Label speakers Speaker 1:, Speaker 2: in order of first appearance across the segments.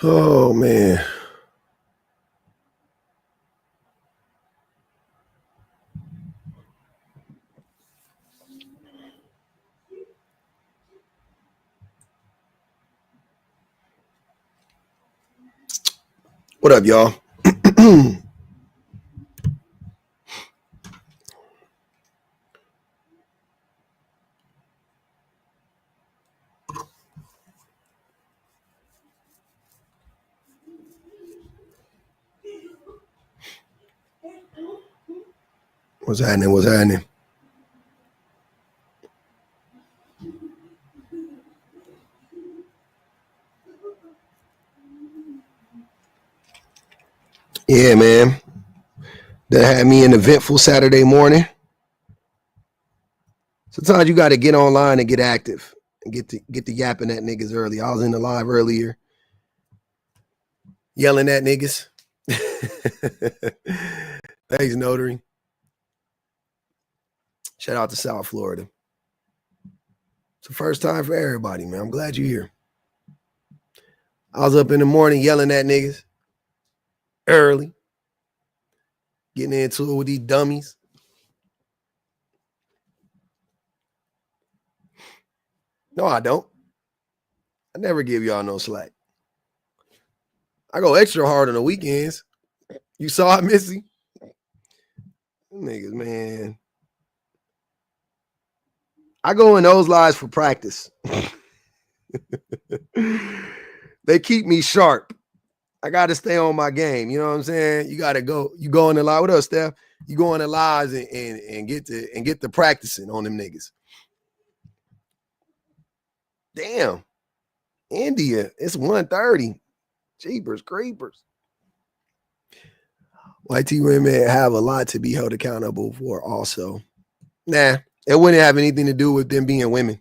Speaker 1: Oh, man. What up, y'all? What's happening? What's happening? Yeah, man. That had me an eventful Saturday morning. Sometimes you got to get online and get active and get the yapping at niggas early. I was in the live earlier, yelling at niggas. Thanks, Notary. Shout out to South Florida. It's the first time for everybody, man. I'm glad you're here. I was up in the morning yelling at niggas early, getting into it with these dummies. No, I don't. I never give y'all no slack. I go extra hard on the weekends. You saw it, Missy? Niggas, man. I go in those lives for practice. They keep me sharp. I got to stay on my game. You know what I'm saying? You got to go. You go in the live. What up, Steph? You go in the lives and get the practicing on them niggas. Damn. India, it's 1:30. Jeepers creepers. White women have a lot to be held accountable for also. Nah, it wouldn't have anything to do with them being women.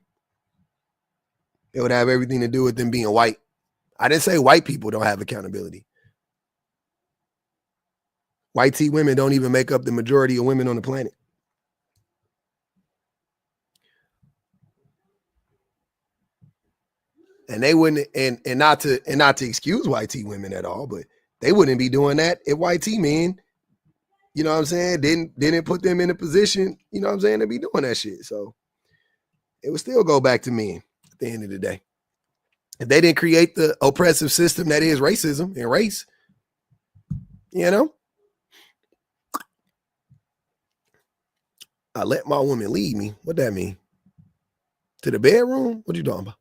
Speaker 1: It would have everything to do with them being white. I didn't say white people don't have accountability. White women don't even make up the majority of women on the planet. And they wouldn't, and not to excuse white women at all, but they wouldn't be doing that if white men, you know what I'm saying, didn't put them in a position, you know what I'm saying, to be doing that shit. So it would still go back to men at the end of the day. If they didn't create the oppressive system that is racism and race, you know, I let my woman lead me. What that mean? To the bedroom? What you talking about?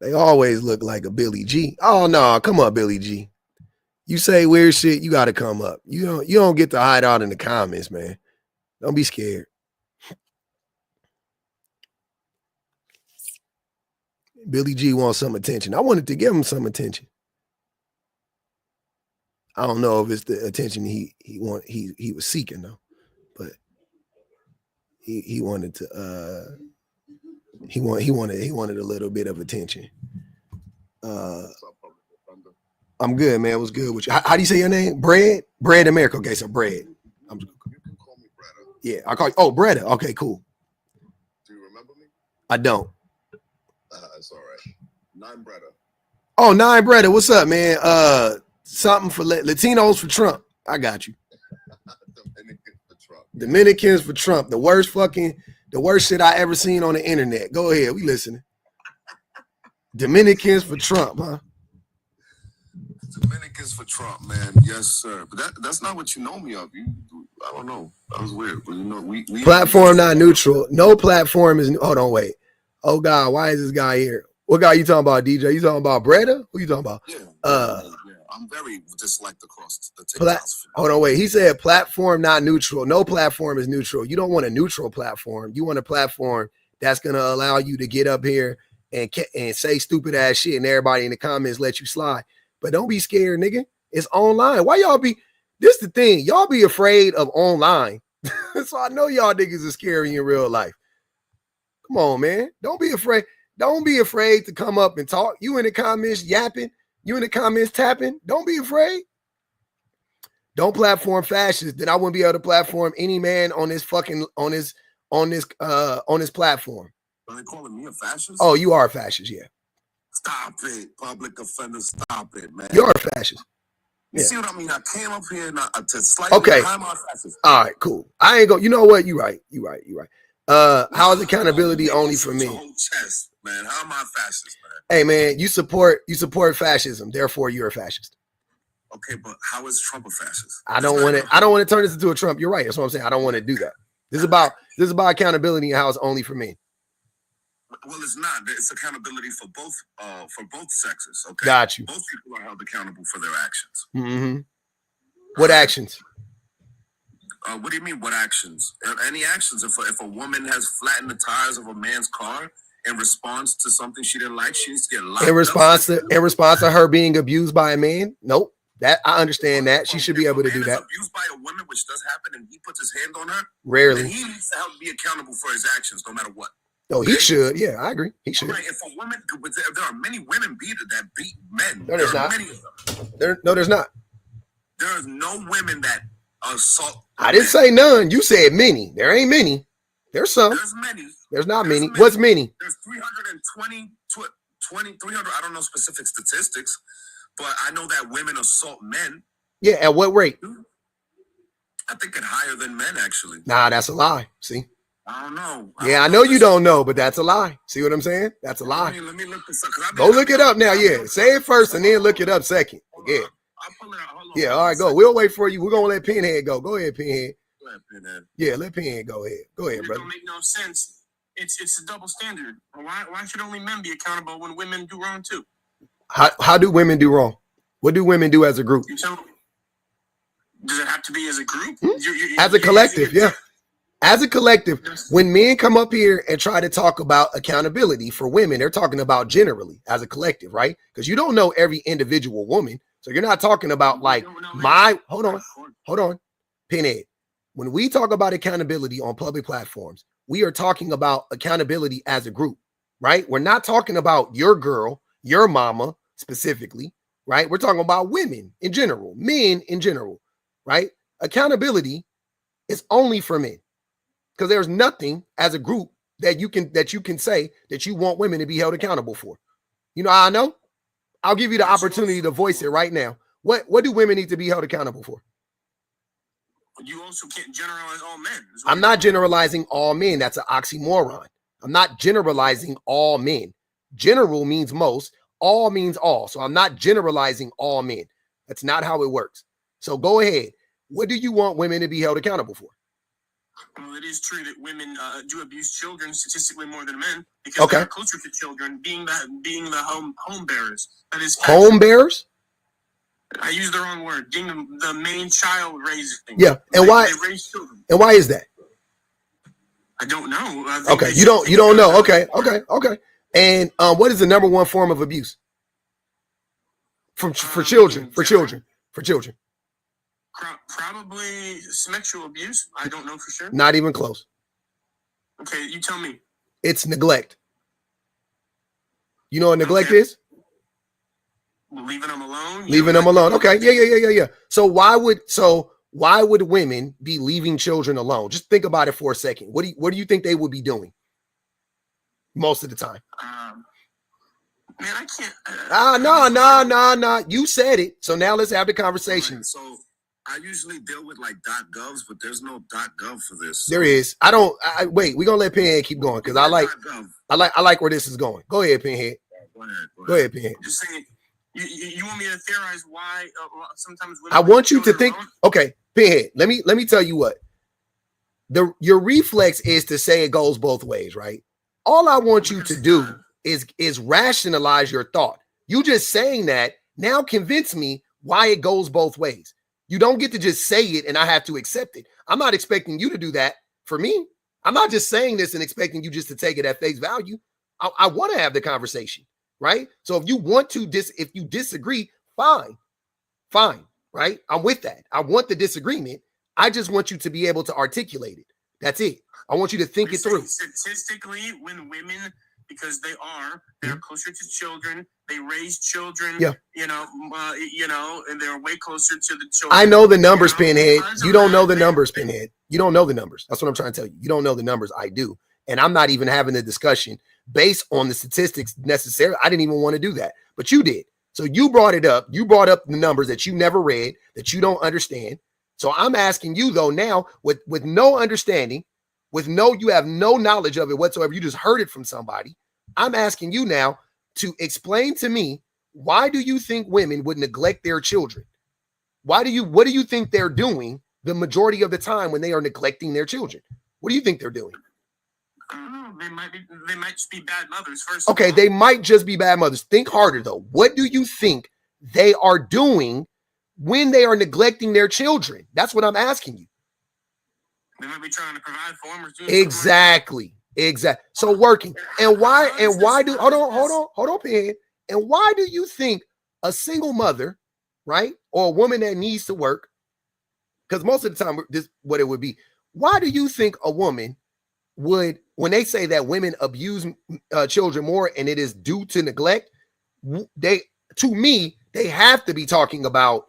Speaker 1: They always look like a Billy G. Oh no, come on, Billy G. You say weird shit, you gotta come up. You don't get to hide out in the comments, man. Don't be scared. Billy G wants some attention. I wanted to give him some attention. I don't know if it's the attention he was seeking though, but he wanted to he wanted a little bit of attention. I'm good, man. It was good with you. How do you say your name? Bread America. Okay, so Bread. You can call me Bretta. Yeah, I call you. Oh, Bretta. Okay, cool. Do you remember me? I don't. It's all right. 9 Bretta. Oh, 9 Bretta. What's up, man? Something for Latinos for Trump. I got you. Dominicans for Trump. Dominicans for Trump. The worst shit I ever seen on the internet. Go ahead. We listening. Dominicans for Trump, huh? Dominicans for Trump, man. Yes, sir. But that's not what you know me of. I don't know. That was weird. But you know, we platform not neutral. No platform is. Hold on, wait. Oh God, why is this guy here? What guy you talking about, DJ? You talking about Bretta? Who you talking about? Yeah. I'm very disliked across the TikTok. Hold on, wait. He said platform not neutral. No platform is neutral. You don't want a neutral platform. You want a platform that's gonna allow you to get up here and say stupid ass shit, and everybody in the comments let you slide. But don't be scared, nigga. It's online. Why y'all be? This the thing. Y'all be afraid of online. So I know y'all niggas are scary in real life. Come on, man. Don't be afraid. Don't be afraid to come up and talk. You in the comments yapping. You in the comments tapping. Don't be afraid. Don't platform fascists. Then I wouldn't be able to platform any man on this fucking on this platform.
Speaker 2: Are they calling me a fascist?
Speaker 1: Oh, you are a fascist, yeah.
Speaker 2: Stop it, public offender. Stop it, man.
Speaker 1: You are a fascist.
Speaker 2: You see what I mean? I came up here to slightly hide my fascist.
Speaker 1: All right, cool. I ain't go. You know what? You right. How is accountability only for me?
Speaker 2: Chest, man. How am I a fascist, man?
Speaker 1: Hey, man, you support fascism. Therefore, you're a fascist.
Speaker 2: Okay, but how is Trump a fascist?
Speaker 1: I don't want to turn this into a Trump. You're right. That's what I'm saying. I don't want to do that. This is about accountability and how it's only for me.
Speaker 2: Well, it's not. It's accountability for both sexes. Okay.
Speaker 1: Got you.
Speaker 2: Both people are held accountable for their actions.
Speaker 1: Mm-hmm. What actions?
Speaker 2: What do you mean? What actions? Any actions? If a woman has flattened the tires of a man's car in response to something she didn't like, she needs to get locked up. In response to her being abused by a man? Nope. That I understand that. She should be able to do that. Abused by a woman, which does happen, and he puts his hand on her.
Speaker 1: Rarely.
Speaker 2: Then he needs to be accountable for his actions, no matter what.
Speaker 1: No, he should. Yeah, I agree. He should.
Speaker 2: Right. If a woman, there are many women that beat men.
Speaker 1: No, there's not.
Speaker 2: Many of them.
Speaker 1: There's not.
Speaker 2: There is no women that assault.
Speaker 1: I didn't say none. You said many. There ain't many. There's some.
Speaker 2: There's many.
Speaker 1: There's not many. What's many?
Speaker 2: There's 300. I don't know specific statistics, but I know that women assault men.
Speaker 1: Yeah, at what rate?
Speaker 2: I think it's higher than men, actually.
Speaker 1: Nah, that's a lie. See?
Speaker 2: I don't know.
Speaker 1: I know you don't know, but that's a lie. See what I'm saying? That's a lie.
Speaker 2: Let me look this up.
Speaker 1: Go look it up now. Yeah, say it first and then look it up second. Yeah.
Speaker 2: I'll pull it out. Hold on.
Speaker 1: Yeah, all right, go. We'll wait for you. We're gonna let Pinhead go. Go ahead, Pinhead.
Speaker 2: Go ahead, Pinhead.
Speaker 1: Yeah, let Pinhead go ahead. Go ahead, brother.
Speaker 3: It don't make no sense. It's a double standard. Why should only men be accountable when women do wrong too?
Speaker 1: How do women do wrong? What do women do as a group?
Speaker 3: You tell me. Does it have to be as a group?
Speaker 1: As a collective, yeah. As a collective, when men come up here and try to talk about accountability for women, they're talking about generally as a collective, right? Because you don't know every individual woman. So you're not talking about like hold on, Pinhead. When we talk about accountability on public platforms, we are talking about accountability as a group, right? We're not talking about your girl, your mama specifically, right? We're talking about women in general, men in general, right? Accountability is only for men. Because there's nothing as a group that you can say that you want women to be held accountable for. You know how I know? I'll give you the opportunity to voice it right now. What do women need to be held accountable for?
Speaker 3: You also can't generalize all men.
Speaker 1: I'm not generalizing all men. That's an oxymoron. I'm not generalizing all men. General means most. All means all. So I'm not generalizing all men. That's not how it works. So go ahead. What do you want women to be held accountable for?
Speaker 3: Well, it is true that women do abuse children statistically more than men because they're closer to children, being the home bearers. That is
Speaker 1: home bearers.
Speaker 3: I used the wrong word. Being the main child raising.
Speaker 1: Yeah, and why?
Speaker 3: They raise children.
Speaker 1: And why is that?
Speaker 3: I don't know.
Speaker 1: Okay, you don't know. Okay. And what is the number one form of abuse for children?
Speaker 3: Probably sexual abuse. I don't know for sure.
Speaker 1: Not even close.
Speaker 3: Okay, you tell me.
Speaker 1: It's neglect. You know what neglect is?
Speaker 3: Leaving them alone.
Speaker 1: Leaving them alone. Okay. Yeah. So why would women be leaving children alone? Just think about it for a second. What do you think they would be doing most of the time?
Speaker 3: Man, I can't.
Speaker 1: No. You said it. So now let's have the conversation.
Speaker 2: Right, so I usually deal with like .govs, but there's no .gov for this.
Speaker 1: There is. Wait. We're gonna let Pinhead keep going because I like where this is going. Go ahead, Pinhead. Go ahead, Pinhead.
Speaker 3: Just saying. You want me to theorize why sometimes women?
Speaker 1: I want you to think. Okay, Pinhead. Let me tell you what. Your reflex is to say it goes both ways, right? All I want you to do is rationalize your thought. You just saying that now convince me why it goes both ways. You don't get to just say it and I have to accept it. I'm not expecting you to do that for me. I'm not just saying this and expecting you just to take it at face value. I want to have the conversation, right? So if you want to if you disagree, fine, right? I'm with that. I want the disagreement. I just want you to be able to articulate it. That's it. I want you to think it through.
Speaker 3: Statistically, when women, because they're closer to children, they raise children, you know, and they're way closer to the children.
Speaker 1: I know the numbers, Pinhead. You don't know the numbers, Pinhead. You don't know the numbers. That's what I'm trying to tell you. You don't know the numbers. I do. And I'm not even having a discussion based on the statistics necessarily. I didn't even want to do that, but you did. So you brought it up. You brought up the numbers that you never read, that you don't understand. So I'm asking you though now with no understanding, you have no knowledge of it whatsoever. You just heard it from somebody. I'm asking you now to explain to me, why do you think women would neglect their children? What do you think they're doing the majority of the time when they are neglecting their children? What do you think they're doing?
Speaker 3: I don't know. They might just be bad mothers first.
Speaker 1: Okay, they might just be bad mothers. Think harder though. What do you think they are doing when they are neglecting their children? That's what I'm asking you.
Speaker 3: They might be trying to provide for them.
Speaker 1: Exactly. So working. And why do hold on, Pinhead. And why do you think a single mother, right, or a woman that needs to work, because most of the time this is what it would be. Why do you think a woman would, when they say that women abuse children more and it is due to neglect, they have to be talking about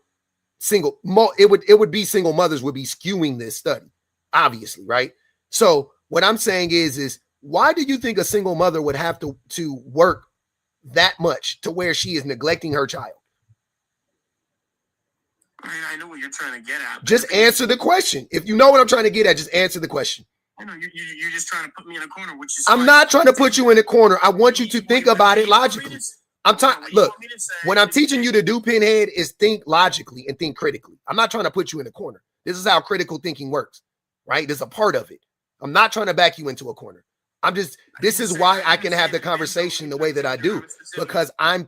Speaker 1: it would be single mothers would be skewing this study, obviously, right? So what I'm saying is why do you think a single mother would have to work that much to where she is neglecting her child?
Speaker 3: I mean, I know what you're trying to get at.
Speaker 1: Just answer the question. If you know what I'm trying to get at, just answer the question.
Speaker 3: I know you're just trying to put me in a corner, which is.
Speaker 1: I'm not trying to put you in a corner. I want you to think about it logically. Look, what I'm teaching you to do, Pinhead, is think logically and think critically. I'm not trying to put you in a corner. This is how critical thinking works, right? This is a part of it. I'm not trying to back you into a corner. This is why I can have the conversation the way that I do, because I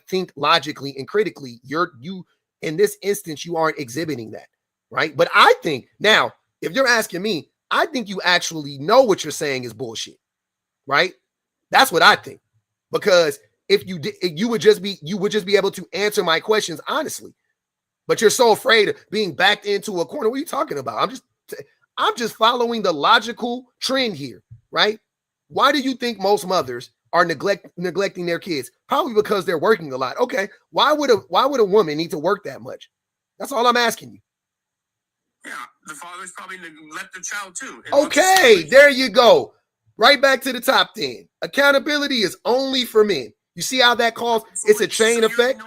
Speaker 1: think logically and critically. You in this instance, you aren't exhibiting that, right? But I think now, if you're asking me, I think you actually know what you're saying is bullshit, right? That's what I think. Because if you did, you would just be able to answer my questions honestly. But you're so afraid of being backed into a corner. What are you talking about? I'm just following the logical trend here, right? Why do you think most mothers are neglecting their kids? Probably because they're working a lot. Okay, why would a woman need to work that much? That's all I'm asking you.
Speaker 3: Yeah, the fathers probably neglect the child too.
Speaker 1: Okay, there you go. Right back to the top then. Accountability is only for men. You see how that calls? It's a chain effect.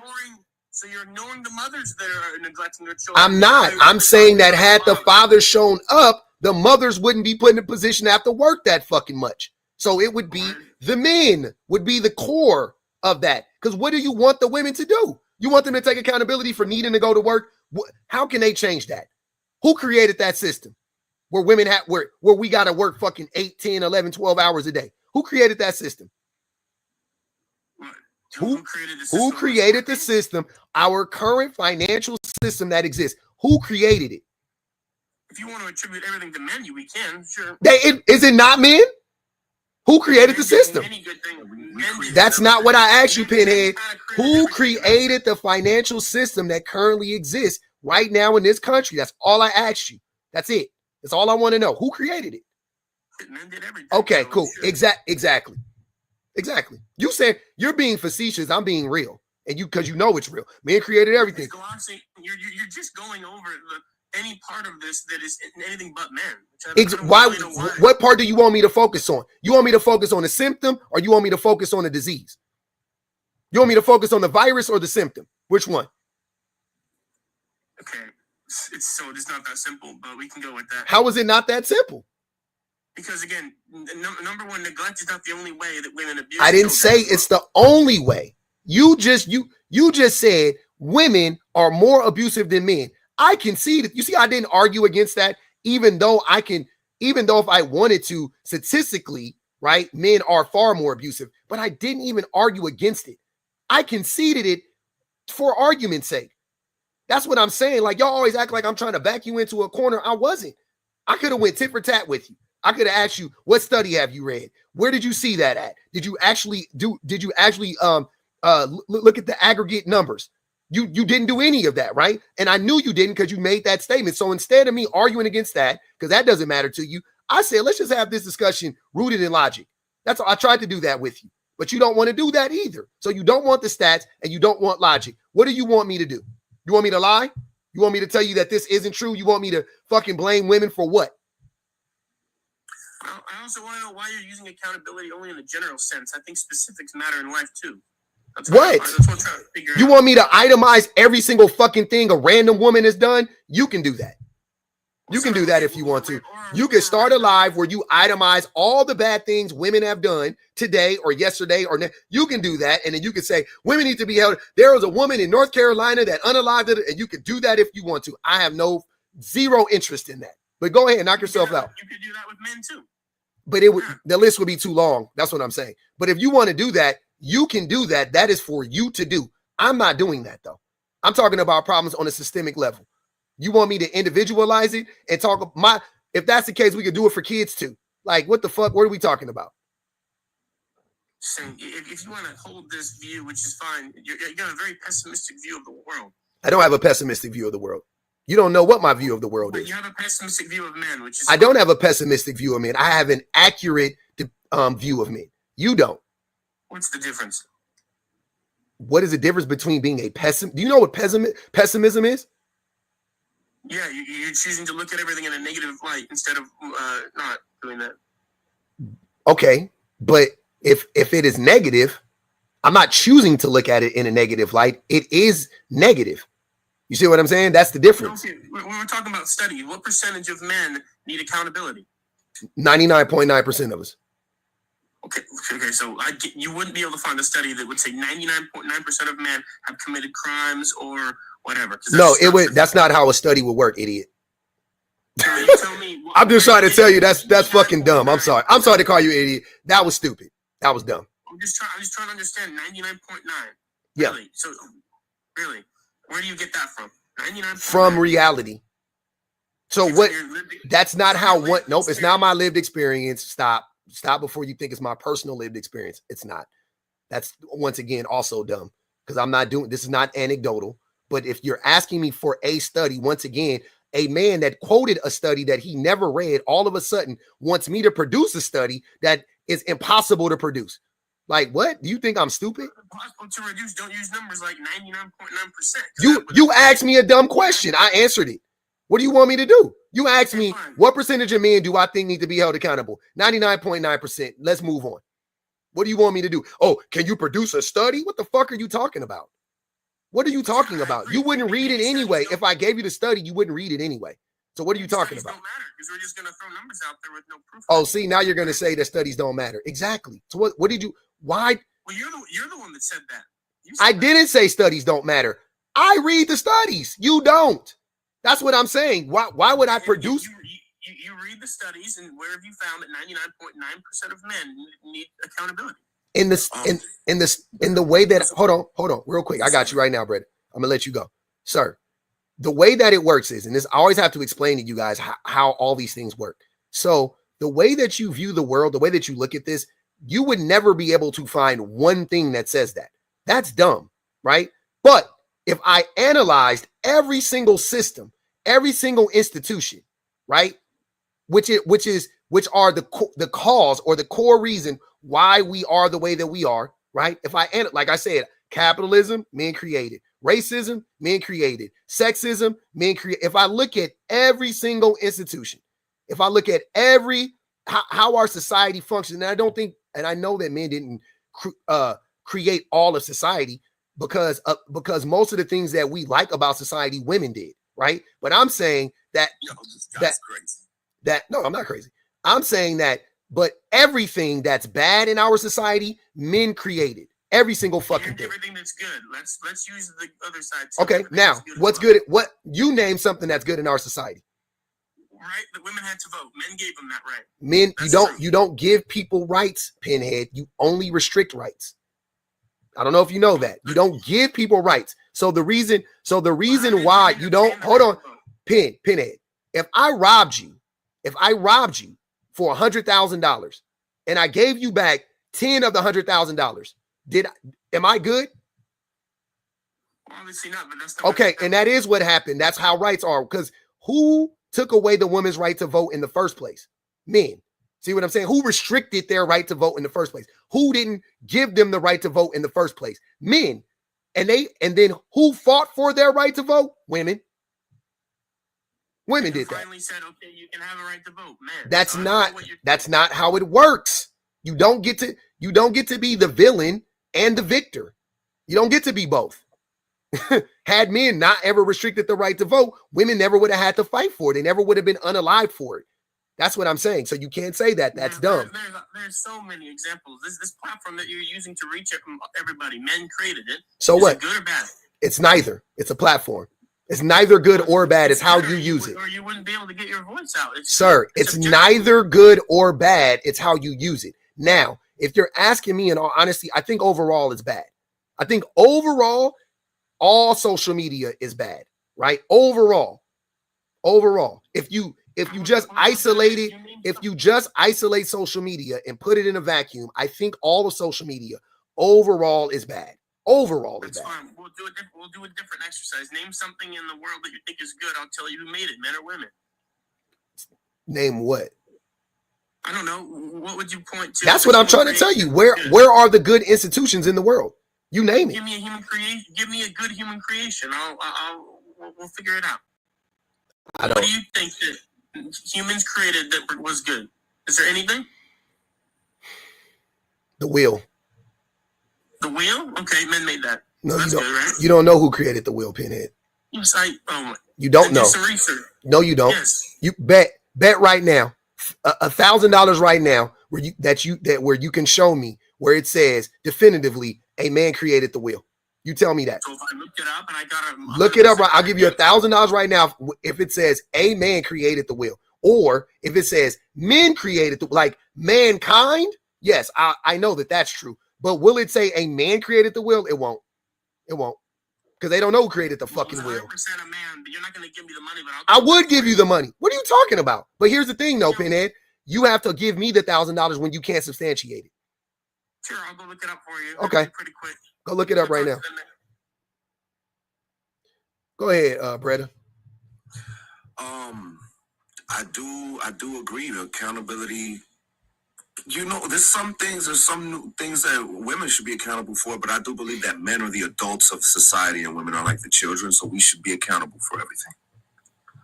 Speaker 3: So you're ignoring the mothers that are neglecting their children.
Speaker 1: I'm not. I'm saying that had the fathers shown up, the mothers wouldn't be put in a position to have to work that fucking much. So it would be the men would be the core of that. Because what do you want the women to do? You want them to take accountability for needing to go to work? How can they change that? Who created that system where women where we got to work fucking 8, 10, 11, 12 hours a day? Who created that system? Who created the system? Our current financial system that exists. Who created it?
Speaker 3: If you want to attribute everything to men, we can, sure.
Speaker 1: Is it not men? Who created the system? That's not what I asked you, Pinhead. Who created the financial system that currently exists right now in this country? That's all I asked you. That's it. That's all I want to know. Who created it?
Speaker 3: Men did everything.
Speaker 1: Okay, cool. Sure. Exactly. You said you're being facetious. I'm being real. And because you know it's real. Men created everything.
Speaker 3: You're just going over any part of this that is anything but men.
Speaker 1: What part do you want me to focus on? You want me to focus on the symptom, or you want me to focus on the disease? You want me to focus on the virus or the symptom? Which one?
Speaker 3: Okay. It's not that simple, but we can go with that.
Speaker 1: How is it not that simple?
Speaker 3: Because again, number one, neglect is not the only way that women abuse.
Speaker 1: I didn't say it's the only way. You just said women are more abusive than men. I concede it. You see, I didn't argue against that, even though if I wanted to, statistically, right, men are far more abusive, but I didn't even argue against it. I conceded it for argument's sake. That's what I'm saying. Like, y'all always act like I'm trying to back you into a corner. I wasn't. I could have went tit for tat with you. I could have asked you, what study have you read? Where did you see that at? Did you actually look at the aggregate numbers? You didn't do any of that, right? And I knew you didn't because you made that statement. So instead of me arguing against that, because that doesn't matter to you, I said, let's just have this discussion rooted in logic. That's all. I tried to do that with you, but you don't want to do that either. So you don't want the stats and you don't want logic. What do you want me to do? You want me to lie? You want me to tell you that this isn't true? You want me to fucking blame women for what?
Speaker 3: Well, I also want to know why you're using accountability only in a general sense. I think specifics matter in life too. That's what I'm trying to figure out.
Speaker 1: You want me to itemize every single fucking thing a random woman has done? You can do that. You can do that if you want to. You can start a live where you itemize all the bad things women have done today or yesterday or you can do that, and then you can say women need to be held. There was a woman in North Carolina that unalived it, and you can do that if you want to. I have zero interest in that. But go ahead and knock yourself out.
Speaker 3: You could do that with men too.
Speaker 1: But the list would be too long. That's what I'm saying. But if you want to do that, you can do that. That is for you to do. I'm not doing that though. I'm talking about problems on a systemic level. You want me to individualize it and talk if that's the case, we could do it for kids too. Like, what the fuck? What are we talking about?
Speaker 3: So if you want to hold this view, which is fine, you got a very pessimistic view of the world.
Speaker 1: I don't have a pessimistic view of the world. You don't know what my view of the world is.
Speaker 3: You have a pessimistic view of men, which is
Speaker 1: I don't have a pessimistic view of men. I have an accurate view of men. You don't.
Speaker 3: What's the difference?
Speaker 1: What is the difference between being a pessimist? Do you know what pessimism is?
Speaker 3: Yeah, you're choosing to look at everything in a negative light instead of not doing that.
Speaker 1: Okay, but if it is negative, I'm not choosing to look at it in a negative light. It is negative. You see what I'm saying? That's the difference.
Speaker 3: Okay, when we're talking about study, what percentage of men need accountability?
Speaker 1: 99.9% of us.
Speaker 3: Okay, so you wouldn't be able to find a study that would say 99.9% of men have committed crimes or whatever.
Speaker 1: No, that's not how a study would work, idiot.
Speaker 3: So you tell me,
Speaker 1: I'm just trying to tell you that's fucking dumb. I'm sorry. I'm sorry to call you idiot. That was stupid. That was dumb.
Speaker 3: I'm just trying to understand 99.9.
Speaker 1: Yeah.
Speaker 3: Really? So really, where do you get that from? 99.9
Speaker 1: from reality. So what? That's not how one. Nope, it's not my lived experience. Stop before you think it's my personal lived experience. It's not. That's once again also dumb because I'm not doing this. Is not anecdotal. But if you're asking me for a study, once again, a man that quoted a study that he never read all of a sudden wants me to produce a study that is impossible to produce. Like, what? Do you think I'm stupid?
Speaker 3: Impossible to reduce. Don't use numbers like 99.9%.
Speaker 1: You asked me a dumb question. I answered it. What do you want me to do? You asked me what percentage of men do I think need to be held accountable? 99.9%. Let's move on. What do you want me to do? Oh, can you produce a study? What the fuck are you talking about? What are you talking about? You wouldn't read it anyway. If I gave you the study, you wouldn't read it anyway. So what are you talking about?
Speaker 3: Don't matter because we're just going to throw numbers out there with no proof.
Speaker 1: Oh, see, now you're going to say that studies don't matter. Exactly. So what did you? Why?
Speaker 3: Well, you're the one that said that.
Speaker 1: I didn't say studies don't matter. I read the studies. You don't. That's what I'm saying. Why would I produce?
Speaker 3: You read the studies, and where have you found that 99.9% of men need accountability? In
Speaker 1: the way that hold on, real quick. I got you right now, Brett. I'm gonna let you go, sir. The way that it works is, and this I always have to explain to you guys how all these things work. So the way that you view the world, the way that you look at this, you would never be able to find one thing that says that. That's dumb, right? But if I analyzed every single system, every single institution, right, which are the cause or the core reason why we are the way that we are, right? If like I said, capitalism, men created. Racism, men created. Sexism, men created. If I look at every single institution, if I look at how our society functions, and I know that men didn't create all of society because most of the things that we like about society, women did, right? But I'm saying that no, I'm not crazy. I'm saying that, but everything that's bad in our society, men created. Every single fucking thing.
Speaker 3: Everything that's good. Let's use the other side too.
Speaker 1: Okay, now what's good? What you name something that's good in our society?
Speaker 3: Right, the women had to vote. Men gave them that right.
Speaker 1: Men, you don't give people rights, Pinhead. You only restrict rights. I don't know if you know that. You don't give people rights. So the reason why you don't hold on, Pinhead. If I robbed you for $100,000 and I gave you back 10 of the $100,000, am I good?
Speaker 3: Obviously not, but that's
Speaker 1: okay, and that is what happened. That's how rights are. Because who took away the woman's right to vote in the first place? Men. See what I'm saying? Who restricted their right to vote in the first place? Who didn't give them the right to vote in the first place? Men. And then who fought for their right to vote? Women. Women did that.
Speaker 3: Finally said, okay, you can have a right to vote, man.
Speaker 1: That's not how it works. You don't get to be the villain and the victor. You don't get to be both. Had men not ever restricted the right to vote, women never would have had to fight for it. They never would have been unalived for it. That's what I'm saying. So you can't say that. That's dumb.
Speaker 3: There's so many examples. This platform that you're using to reach everybody, men created it.
Speaker 1: So what?
Speaker 3: Is it good or bad?
Speaker 1: It's neither. It's a platform. It's neither good or bad. It's how you use it.
Speaker 3: Or you wouldn't be able to get your voice out.
Speaker 1: Sir, it's neither good or bad. It's how you use it. Now, if you're asking me in all honesty, I think overall it's bad. I think overall, all social media is bad, right? Overall, if you just isolate it, if you just isolate social media and put it in a vacuum, I think all of social media overall is bad. Overall is bad.
Speaker 3: Fine. We'll do a different exercise. Name something in the world that you think is good. I'll tell you who made it, men or women.
Speaker 1: Name what?
Speaker 3: I don't know. What would you point to?
Speaker 1: That's what I'm trying to tell you. Where are the good institutions in the world? You name it.
Speaker 3: Give me a human creation. Give me a good human creation. We'll figure it out. What do you think that humans created that was good? Is there anything?
Speaker 1: The wheel.
Speaker 3: The wheel? Okay, men made that.
Speaker 1: No,
Speaker 3: that's
Speaker 1: you don't.
Speaker 3: Good, right?
Speaker 1: You don't know who created the wheel, Pinhead.
Speaker 3: You
Speaker 1: don't know.
Speaker 3: Do some research.
Speaker 1: No, you don't.
Speaker 3: Yes.
Speaker 1: You bet right now, $1,000 right now, where you can show me where it says definitively a man created the wheel. You tell me that.
Speaker 3: So if I looked it up and I got a
Speaker 1: look it up, right? I'll give you $1,000 right now if it says a man created the wheel, or if it says men created like mankind. Yes, I know that's true. But will it say a man created the wheel? It won't. It won't. Because they don't know who created the fucking wheel.
Speaker 3: 100% a man, but you're not going to give me the money. But
Speaker 1: I would give you the money. What are you talking about? But here's the thing, though, Pinhead. You have to give me the $1,000 when you can't substantiate it.
Speaker 3: Sure, I'll go look it up for you.
Speaker 1: Okay.
Speaker 3: Pretty quick.
Speaker 1: Go look it up right now. Go ahead, Bretta.
Speaker 2: I do agree. The accountability. There's some things that women should be accountable for, but I do believe that men are the adults of society and women are like the children, so we should be accountable for everything.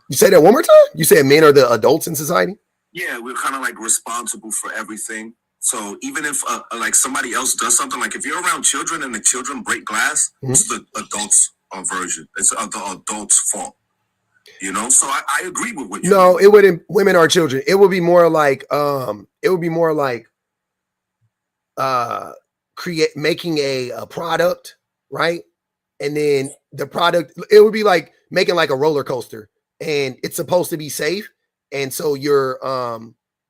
Speaker 1: You say that one more time? You said men are the adults in society?
Speaker 2: Yeah, we're kind of like responsible for everything. So even if like somebody else does something, like if you're around children and the children break glass, it's the adults' version. It's the adults' fault. So I agree with what you
Speaker 1: No, it wouldn't. Women are children. It would be more like making a product, right? And then the product, it would be like making like a roller coaster, and it's supposed to be safe, and so you're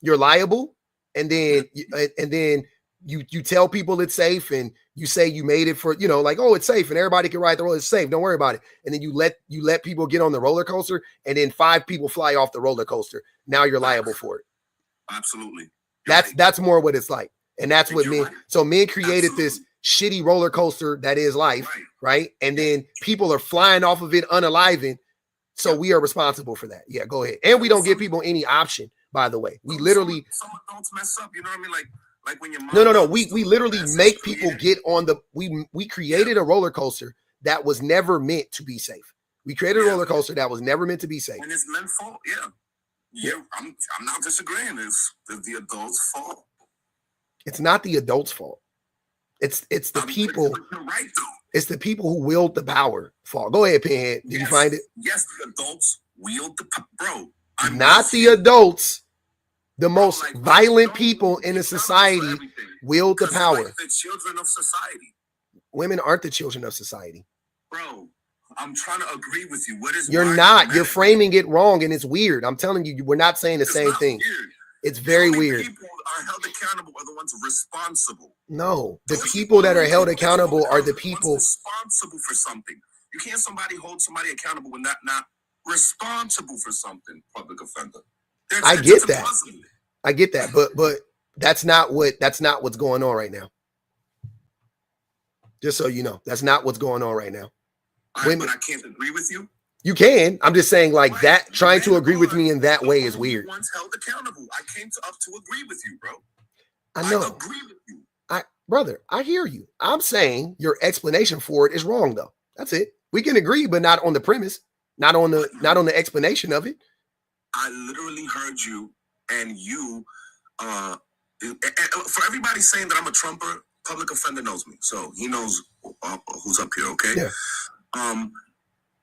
Speaker 1: liable, and then you tell people it's safe, and you say you made it for, like, oh, it's safe and everybody can ride the roller. It's safe. Don't worry about it. And then you let people get on the roller coaster, and then 5 people fly off the roller coaster. Now you're liable for it.
Speaker 2: Absolutely.
Speaker 1: That's more what it's like. And that's what men.
Speaker 2: Right.
Speaker 1: So men created this shitty roller coaster that is life, right? And then people are flying off of it unaliving. So we are responsible for that. Yeah, go ahead. And we don't give people any option, by the way. We literally.
Speaker 2: Some adults mess up. You know what I mean? Like when your mom.
Speaker 1: No. We literally make people get on the. We created a roller coaster that was never meant to be safe. We created a roller coaster that was never meant to be safe.
Speaker 2: And it's men's fault. Yeah. I'm not disagreeing. It's the adults' fault.
Speaker 1: It's not the adults' fault. It's the people.
Speaker 2: You're right, though.
Speaker 1: It's the people who wield the power fault. Go ahead, Pinhead. Did you find it?
Speaker 2: Yes, the adults wield the power. Bro,
Speaker 1: not the adults. The most violent people in a society wield the power.
Speaker 2: Like the children of society.
Speaker 1: Women aren't the children of society.
Speaker 2: Bro, I'm trying to agree with you. What is
Speaker 1: You're not. You're framing it wrong, and it's weird. I'm telling you, we're not saying the same thing.
Speaker 2: Weird.
Speaker 1: It's very weird.
Speaker 2: People are held accountable are the ones responsible.
Speaker 1: No, the people that are held accountable are the people
Speaker 2: responsible for something. You can't hold somebody accountable when not responsible for something. Public offender.
Speaker 1: I get that. I get that, but that's not what's going on right now. Just so you know, that's not what's going on right now.
Speaker 2: But I can't agree with you.
Speaker 1: You can. I'm just saying, like, that, trying to agree with me in that way is weird.
Speaker 2: Once held accountable. I came up to agree with you, bro.
Speaker 1: I know.
Speaker 2: I agree with you.
Speaker 1: Brother, I hear you. I'm saying your explanation for it is wrong, though. That's it. We can agree, but not on the premise, not on the explanation of it.
Speaker 2: I literally heard you, and you, for everybody saying that I'm a Trumper, public offender knows me, so he knows who's up here. Okay.
Speaker 1: Yeah.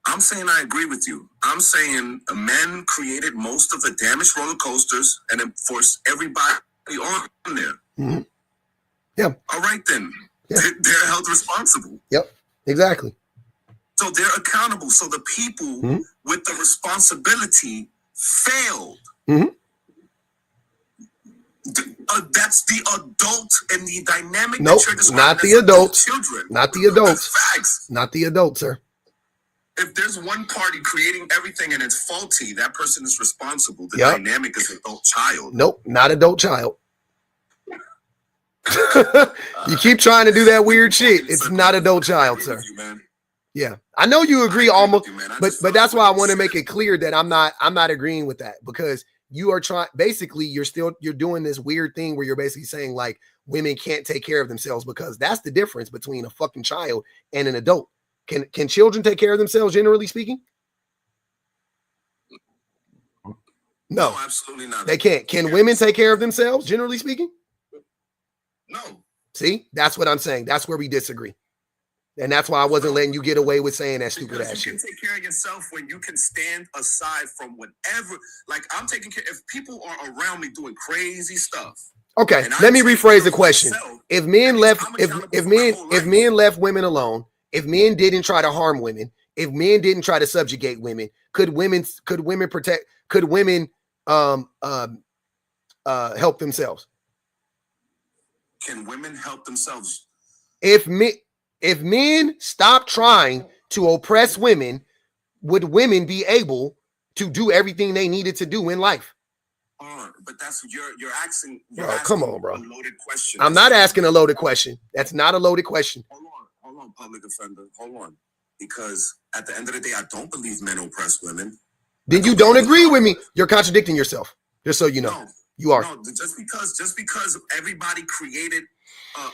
Speaker 2: I'm saying I agree with you. I'm saying men created most of the damaged roller coasters and then forced everybody on there.
Speaker 1: Mm-hmm. Yeah.
Speaker 2: All right, then. Yeah. They're held responsible.
Speaker 1: Yep. Exactly.
Speaker 2: So they're accountable. So the people with the responsibility failed.
Speaker 1: Mm-hmm.
Speaker 2: That's the adult and the dynamic.
Speaker 1: Nope, not the adults.
Speaker 2: Children.
Speaker 1: Not the adults.
Speaker 2: Facts.
Speaker 1: Not the adults, sir.
Speaker 2: If there's one party creating everything and it's faulty, that person is responsible. The dynamic is adult child.
Speaker 1: Nope, not adult child. You keep trying to do that weird shit. It's not adult child, sir. Yeah, I know you agree almost, but that's why I want to make it clear that I'm not agreeing with that, because you are trying. Basically, you're doing this weird thing where you're basically saying like women can't take care of themselves, because that's the difference between a fucking child and an adult. Can children take care of themselves, generally speaking? No,
Speaker 2: absolutely not.
Speaker 1: They can't. Can women take care of themselves, generally speaking?
Speaker 2: No.
Speaker 1: See, that's what I'm saying. That's where we disagree. And that's why I wasn't letting you get away with saying that stupid ass shit.
Speaker 2: You can take care of yourself when you can stand aside from whatever. Like, I'm taking care. If people are around me doing crazy stuff.
Speaker 1: Okay, let me rephrase the question. If men left, if men left women alone, if men didn't try to harm women, if men didn't try to subjugate women, could women help themselves?
Speaker 2: Can women help themselves?
Speaker 1: If men stopped trying to oppress women, would women be able to do everything they needed to do in life?
Speaker 2: But that's you're asking.
Speaker 1: Come on, bro.
Speaker 2: A loaded question.
Speaker 1: I'm not asking a loaded question. That's not a loaded question.
Speaker 2: Hold on, public offender. Hold on, because at the end of the day, I don't believe men oppress women.
Speaker 1: Then you don't agree with me. You're contradicting yourself. Just so you know, you are.
Speaker 2: No, just because everybody created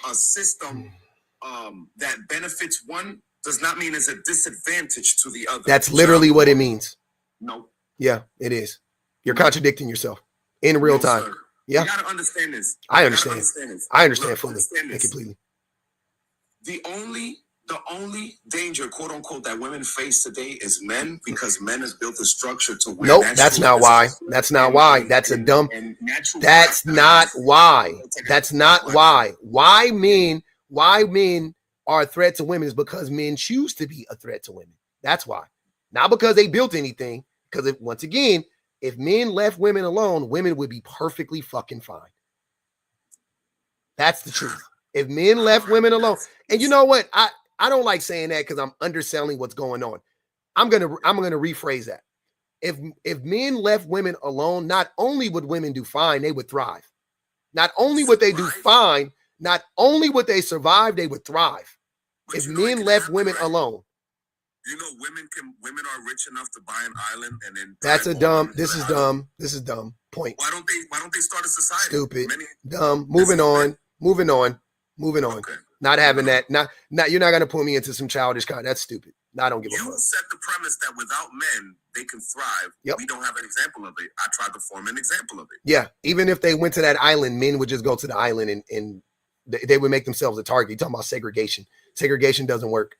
Speaker 2: a system that benefits one does not mean it's a disadvantage to the other.
Speaker 1: That's literally what it means.
Speaker 2: No.
Speaker 1: Yeah, it is. You're contradicting yourself in real time.
Speaker 2: Sir.
Speaker 1: Yeah.
Speaker 2: You gotta understand this.
Speaker 1: I understand. I understand fully and completely.
Speaker 2: The only danger, quote unquote, that women face today is men, because men has built a structure to where.
Speaker 1: Nope, that's not why. That's not why. That's a dumb. That's not why. That's not why. Why men are a threat to women is because men choose to be a threat to women. That's why. Not because they built anything. Because once again, if men left women alone, women would be perfectly fucking fine. That's the truth. If men left women alone, and you know what? I don't like saying that because I'm underselling what's going on. I'm gonna rephrase that. If men left women alone, not only would women do fine, they would thrive. Not only would they do fine, not only would they survive, they would thrive. If men left women alone.
Speaker 2: You know, women are rich enough to buy an island and then.
Speaker 1: That's a dumb. This is dumb. This is dumb. Point.
Speaker 2: Why don't they start a society?
Speaker 1: Stupid. Dumb. Moving on. Okay. Not having that. Not. You're not gonna put me into some childish kind. That's stupid. No, I don't give a fuck.
Speaker 2: You set the premise that without men they can thrive.
Speaker 1: Yep.
Speaker 2: We don't have an example of it. I tried to form an example of it.
Speaker 1: Yeah. Even if they went to that island, men would just go to the island and they would make themselves a target. You're talking about segregation. Segregation doesn't work.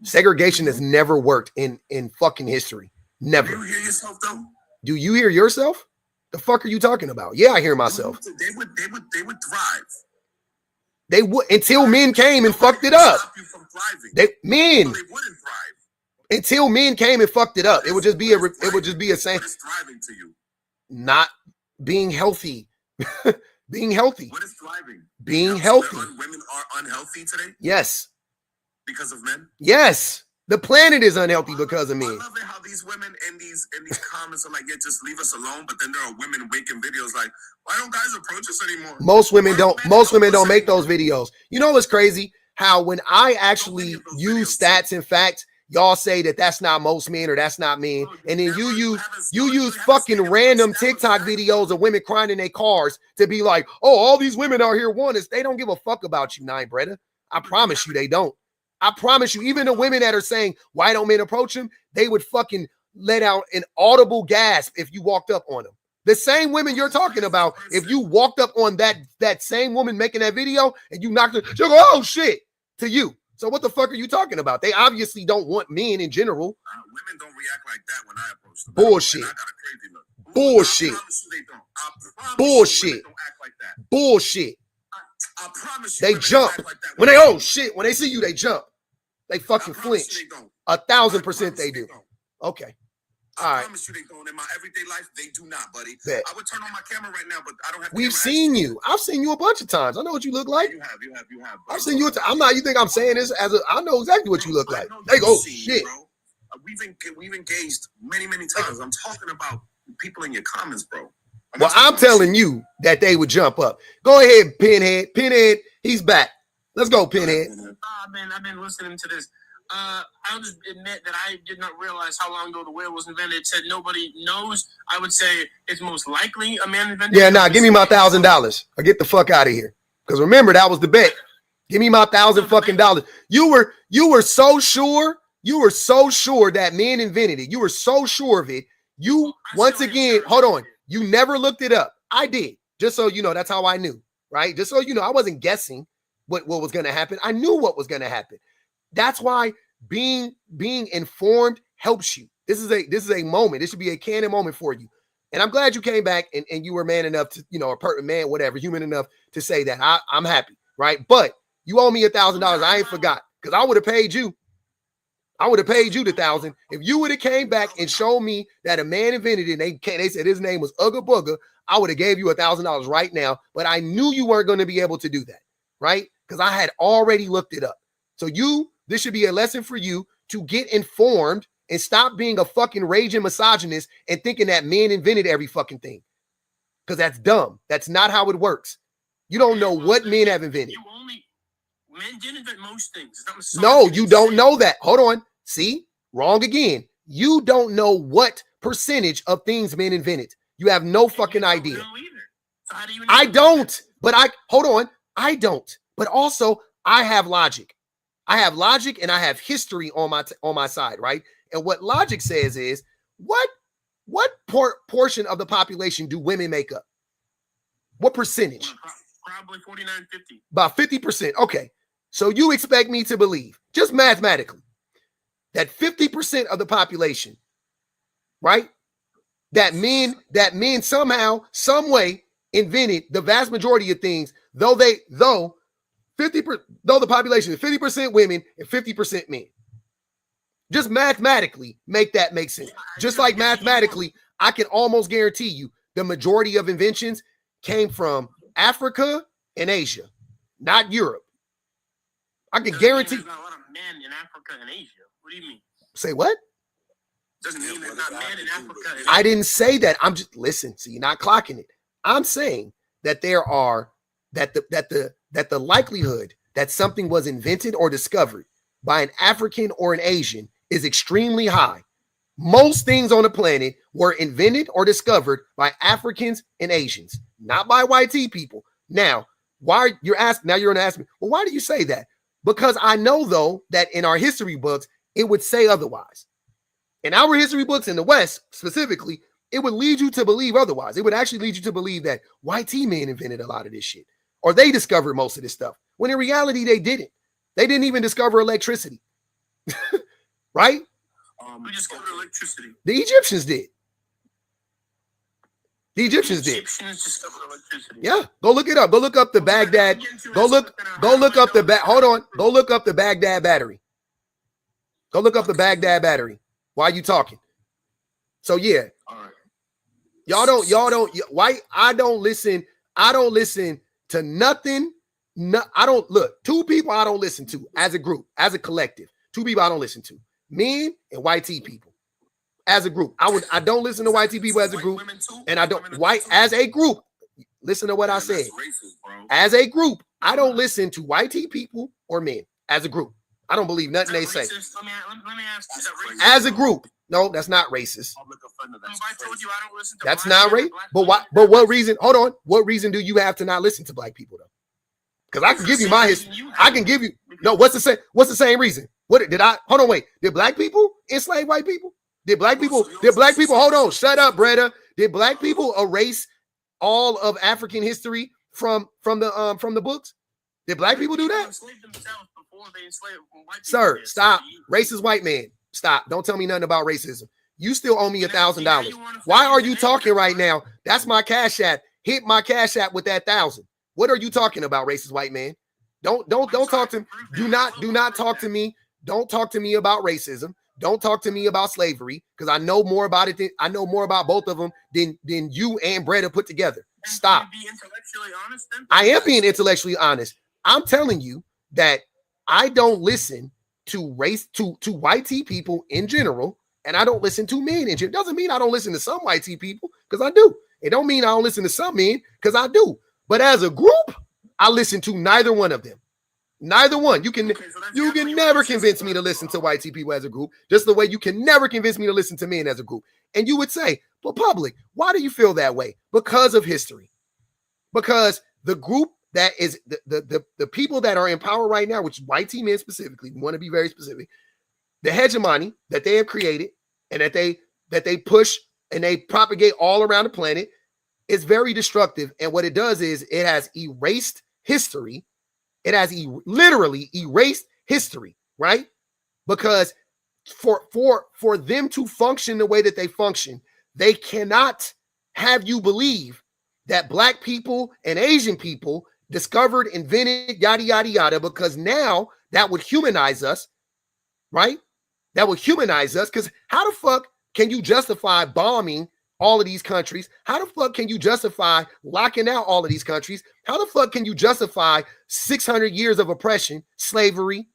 Speaker 1: Segregation has never worked in fucking history. Never.
Speaker 2: Do you hear yourself though?
Speaker 1: Do you hear yourself? The fuck are you talking about? Yeah, I hear myself.
Speaker 2: They would thrive.
Speaker 1: They would until men came and fucked it up.
Speaker 2: Stop you from thriving.
Speaker 1: Men.
Speaker 2: So they wouldn't thrive.
Speaker 1: Until men came and fucked it up. It would just be a saying.
Speaker 2: What is thriving to you?
Speaker 1: Not being healthy. Being healthy.
Speaker 2: What is thriving?
Speaker 1: Being healthy.
Speaker 2: Women are unhealthy today?
Speaker 1: Yes.
Speaker 2: Because of men?
Speaker 1: Yes. The planet is unhealthy because of men.
Speaker 2: I love it how these women in these comments are like, yeah, just leave us alone. But then there are women making videos like, why don't guys approach us anymore? Most women
Speaker 1: don't make those videos. You know what's crazy? How when I actually use stats and facts, y'all say that that's not most men or that's not men, and then you use fucking random TikTok videos of women crying in their cars to be like, oh, all these women out here want us. They don't give a fuck about you, Nine Bretta. I promise you they don't. I promise you, even the women that are saying, why don't men approach them? They would fucking let out an audible gasp if you walked up on them. The same women you're talking about, if you walked up on that same woman making that video and you knocked her, she'll go, oh shit, to you. So what the fuck are you talking about? They obviously don't want men in general.
Speaker 2: Women don't react like that when I approach them.
Speaker 1: Bullshit.
Speaker 2: I got a crazy look.
Speaker 1: Bullshit.
Speaker 2: I promise you they don't. I promise
Speaker 1: Bullshit.
Speaker 2: You don't act like that.
Speaker 1: Bullshit.
Speaker 2: I promise you
Speaker 1: they jump.
Speaker 2: Don't act like that
Speaker 1: when they, oh shit, when they see you, they jump. They fucking flinch.
Speaker 2: They don't.
Speaker 1: 1,000% they do. Okay.
Speaker 2: I promise you they don't. In my everyday life, they do not, buddy.
Speaker 1: Bet.
Speaker 2: I would turn on my camera right now, but I don't have.
Speaker 1: We've seen you. I've seen you a bunch of times. I know what you look like.
Speaker 2: You have.
Speaker 1: I've seen you. I'm not. You think I'm saying this as a? I know exactly what you look like. They go, shit.
Speaker 2: Bro. We've engaged many times. I'm talking about people in your comments, bro.
Speaker 1: Well, I'm telling you that they would jump up. Go ahead, Pinhead. Pinhead, he's back. Let's go, Pinhead.
Speaker 3: I've been listening to this. I'll just admit that I did not realize how long ago the wheel was invented. It said nobody knows. I would say it's most likely a man invented.
Speaker 1: Yeah, nah, give me my $1,000 or get the fuck out of here. Because remember, that was the bet. Give me my $1,000 fucking dollars. You were so sure. You were so sure that men invented it. You were so sure of it. You once again, hold on. You never looked it up. I did. Just so you know, that's how I knew, right? Just so you know, I wasn't guessing what was going to happen. I knew what was going to happen. That's why being informed helps you. This is a moment. This should be a canon moment for you. And I'm glad you came back and you were man enough to, man, whatever, human enough to say that. I'm happy, right? But you owe me $1,000. I ain't forgot because I would have paid you. I would have paid you the $1,000 if you would have came back and showed me that a man invented it. And they said his name was Ugga Bugga. I would have gave you $1,000 right now, but I knew you weren't going to be able to do that, right? Because I had already looked it up. So this should be a lesson for you to get informed and stop being a fucking raging misogynist and thinking that men invented every fucking thing. Because that's dumb. That's not how it works. You don't know what men have invented.
Speaker 3: Men didn't invent most things.
Speaker 1: No, you don't know that. Hold on. See? Wrong again. You don't know what percentage of things men invented. You have no fucking idea.
Speaker 3: So how do you
Speaker 1: I don't. But hold on. I don't. But also, I have logic. I have logic and I have history on my side, right? And what logic says is, what portion of the population do women make up? What percentage?
Speaker 3: Probably 49, 50.
Speaker 1: About 50%. Okay. So you expect me to believe, just mathematically, that 50% of the population, right? That men somehow, some way invented the vast majority of things, though the population is 50% women and 50% men. Just mathematically make that make sense. Just like mathematically, I can almost guarantee you the majority of inventions came from Africa and Asia, not Europe. I can guarantee.
Speaker 3: There's not a lot of men in Africa and Asia. What do you mean?
Speaker 1: Say what?
Speaker 3: Doesn't mean there's not men in Africa and Asia.
Speaker 1: I didn't say that. I'm just listen. So you're not clocking it. I'm saying that there are that the likelihood that something was invented or discovered by an African or an Asian is extremely high. Most things on the planet were invented or discovered by Africans and Asians, not by white people. Now, why you're asking? Now you're going to ask me, well, why do you say that? Because I know, though, that in our history books, it would say otherwise. In our history books in the West, specifically, it would lead you to believe otherwise. It would actually lead you to believe that white men invented a lot of this shit, or they discovered most of this stuff, when in reality, they didn't. They didn't even discover electricity, right?
Speaker 3: Who discovered electricity?
Speaker 1: The Egyptians did. The Egyptians did.
Speaker 3: Discovered electricity.
Speaker 1: Yeah, go look it up. Go look up the Baghdad. Go look up the hold on. Go look up the Baghdad battery. Go look up the Baghdad battery. Why are you talking? So yeah.
Speaker 2: All right.
Speaker 1: Y'all don't why I don't listen to nothing. No, I don't look. Two people I don't listen to as a group, as a collective. Two people I don't listen to. Men and white people. As a group, I don't listen to white people as a group, and I don't as a group. Listen to what I said. As a group, I don't listen to white people or men as a group. I don't believe nothing they say.
Speaker 3: Let me ask you, is that racist?
Speaker 1: As a group, no, that's not racist.
Speaker 3: Public offender, if I told you I don't listen to
Speaker 1: that's not racist. But why? But what reason? Hold on. What reason do you have to not listen to black people though? Because I can give you my history. I can give you. No, what's the same? What's the same reason? What did I? Hold on, wait. Did black people enslave white people? Did black people? Did black people? Hold on. Shut up, Breda. Did black people erase all of African history from the books? Did black people do that? Sir, stop. Racist white man. Stop. Don't tell me nothing about racism. You still owe me $1,000. Why are you talking right now? That's my Cash App. Hit my Cash App with that 1,000. What are you talking about, racist white man? Don't talk to me. Do not talk to me. Don't talk to me about racism. Don't talk to me about slavery because I know more about it. I know more about both of them than you and Breda put together. Stop.
Speaker 3: Be intellectually honest, then?
Speaker 1: I am being intellectually honest. I'm telling you that I don't listen to white people in general, and I don't listen to men in general. Doesn't mean I don't listen to some white people because I do. It don't mean I don't listen to some men because I do. But as a group, I listen to neither one of them. Neither one. You can never convince me to listen to white people as a group, just the way you can never convince me to listen to men as a group. And you would say, but public, why do you feel that way? Because of history. Because the group that is the people that are in power right now, which white men specifically, we want to be very specific, the hegemony that they have created and that they push and they propagate all around the planet is very destructive. And what it does is it has erased history. It has literally erased history, right? Because for them to function the way that they function, they cannot have you believe that black people and Asian people discovered, invented, yada, yada, yada, because now that would humanize us, right? That would humanize us, because how the fuck can you justify bombing all of these countries? How the fuck can you justify locking out all of these countries? How the fuck can you justify 600 years of oppression, slavery?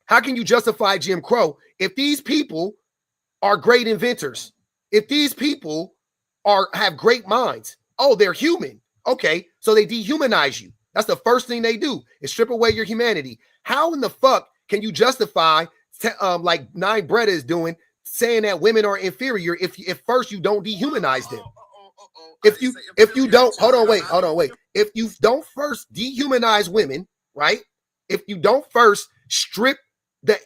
Speaker 1: How can you justify Jim Crow if these people are great inventors? If these people have great minds? Oh, they're human. Okay, so they dehumanize you. That's the first thing they do is strip away your humanity. How in the fuck can you justify, like Nine Breda is doing, saying that women are inferior if first you don't dehumanize them? If you don't, hold on, wait. If you don't first dehumanize women, right? If you don't first strip the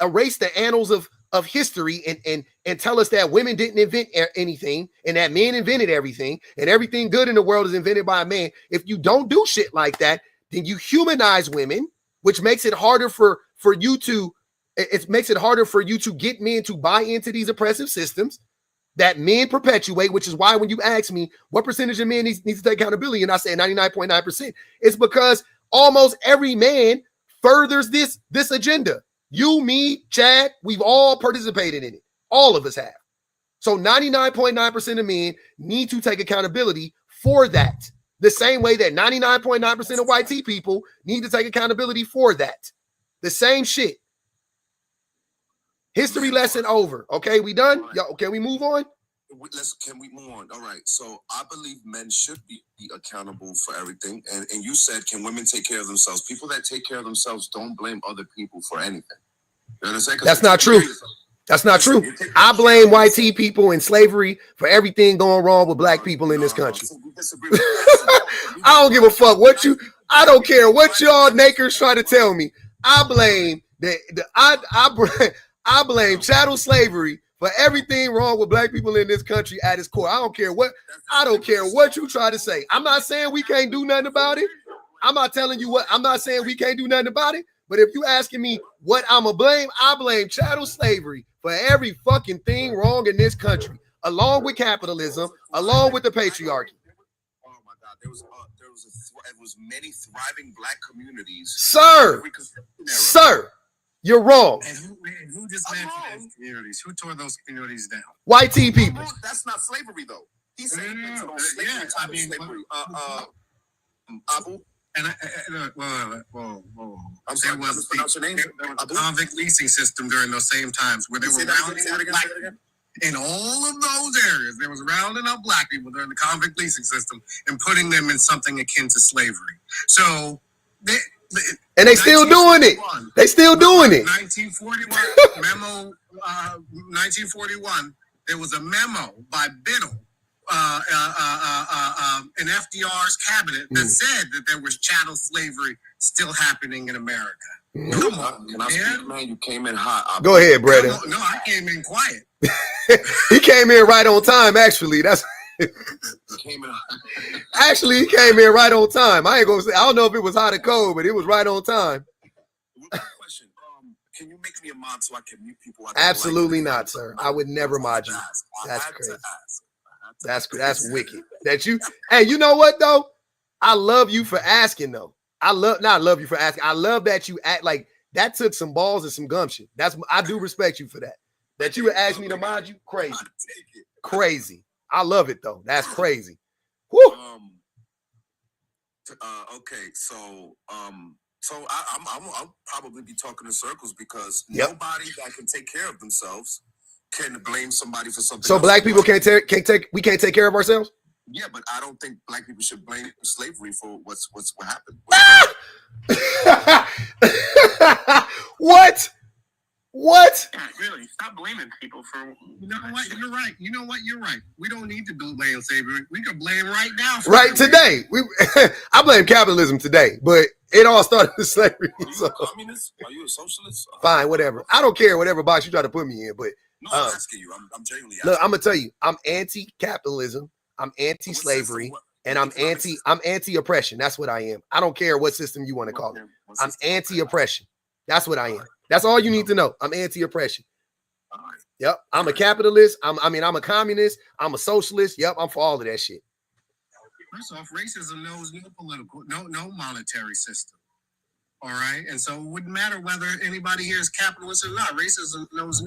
Speaker 1: erase the annals of history and tell us that women didn't invent anything and that men invented everything and everything good in the world is invented by a man. If you don't do shit like that, then you humanize women, which makes it harder for you to get men to buy into these oppressive systems that men perpetuate, which is why when you ask me what percentage of men needs to take accountability, and I say 99.9%, it's because almost every man furthers this agenda. You, me, Chad, we've all participated in it. All of us have. So 99.9% of men need to take accountability for that. The same way that 99.9% of white people need to take accountability for that. The same shit. History lesson over. Okay, we done? Yo, can we move on?
Speaker 2: Can we move on? All right. So I believe men should be accountable for everything. And you said, can women take care of themselves? People that take care of themselves don't blame other people for anything. You understand?
Speaker 1: That's not true. That's not true. I blame white people in slavery for everything going wrong with black people in this country. I don't give a fuck what I don't care what y'all nakers try to tell me. I blame I blame chattel slavery for everything wrong with black people in this country at its core. I don't care what you try to say. I'm not saying we can't do nothing about it. I'm not saying we can't do nothing about it. But if you asking me what I'ma blame, I blame chattel slavery for every fucking thing wrong in this country, along with capitalism, along with the patriarchy.
Speaker 2: Oh my God, there was many thriving black communities.
Speaker 1: Sir, you're wrong.
Speaker 3: And who dismantled those communities? Who tore those communities down?
Speaker 1: White people.
Speaker 2: That's not slavery though. He said slavery. Abu.
Speaker 3: And I'm saying was the convict leasing system during those same times where they were rounding up black people. In all of those areas, they was rounding up black people during the convict leasing system and putting them in something akin to slavery. So
Speaker 1: And they still doing it. They still doing it.
Speaker 2: 1941 memo. 1941. There was a memo by Biddle in FDR's cabinet that said that there was chattel slavery still happening in America. Come on,
Speaker 3: can I speak, man? You came in hot.
Speaker 1: Go ahead, Brandon.
Speaker 2: No, I came in quiet.
Speaker 1: He came in right on time. Actually, that's. Actually, he came in right on time. I ain't gonna say. I don't know if it was hot or cold, but it was right on time.
Speaker 2: Question: can you make me a mod so I can mute people?
Speaker 1: Absolutely not, sir. I would never mod you. That's crazy. That's wicked. That you. Hey, you know what though? I love you for asking though. I love you for asking. I love that you act like that. Took some balls and some gumption. I do respect you for that. That you would ask me to mod you, crazy, crazy. I love it though. That's crazy. Woo.
Speaker 2: Okay, so I'll probably be talking in circles because nobody that can take care of themselves can blame somebody for something.
Speaker 1: So black people can't take care of ourselves.
Speaker 2: Yeah, but I don't think black people should blame slavery for what happened.
Speaker 1: What? What?
Speaker 3: Yeah, really, stop blaming people for.
Speaker 2: You know what? You're right. You're right. We don't need to blame slavery. We can blame right now.
Speaker 1: Right today. I blame capitalism today, but it all started with slavery.
Speaker 2: Are you a communist? Are you a socialist?
Speaker 1: Fine, whatever. I don't care whatever box you try to put me in, but
Speaker 2: no, I'm asking you. I'm genuinely asking.
Speaker 1: Look, I'm gonna tell you, I'm anti-capitalism. I'm anti-slavery. And I'm anti-oppression. That's what I am. I don't care what system you want to call it. I'm anti-oppression. That's what I am. That's all you need to know. I'm anti-oppression. Yep. I'm a capitalist. I'm a communist. I'm a socialist. Yep. I'm for all of that shit.
Speaker 2: First off, racism knows no political, no monetary system. All right. And so it wouldn't matter whether anybody here is capitalist or not. Racism knows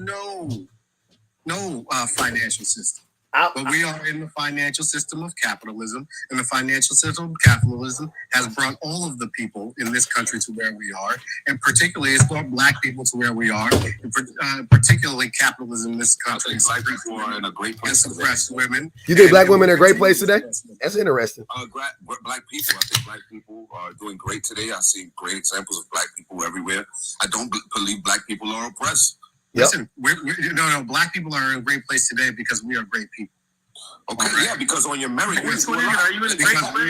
Speaker 2: no financial system. But we are in the financial system of capitalism, and the financial system of capitalism has brought all of the people in this country to where we are, and particularly it's brought black people to where we are, and particularly capitalism in this country.
Speaker 3: Black people are in a great place.
Speaker 2: Suppressed women.
Speaker 1: You think black women are a great place today? That's interesting.
Speaker 2: Black people, I think black people are doing great today. I see great examples of black people everywhere. I don't believe black people are oppressed.
Speaker 1: Yep.
Speaker 2: Listen, no. Black people are in a great place today because we are great people. Okay, right. Yeah, because on your merit list,
Speaker 3: are you in a great place?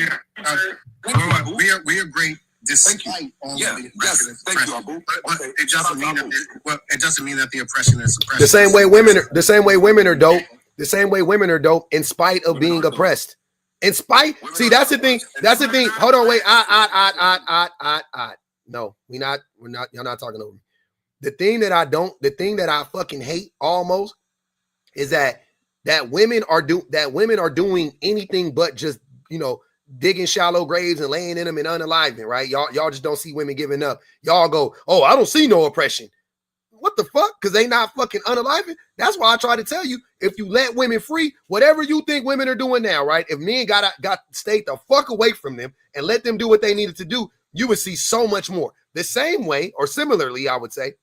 Speaker 2: We are great despite all of the oppression. Thank you, Abu. But it doesn't mean that the oppression is suppressed.
Speaker 1: The same way women are dope. The same way women are dope in spite of being oppressed. In spite, see, that's the thing. That's the thing. Hold on, wait. No, we're not. You're not talking over me. The thing that I fucking hate almost is that women are doing anything but just, digging shallow graves and laying in them and unaliving, right? Y'all just don't see women giving up. Y'all go, oh, I don't see no oppression. What the fuck? Because they not fucking unaliving. That's why I try to tell you, if you let women free, whatever you think women are doing now, right? If men got stayed the fuck away from them and let them do what they needed to do, you would see so much more. The same way, or similarly, I would say,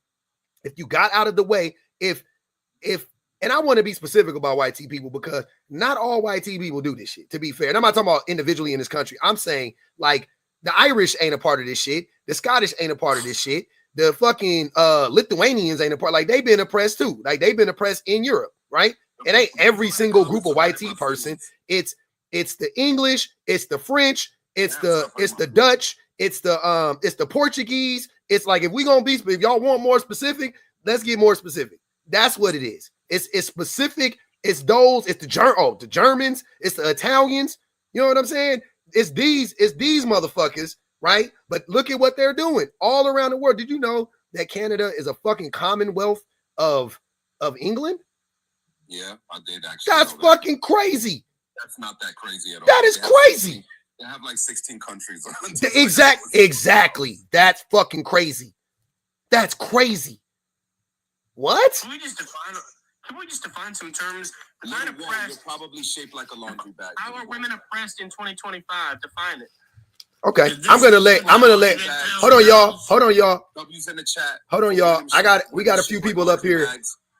Speaker 1: if you got out of the way, and I want to be specific about white tea people because not all white tea people do this shit, to be fair. And I'm not talking about individually in this country. I'm saying, like, the Irish ain't a part of this shit. The Scottish ain't a part of this shit. The fucking Lithuanians ain't a part. Like, they've been oppressed too. Like, they've been oppressed in Europe, right? It ain't every single group of white tea person. It's the English, it's the French, it's the Dutch, it's the Portuguese. It's like, if y'all want more specific, let's get more specific. That's what it is. It's specific. It's the Germans, it's the Italians. You know what I'm saying? It's these motherfuckers, right? But look at what they're doing all around the world. Did you know that Canada is a fucking commonwealth of England?
Speaker 2: Yeah, I did actually.
Speaker 1: That's fucking crazy.
Speaker 2: That's not that crazy at all.
Speaker 1: That is crazy.
Speaker 2: They have like 16 countries.
Speaker 1: Exactly. That's fucking crazy. That's crazy. What?
Speaker 3: Can we just define some terms?
Speaker 2: You're probably shaped like a laundry bag.
Speaker 3: How are women oppressed in 2025? Define it.
Speaker 1: Okay, I'm gonna let. Hold on, y'all.
Speaker 2: W's in the chat.
Speaker 1: Hold on, y'all. We got a few people up here.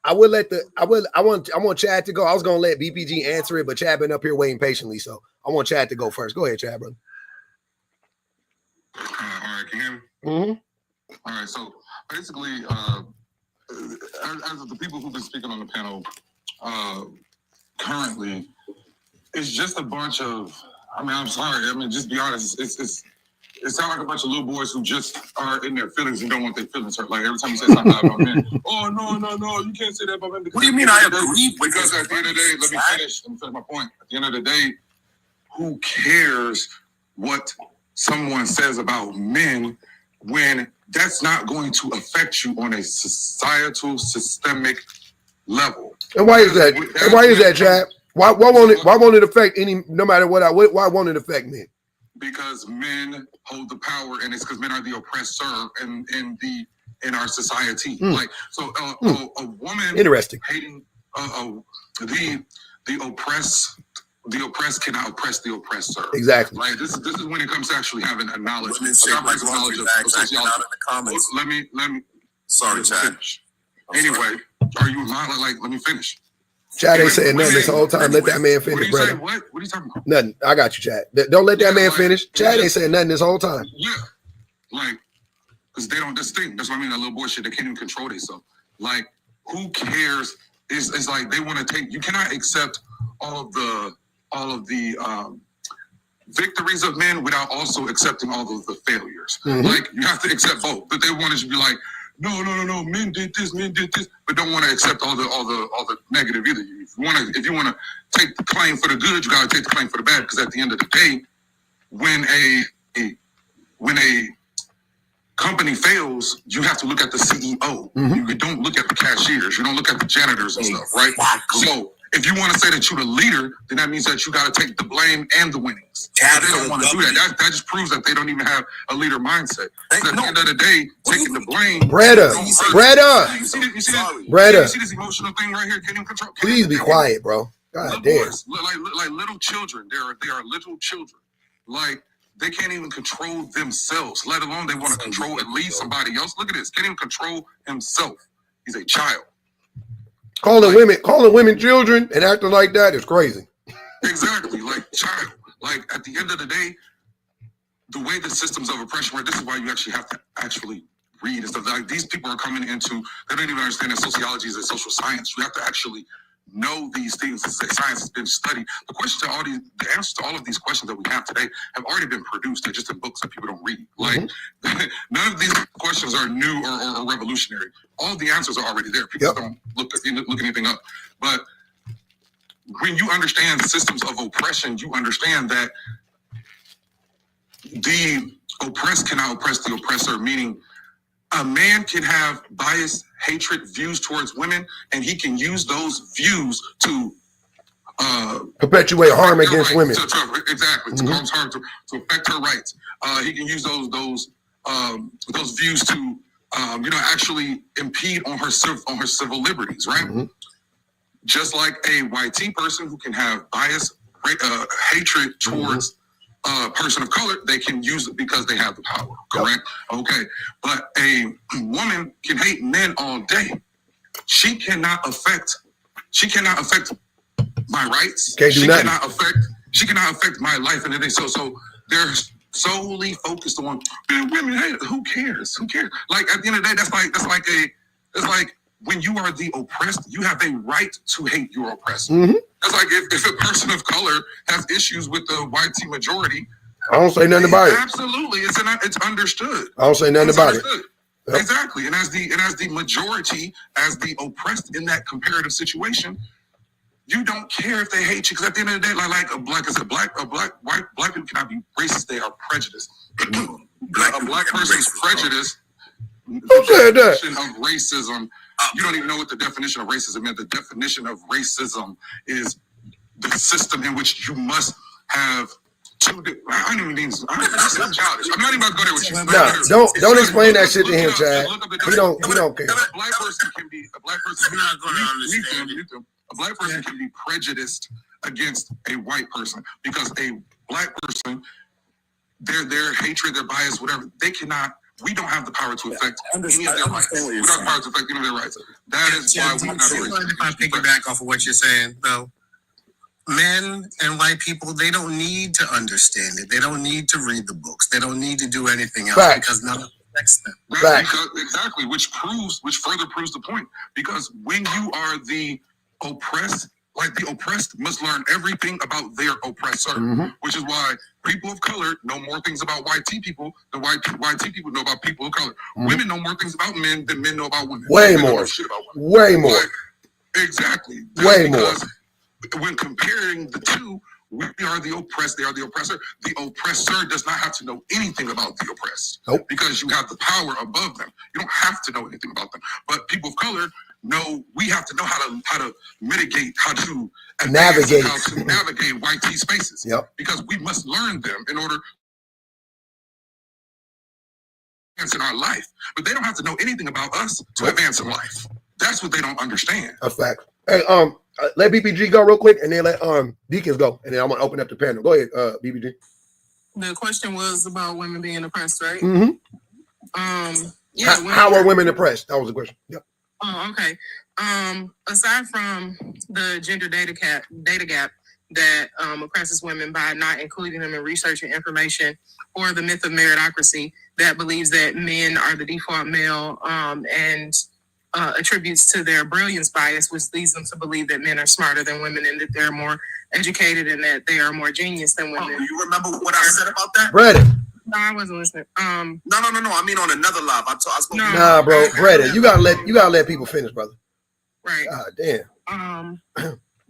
Speaker 1: I want Chad to go. I was gonna let BPG answer it, but Chad been up here waiting patiently, so I want Chad to go first. Go ahead, Chad, brother.
Speaker 2: All right, can you hear me?
Speaker 1: Mm-hmm.
Speaker 4: All right, so basically, as of the people who've been speaking on the panel currently, it's just a bunch of. I mean, I'm sorry. I mean, just be honest. It sounds like a bunch of little boys who just are in their feelings and don't want their feelings hurt. Like every time you say something about men, oh no, you can't say that about men.
Speaker 2: What do you mean? I agree.
Speaker 4: Because at the end of the day, let me finish my point. At the end of the day, who cares what someone says about men when that's not going to affect you on a societal, systemic level?
Speaker 1: And why is that? And why is that, Chad? Why won't it affect any? No matter what. Why won't it affect men?
Speaker 4: Because men hold the power, and it's because men are the oppressor in our society. Like so, a woman
Speaker 1: interesting
Speaker 4: hating the oppressed cannot oppress the oppressor.
Speaker 1: Exactly.
Speaker 4: Like this is when it comes to actually having a knowledge.
Speaker 2: Women shape like laundry bags acting out in the comments.
Speaker 4: Let me.
Speaker 2: Sorry, Chad.
Speaker 4: Anyway, are you not like? Let me finish.
Speaker 1: Chad ain't saying nothing this whole time. Let that man finish, brother.
Speaker 4: What are you talking about?
Speaker 1: Nothing. I got you, Chad. Don't let that man finish. Chad ain't saying nothing this whole time.
Speaker 4: Yeah, like because they don't distinct. That's what I mean. That little boy shit. They can't even control themselves. Like, who cares? It's like they want to take. You cannot accept all of the victories of men without also accepting all of the failures. Like you have to accept both. But they want to be like, no, men did this, but don't want to accept all the negative either. If you want to take the claim for the good, you got to take the claim for the bad. Because at the end of the day, when a company fails, you have to look at the CEO. You don't look at the cashiers. You don't look at the janitors and stuff, right? So if you want to say that you're the leader, then that means that you got to take the blame and the winnings. They don't want to do that. That just proves that they don't even have a leader mindset. At the end of the day, taking the blame.
Speaker 1: Breda.
Speaker 4: You see this emotional thing right here? Can't even control.
Speaker 1: Please be quiet, bro. God damn.
Speaker 4: Boys, like little children. They are little children. Like they can't even control themselves, let alone they want to control and lead somebody else. Look at this. Can't even control himself. He's a child. Calling
Speaker 1: women children and acting like that is crazy.
Speaker 4: Exactly, like child. Like at the end of the day, the way the systems of oppression work, this is why you actually have to actually read and stuff. Like these people are coming into, they don't even understand that sociology is a social science. You have to actually know these things. Science has been studied. The answers to all of these questions that we have today have already been produced. They're just in books that people don't read. Like none of these questions are new or revolutionary. All of the answers are already there. People don't look anything up. But when you understand systems of oppression, you understand that the oppressed cannot oppress the oppressor, meaning a man can have bias, hatred, views towards women, and he can use those views to
Speaker 1: perpetuate harm against women.
Speaker 4: Exactly, to cause harm, to affect her rights. He can use those views to actually impede on her civil liberties, right? Just like a YT person who can have bias, hatred towards a person of color, they can use it because they have the power. Correct? Okay. But a woman can hate men all day. She cannot affect my rights. She cannot affect my life and everything. So they're solely focused on women. Hey, who cares? Like at the end of the day, that's like when you are the oppressed, you have a right to hate your oppressor. That's like if a person of color has issues with the YT majority.
Speaker 1: I don't say nothing about it.
Speaker 4: Absolutely, it's understood.
Speaker 1: I don't say nothing about it.
Speaker 4: Yep. Exactly, and as the majority, as the oppressed in that comparative situation, you don't care if they hate you, because at the end of the day, black people cannot be racist. They are prejudiced. A black person's prejudice.
Speaker 1: Who said that?
Speaker 4: Of racism. You don't even know what the definition of racism is. The definition of racism is the system in which you must have two. I don't even mean. I'm childish. I'm not even about to go there with you.
Speaker 1: No, don't explain that shit to him, Chad. He don't care.
Speaker 4: A black person can be. A black person. You're not going to understand. A black person can be prejudiced against a white person because a black person, their hatred, their bias, whatever, they cannot. We don't have the power to affect any of their rights. We don't have the power to affect any of their rights. That is why we cannot be racist.
Speaker 3: If I piggyback off of what you're saying, though, men and white people, they don't need to understand it. They don't need to read the books. They don't need to do anything else because affects them.
Speaker 4: Exactly, which further proves the point. Because when you are the oppressed, like the oppressed must learn everything about their oppressor, which is why people of color know more things about white people than white people know about people of color. Women know more things about men than men know about women.
Speaker 1: Way more. Way more.
Speaker 4: Like, exactly.
Speaker 1: Way more.
Speaker 4: When comparing the two, we are the oppressed, they are the oppressor. The oppressor does not have to know anything about the oppressed.
Speaker 1: Nope.
Speaker 4: Because you have the power above them. You don't have to know anything about them. But people of color know, we have to know how to mitigate, how to
Speaker 1: navigate
Speaker 4: white T spaces.
Speaker 1: Yep.
Speaker 4: Because we must learn them in order to advance in our life. But they don't have to know anything about us to advance in life. That's what they don't understand.
Speaker 1: A fact. Hey, let BPG go real quick, and then let Deacons go, and then I'm gonna open up the panel. Go ahead, BPG.
Speaker 5: The question was about women being oppressed, right?
Speaker 1: Yeah. How are women oppressed? That was the question. Yep.
Speaker 5: Oh, okay. Aside from the gender data gap that oppresses women by not including them in research and information, or the myth of meritocracy that believes that men are the default male and attributes to their brilliance bias, which leads them to believe that men are smarter than women and that they're more educated and that they are more genius than women.
Speaker 2: You remember what I said about that?
Speaker 1: Brett.
Speaker 5: No, I wasn't listening.
Speaker 2: No. I mean on another live. I spoke.
Speaker 1: Nah, bro, Brett, you gotta let people finish, brother.
Speaker 5: Right.
Speaker 1: God damn.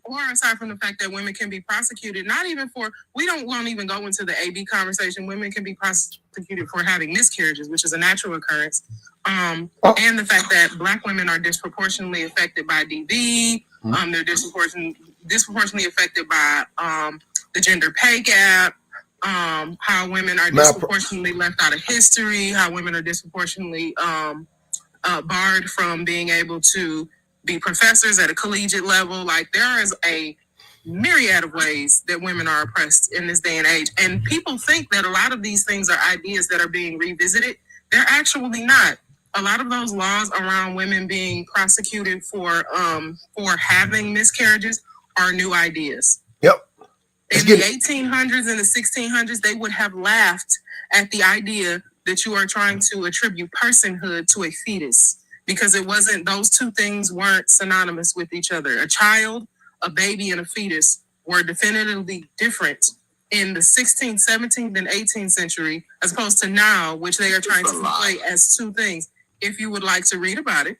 Speaker 5: Or aside from the fact that women can be prosecuted, not even for, won't even go into the AB conversation. Women can be prosecuted for having miscarriages, which is a natural occurrence. And the fact that Black women are disproportionately affected by DV. They're disproportionately affected by the gender pay gap. How women are disproportionately left out of history. How women are disproportionately barred from being able to be professors at a collegiate level. Like, there is a myriad of ways that women are oppressed in this day and age. And people think that a lot of these things are ideas that are being revisited. They're actually not. A lot of those laws around women being prosecuted for having miscarriages are new ideas.
Speaker 1: Yep.
Speaker 5: In the 1800s and the 1600s, they would have laughed at the idea that you are trying to attribute personhood to a fetus, because those two things weren't synonymous with each other. A child, a baby, and a fetus were definitively different in the 16th, 17th, and 18th century, as opposed to now, which they are trying to play as two things. If you would like to read about it,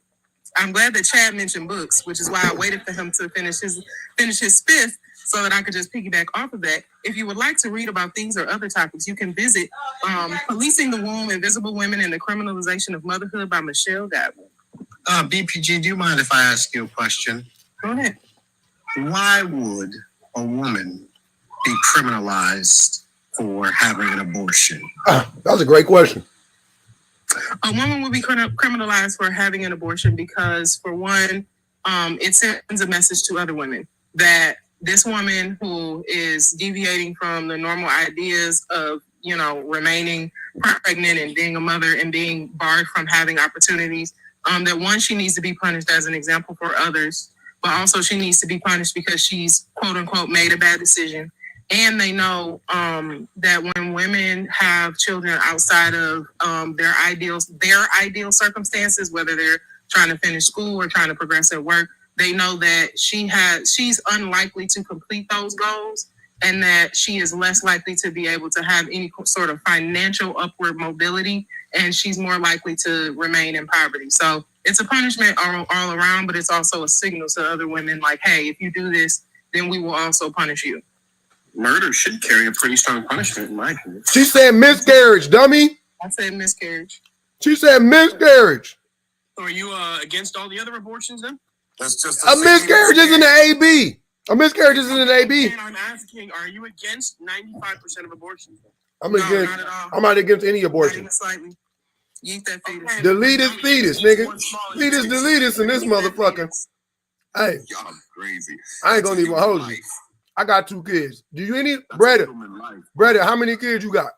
Speaker 5: I'm glad that Chad mentioned books, which is why I waited for him to finish his fifth, so that I could just piggyback off of that. If you would like to read about these or other topics, you can visit Policing the Womb, Invisible Women, and the Criminalization of Motherhood by Michelle Godwin.
Speaker 3: BPG, do you mind if I ask you a question?
Speaker 5: Go ahead.
Speaker 3: Why would a woman be criminalized for having an abortion?
Speaker 1: That was a great question.
Speaker 5: A woman will be criminalized for having an abortion because, for one, it sends a message to other women that this woman who is deviating from the normal ideas of, remaining pregnant and being a mother and being barred from having opportunities, that one, she needs to be punished as an example for others, but also she needs to be punished because she's, quote unquote, made a bad decision. And they know that when women have children outside of their ideal circumstances, whether they're trying to finish school or trying to progress at work, they know that she's unlikely to complete those goals, and that she is less likely to be able to have any sort of financial upward mobility, and she's more likely to remain in poverty. So it's a punishment all around, but it's also a signal to other women like, hey, if you do this, then we will also punish you.
Speaker 3: Murder should carry a pretty strong punishment, in my opinion.
Speaker 1: She said miscarriage, dummy.
Speaker 5: I said miscarriage.
Speaker 1: She said miscarriage.
Speaker 3: So are you against all the other abortions then?
Speaker 2: That's just
Speaker 1: a miscarriage isn't an AB. A miscarriage isn't an AB.
Speaker 3: And I'm asking, are you against 95% of abortions?
Speaker 1: I'm against.
Speaker 5: Not at all.
Speaker 1: I'm not against any abortion.
Speaker 5: Not even slightly. Yeet that fetus.
Speaker 3: Okay.
Speaker 1: Delete his fetus, nigga. Delete this in this motherfucker. Hey,
Speaker 2: y'all crazy.
Speaker 1: I ain't gonna even hold you. I got 2 kids. Do you any, Brother, how many kids you got?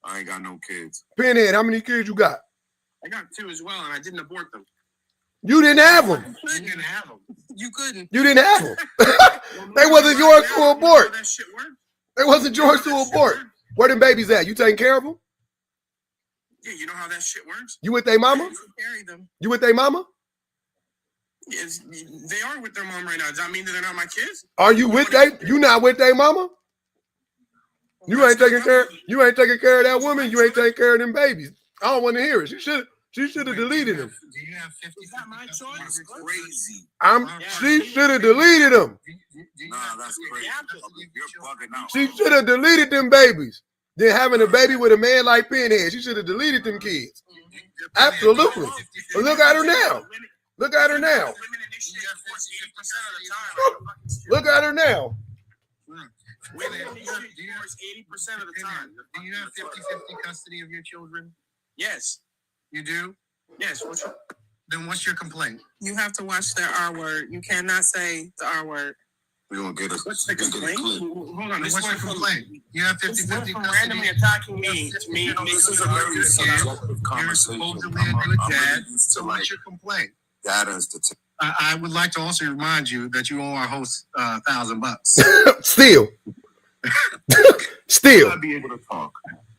Speaker 2: I ain't got no kids.
Speaker 1: Pinhead, how many kids you got?
Speaker 3: I got 2 as well, and I didn't abort them.
Speaker 1: You didn't have them.
Speaker 3: You didn't have them.
Speaker 5: You couldn't.
Speaker 1: You didn't have them. They wasn't yours to abort.
Speaker 3: That shit worked.
Speaker 1: They wasn't yours to abort. Where them babies at? You taking care of them?
Speaker 3: Yeah, you know how that shit works?
Speaker 1: You with their mama?
Speaker 5: You carry them.
Speaker 1: You with their mama?
Speaker 3: Yes, they are with their mom right now. Does that mean that they're not my kids?
Speaker 1: Are you with you not with their mama? You ain't taking care of that woman. You ain't taking care of them babies. I don't want to hear it. She should have deleted them.
Speaker 4: Do you have 50?
Speaker 3: Is that my choice?
Speaker 2: That's crazy.
Speaker 1: She should have deleted them.
Speaker 2: Nah, that's crazy. You're bugging out.
Speaker 1: She should have deleted them babies. Then having a baby with a man like Pinhead, she should have deleted them kids. Absolutely. But look at her now. Look at her now. Look at her now.
Speaker 3: Women divorce 80% of the time.
Speaker 4: Do you have 50-50 custody of your children?
Speaker 3: Yes.
Speaker 4: You do?
Speaker 3: Yes.
Speaker 4: Then what's your complaint?
Speaker 5: You have to watch the R word. You cannot say the R word.
Speaker 2: We're going to get us.
Speaker 3: What's the complaint? Hold on.
Speaker 4: What's your complaint? You have 50-50
Speaker 3: from randomly
Speaker 4: custody.
Speaker 3: attacking me.
Speaker 2: This is a very subjective
Speaker 4: You're
Speaker 2: conversation.
Speaker 4: supposedly a good dad. So
Speaker 2: like
Speaker 4: what's your complaint?
Speaker 2: data and statistics.
Speaker 4: I would like to also remind you that you owe our host $1,000.
Speaker 1: Still.
Speaker 2: I'll be able to talk.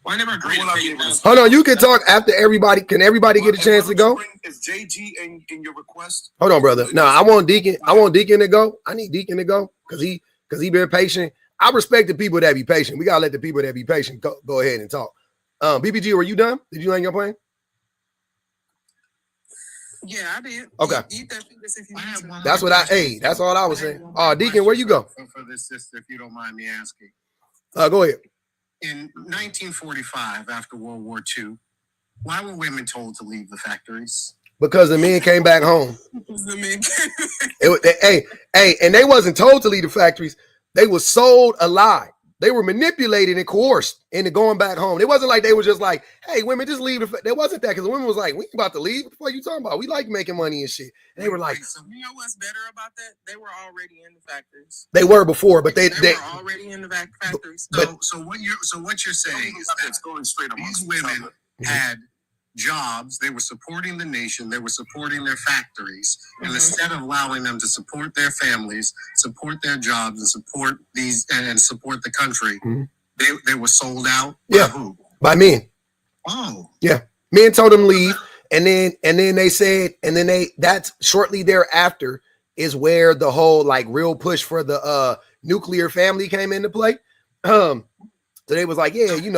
Speaker 3: Well, I never agreed.
Speaker 1: Hold on, you can talk after everybody. Can everybody get a chance to go?
Speaker 2: Is JG in your request?
Speaker 1: Hold on, brother. No, I want Deacon to go. I need Deacon to go because he been patient. I respect the people that be patient. We gotta let the people that be patient go ahead and talk. BBG, were you done? Did you land your plane?
Speaker 5: Yeah, I did.
Speaker 1: Okay.
Speaker 5: Eat that fetus if you need to.
Speaker 1: That's what that's all I was saying. Deacon, where you go?
Speaker 4: For this sister, if you don't mind me asking.
Speaker 1: Go ahead.
Speaker 4: In 1945, after World War II, why were women told to leave the factories?
Speaker 1: Because the men came back home.
Speaker 5: The men
Speaker 1: And they wasn't told to leave the factories. They were sold a lie. They were manipulated and coerced into going back home. It wasn't like they were just like, hey, women, just leave. There wasn't that because the women was like, we ain't about to leave. What the fuck are you talking about? We like making money and shit. And they were like,
Speaker 5: So you know what's better about that? They were already in the factories.
Speaker 1: They were before, but they
Speaker 5: were already in the factories.
Speaker 4: So what you're saying is that
Speaker 2: it's going straight
Speaker 4: these women had jobs, they were supporting the nation, they were supporting their factories, and instead of allowing them to support their families, support their jobs, and support the country, they were sold out.
Speaker 1: Yeah,
Speaker 4: by who?
Speaker 1: By men.
Speaker 4: Oh,
Speaker 1: yeah, men told them leave, and then they said, and then that's shortly thereafter is where the whole like real push for the nuclear family came into play. So they was like, yeah, you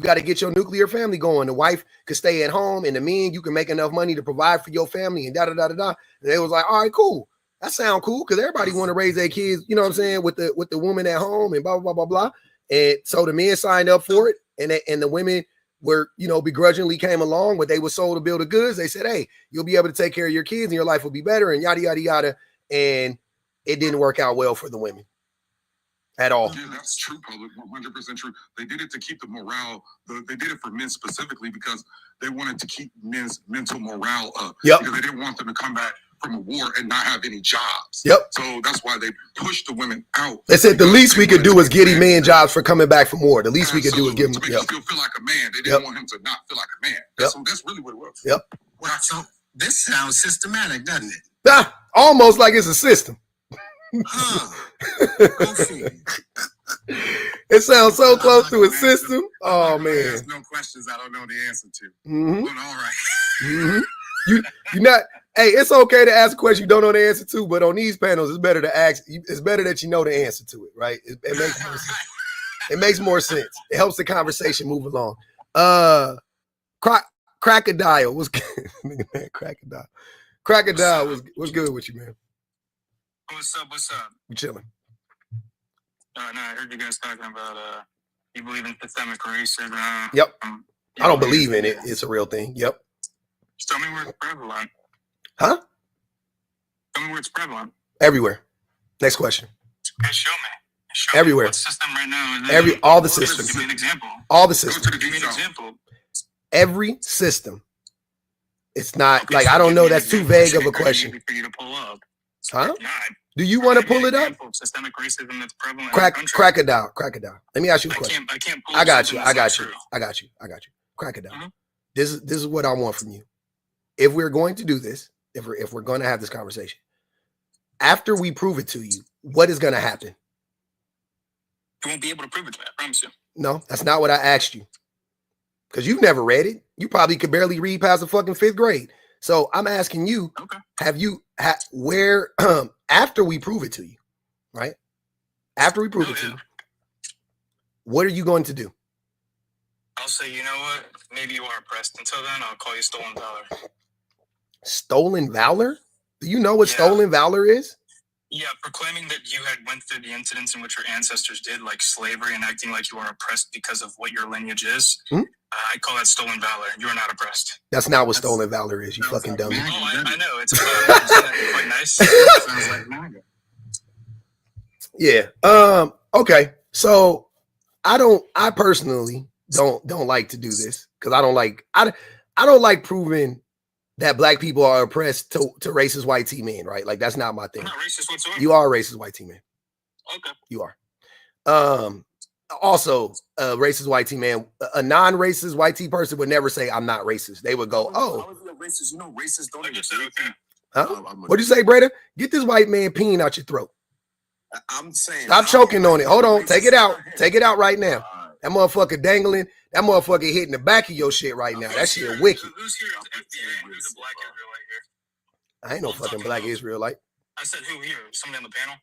Speaker 1: got to get your nuclear family going. The wife could stay at home, and the men, you can make enough money to provide for your family, and da-da-da-da-da. And they was like, all right, cool. That sound cool, because everybody want to raise their kids, you know what I'm saying, with the woman at home and blah, blah, blah, blah, blah. And so the men signed up for it, and the women were, begrudgingly came along, but they were sold a bill of goods. They said, hey, you'll be able to take care of your kids, and your life will be better, and yada, yada, yada. And it didn't work out well for the women. At all.
Speaker 4: Yeah, that's true, public. 100% true. They did it to keep the morale. They did it for men specifically because they wanted to keep men's mental morale up.
Speaker 1: Yep.
Speaker 4: Because they didn't want them to come back from a war and not have any jobs.
Speaker 1: Yep.
Speaker 4: So that's why they pushed the women out.
Speaker 1: They said the least we could do is get men jobs for coming back from war. The least we could do is give them.
Speaker 4: To make him feel like a man. They didn't want him to not feel like a man. That's really what it was.
Speaker 1: Yep.
Speaker 4: Well, so this sounds systematic, doesn't it?
Speaker 1: Almost like it's a system. It sounds so close to a system. Oh man!
Speaker 4: There's no questions I don't know the answer to. But all right.
Speaker 1: You not. Hey, it's okay to ask a question you don't know the answer to, but on these panels, it's better to ask. It's better that you know the answer to it, right? It makes more sense. It makes more sense. It helps the conversation move along. Crocodile was good. Man, Crocodile was good with you, man.
Speaker 3: What's up?
Speaker 1: We chilling.
Speaker 3: No, I heard you guys talking about you believe in systemic racism.
Speaker 1: Yep. I don't believe in it. It's a real thing. Yep.
Speaker 3: Just tell me where it's prevalent.
Speaker 1: Huh?
Speaker 3: Tell me where it's prevalent.
Speaker 1: Everywhere. Next question.
Speaker 3: Okay, show me.
Speaker 1: Everywhere.
Speaker 3: What system right now?
Speaker 1: All the systems.
Speaker 3: Give me an example.
Speaker 1: All the systems.
Speaker 3: Give me an example.
Speaker 1: Every system. It's not like I don't know. That's too vague of a question.
Speaker 3: For you to pull up.
Speaker 1: Huh? Do you want to pull it up?
Speaker 3: Systemic racism that's prevalent.
Speaker 1: Crocodile. Let me ask you a question.
Speaker 3: I can't pull
Speaker 1: I got you. Crocodile.
Speaker 3: Mm-hmm.
Speaker 1: This is what I want from you. If we're going to do this, if we're going to have this conversation, after we prove it to you, what is going to happen?
Speaker 3: You won't be able to prove it to me. I promise you.
Speaker 1: No, that's not what I asked you. because you've never read it. You probably could barely read past the fucking 5th grade. So I'm asking you, where after we prove it to you, right? After we prove it to you, what are you going to do?
Speaker 3: I'll say, you know what? Maybe you are oppressed. Until then, I'll call you stolen valor.
Speaker 1: Stolen valor? Do you know what stolen valor is?
Speaker 3: Yeah, proclaiming that you had went through the incidents in which your ancestors did, like slavery, and acting like you are oppressed because of what your lineage is. I call that stolen valor. You are not oppressed.
Speaker 1: That's not what stolen valor is, you fucking dummy.
Speaker 3: Oh, I know. It's quite nice. Sounds like MAGA.
Speaker 1: Yeah. Okay. So I personally don't like to do this because I don't like proving that black people are oppressed to racist white T men, right? Like that's not my thing.
Speaker 3: I'm not racist whatsoever.
Speaker 1: You are a racist white T man.
Speaker 3: Okay.
Speaker 1: You are. Also, a racist white T man, a non-racist white T person would never say I'm not racist. They would go, "Oh,
Speaker 2: how is he a racist? You know, racists don't even say
Speaker 3: okay.
Speaker 1: Huh? What'd you say, Breda? Get this white man peeing out your throat.
Speaker 2: I'm saying,
Speaker 1: stop choking on it. Hold on, take it out. Take it out right now. That motherfucker dangling. That motherfucker hitting the back of your shit right now. That shit wicked.
Speaker 3: Who's here? FDA. Who's a black Israelite here?
Speaker 1: I ain't no fucking black Israelite.
Speaker 3: I said who here? Somebody on the panel?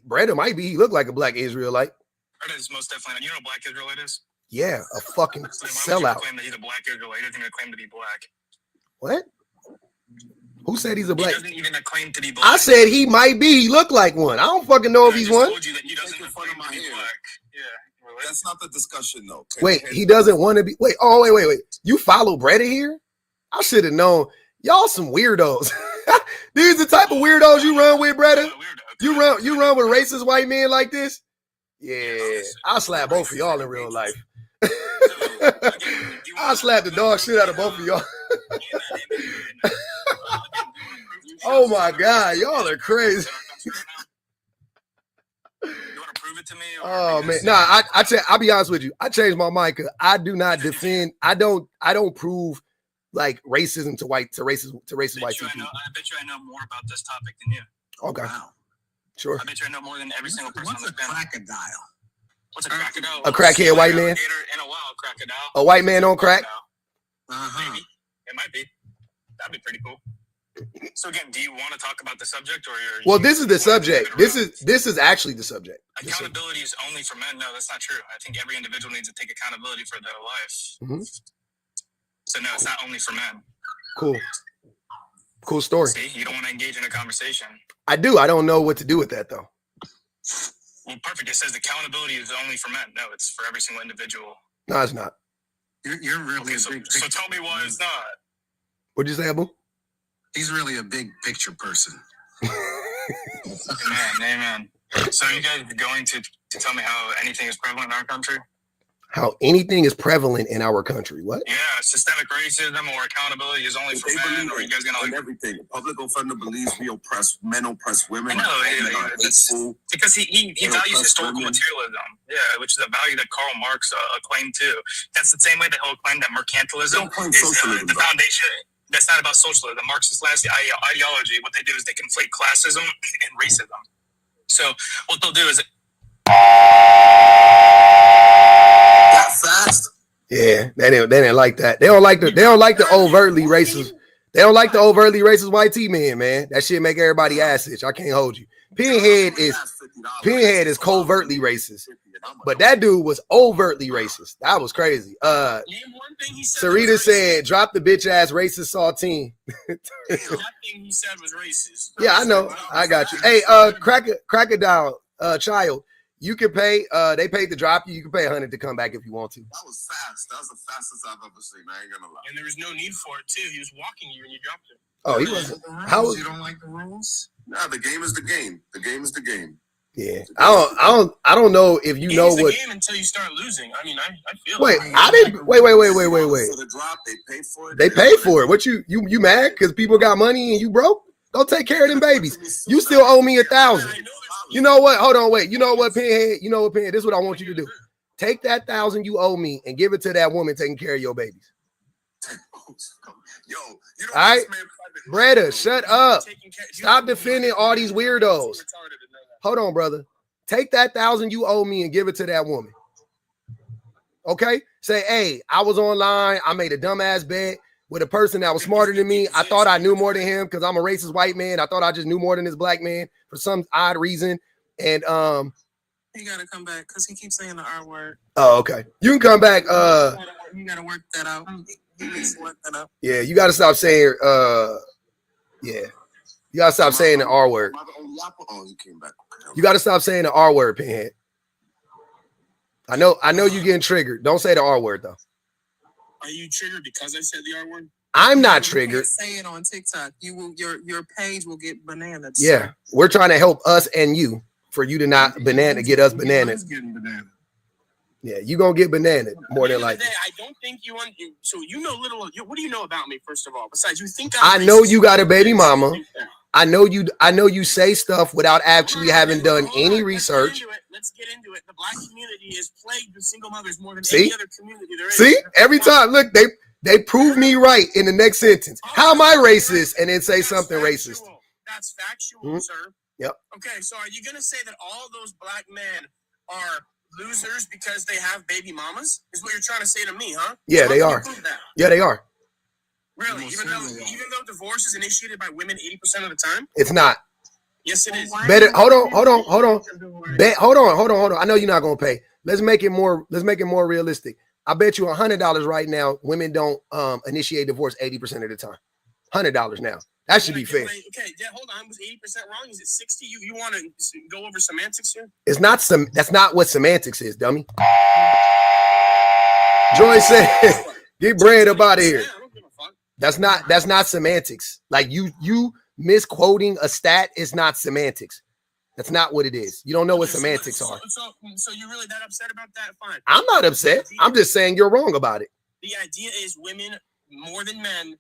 Speaker 1: Breda might be. He look like a black Israelite.
Speaker 3: Breda is most definitely. You know what black Israelite is?
Speaker 1: Yeah, a fucking sellout.
Speaker 3: Claim that he's a black Israelite. He doesn't even claim to be black.
Speaker 1: What? Who said he's a black?
Speaker 3: He doesn't even claim to be black.
Speaker 1: I said he might be. He look like one. I don't fucking know if he's one.
Speaker 3: Told you that he doesn't claim to be black. Yeah.
Speaker 2: That's not the discussion, though.
Speaker 1: Wait, he doesn't want to be. Wait, wait. You follow Breda here? I should have known. Y'all some weirdos. These the type of weirdos you run with, Breda. You run with racist white men like this? Yeah, I'll slap both of y'all in real life. I'll slap the dog shit out of both of y'all. Oh my God, y'all are crazy. Oh man, nah. I'll be honest with you. I changed my mind because I do not defend. I don't prove like racism to racist white people.
Speaker 3: I bet you I know more about this topic than you.
Speaker 1: Okay, wow. Sure.
Speaker 3: I bet you I know more than every single person on this panel. What's a crocodile?
Speaker 1: A crackhead white man.
Speaker 3: In a wild crocodile.
Speaker 1: A white man on crack.
Speaker 3: Maybe it might be. That'd be pretty cool. So again, do you want to talk about the subject, or
Speaker 1: well, this is the subject. This is actually the subject.
Speaker 3: Accountability is only for men. No, that's not true. I think every individual needs to take accountability for their life. Mm-hmm. So no, it's not only for men. Cool story. See, you don't want to engage in a conversation.
Speaker 1: I do. I don't know what to do with that though.
Speaker 3: Well, perfect. It says accountability is only for men. No, it's for every single individual.
Speaker 1: No, it's not.
Speaker 3: You're really so tell me why it's not.
Speaker 1: What'd you say, Abu?
Speaker 6: He's really a big picture person.
Speaker 3: Amen. So are you guys going to tell me how anything is prevalent in our country?
Speaker 1: How anything is prevalent in our country? What?
Speaker 3: Yeah, systemic racism or accountability is only for men. Or are you guys gonna
Speaker 2: everything? A public offender believes men oppress women.
Speaker 3: I know, because he values historical materialism. Yeah, which is a value that Karl Marx claimed too. That's the same way that he'll claim that mercantilism is the foundation. That's not about socialism. The Marxist ideology, what they do is they conflate classism and racism. So what they'll do is
Speaker 2: that fast.
Speaker 1: Yeah, they didn't like that. They don't like the overtly racist. They don't like the overtly racist white T man. That shit make everybody ass itch. I can't hold you. Pinhead is covertly racist. But that dude was overtly racist. That was crazy. Sarita said, drop the bitch ass racist saltine.
Speaker 3: Nothing he said was racist.
Speaker 1: Yeah, I know. I got you. Hey, crocodile child, you can pay. They paid to drop you. You can pay $100 to come back if you want to.
Speaker 2: That was fast. That was the fastest I've ever seen. I ain't gonna lie.
Speaker 3: And there was no need for it too. He was walking you and you dropped him.
Speaker 1: Oh, he wasn't.
Speaker 6: You don't like the rules?
Speaker 2: Nah, the game is the game. The game is the game.
Speaker 1: Yeah, I don't know if you know what.
Speaker 3: Game until you start losing. I mean, I feel.
Speaker 1: Wait, I didn't. Wait.
Speaker 2: For the drop, they pay for it.
Speaker 1: They pay for it. What you mad because people got money and you broke? Go take care of them babies. You still owe me $1,000. You know what? Hold on, wait. You know what, Pinhead? This is what I want you to do. Take that $1,000 you owe me and give it to that woman taking care of your babies.
Speaker 2: Yo, you know,
Speaker 1: all right, Breda, shut up. Stop defending all these weirdos. Hold on, brother. Take that $1,000 you owe me and give it to that woman. Okay? Say, hey, I was online. I made a dumbass bet with a person that was smarter than me. I thought I knew more than him because I'm a racist white man. I thought I just knew more than this black man for some odd reason. And
Speaker 5: he gotta come back because he keeps saying the R word.
Speaker 1: Oh, okay. You can come back.
Speaker 5: You gotta work that out. He needs to work that out.
Speaker 1: Yeah, you gotta stop saying yeah. You gotta stop saying the R word.
Speaker 2: Oh, he came back.
Speaker 1: You gotta stop saying the R word, Pinhead. I know you getting triggered. Don't say the R word though.
Speaker 3: Are you triggered because I said the R word?
Speaker 1: I'm not triggered.
Speaker 5: Say it on TikTok. You will your page will get bananas.
Speaker 1: Yeah, we're trying to help us and you for you to not get us bananas. Yeah, you gonna get banana more than likely.
Speaker 3: I don't think you want you. So you know little. What do you know about me? First of all, besides you think
Speaker 1: I know you got a baby mama. I know you say stuff without actually having done any research.
Speaker 3: Let's get into it. The black community is plagued with single mothers more than
Speaker 1: See?
Speaker 3: any other community there is.
Speaker 1: See, every time, look, they prove me right in the next sentence. How am I racist? And then say something racist.
Speaker 3: That's factual, sir.
Speaker 1: Yep.
Speaker 3: Okay, so are you gonna say that all those black men are losers because they have baby mamas? Is what you're trying to say to me, huh?
Speaker 1: Yeah,
Speaker 3: So
Speaker 1: they are. Yeah, they are.
Speaker 3: Really? Even though divorce is initiated by women 80% of the time?
Speaker 1: It's not.
Speaker 3: Yes, it is.
Speaker 1: Better. Hold on. Hold on. I know you're not gonna pay. Let's make it more realistic. I bet you $100 right now. Women don't initiate divorce 80% of the time. $100 now. That should be fair.
Speaker 3: Okay, yeah, hold on. Was 80% wrong? Is it 60? You want to go over semantics here?
Speaker 1: It's not some. That's not what semantics is, dummy. Joy said, "Get bread up out of here."
Speaker 3: I don't give a fuck.
Speaker 1: That's not semantics. Like you misquoting a stat is not semantics. That's not what it is. You don't know what semantics are.
Speaker 3: So you're really that upset about that? Fine.
Speaker 1: I'm not upset. I'm just saying you're wrong about it.
Speaker 3: The idea is women more than men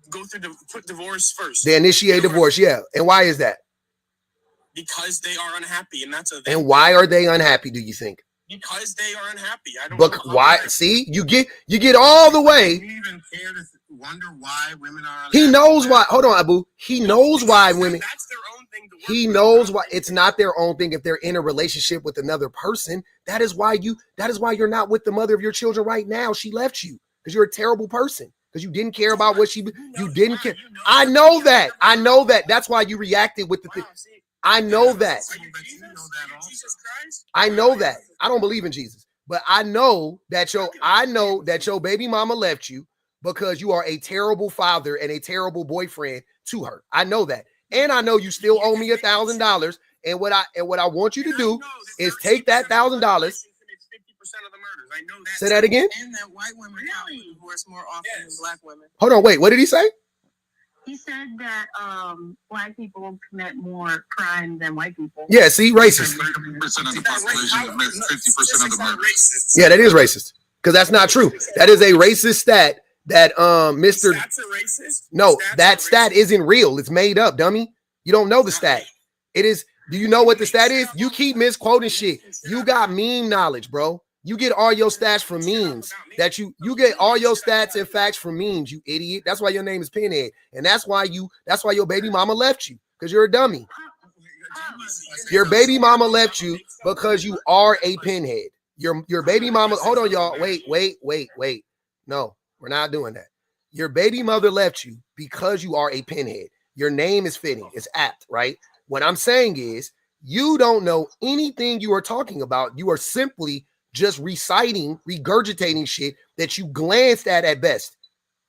Speaker 3: go through put divorce first.
Speaker 1: They initiate divorce, yeah. And why is that?
Speaker 3: Because they are unhappy, and that's a.
Speaker 1: And why are they unhappy? Do you think?
Speaker 3: Because they are unhappy. I don't.
Speaker 1: But why? See, you get all the way.
Speaker 6: Do you even care to wonder why women are unhappy?
Speaker 1: He knows why. Hold on, Abu. He knows why women.
Speaker 3: That's their own thing.
Speaker 1: He knows why it's not their own thing. If they're in a relationship with another person, that is why you're not with the mother of your children right now. She left you because you're a terrible person. Because you didn't care about what you didn't care. I know that. That's why you reacted with the thing. I know that. I know that. I don't believe in Jesus, but I know that your baby mama left you because you are a terrible father and a terrible boyfriend to her. I know that. And I know you still owe me $1,000. And what I want you to do is take that $1,000.
Speaker 3: I know that.
Speaker 1: Say that again.
Speaker 5: And that white women probably divorce more often than black women.
Speaker 1: Hold on, wait. What did he say?
Speaker 7: He said that black people commit more crime than white people.
Speaker 1: Yeah, see, racist.
Speaker 4: 30% of the population commits 50% of the murders.
Speaker 1: Yeah, that is racist. Because that's not true. That is a racist stat that Mr.
Speaker 3: That's a racist?
Speaker 1: No, that stat isn't real. It's made up, dummy. You don't know the stat. It is. Do you know what the stat is? You keep misquoting shit. You got meme knowledge, bro. You get all your stats from memes. You get all your stats and facts from memes, you idiot. That's why your name is Pinhead. And that's why your baby mama left you, because you're a dummy. Your baby mama left you because you are a pinhead. Your baby mama, hold on, y'all. Wait. No, we're not doing that. Your baby mother left you because you are a pinhead. Your name is fitting. It's apt, right? What I'm saying is you don't know anything you are talking about. You are simply just regurgitating shit that you glanced at best,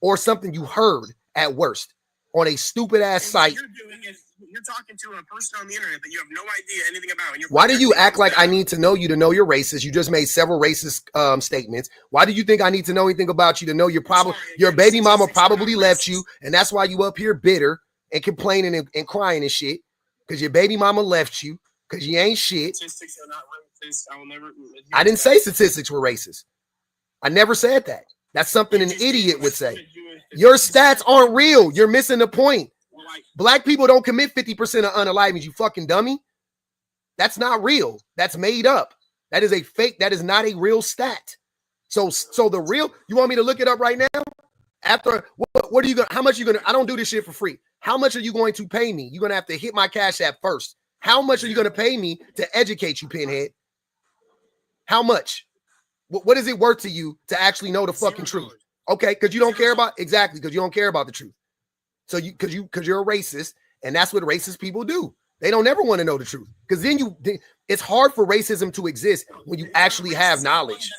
Speaker 1: or something you heard at worst on a stupid ass site.
Speaker 3: You're talking to a person on the internet that you have no idea anything about.
Speaker 1: Why do you act like I need to know you to know you're racist? You just made several racist statements. Why do you think I need to know anything about you to know your baby mama probably left you, and that's why you up here bitter and complaining and crying and shit? Because your baby mama left you because you ain't shit.
Speaker 3: Statistics are not racist.
Speaker 1: I didn't say statistics were racist. I never said that. That's something an idiot would say. Your stats aren't real. You're missing the point. Black people don't commit 50% of unalivings, you fucking dummy. That's not real. That's made up. That is a fake. That is not a real stat. So the real, you want me to look it up right now? After what are you gonna, how much are you gonna, I don't do this shit for free. How much are you going to pay me? You're gonna have to hit my Cash App first. How much are you gonna pay me to educate you, Pinhead? How much? What is it worth to you to actually know the fucking truth? Okay, because you don't care about because you don't care about the truth. So because you're a racist, and that's what racist people do. They don't ever want to know the truth, because then it's hard for racism to exist when you actually have knowledge.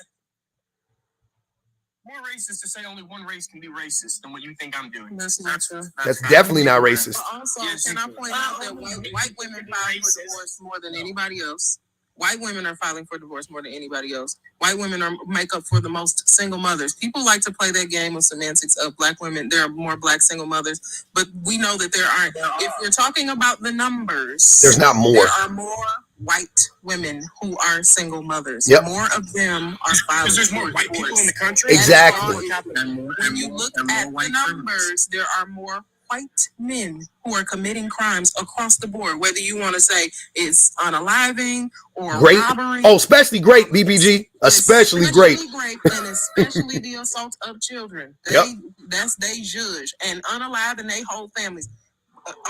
Speaker 3: More racist to say only one race can be racist than what you think I'm doing.
Speaker 5: That's not true.
Speaker 1: That's definitely not racist.
Speaker 5: But also, can I point out that white women file for divorce more than anybody else? White women are filing for divorce more than anybody else. White women make up for the most single mothers. People like to play that game of semantics of black women. There are more black single mothers, but we know that there aren't. If we're talking about the numbers,
Speaker 1: there's not more.
Speaker 5: There are more white women who are single mothers.
Speaker 1: Yep.
Speaker 5: More of them are filing.
Speaker 3: Because there's more
Speaker 5: for
Speaker 3: white
Speaker 5: divorce.
Speaker 3: people in the country.
Speaker 1: Exactly.
Speaker 5: When you look at the numbers, there are more white men who are committing crimes across the board, whether you want to say it's unaliving or robbery.
Speaker 1: Oh, especially great, BBG. Especially great.
Speaker 5: And especially the assault of children. That's they judge. And unaliving they whole families.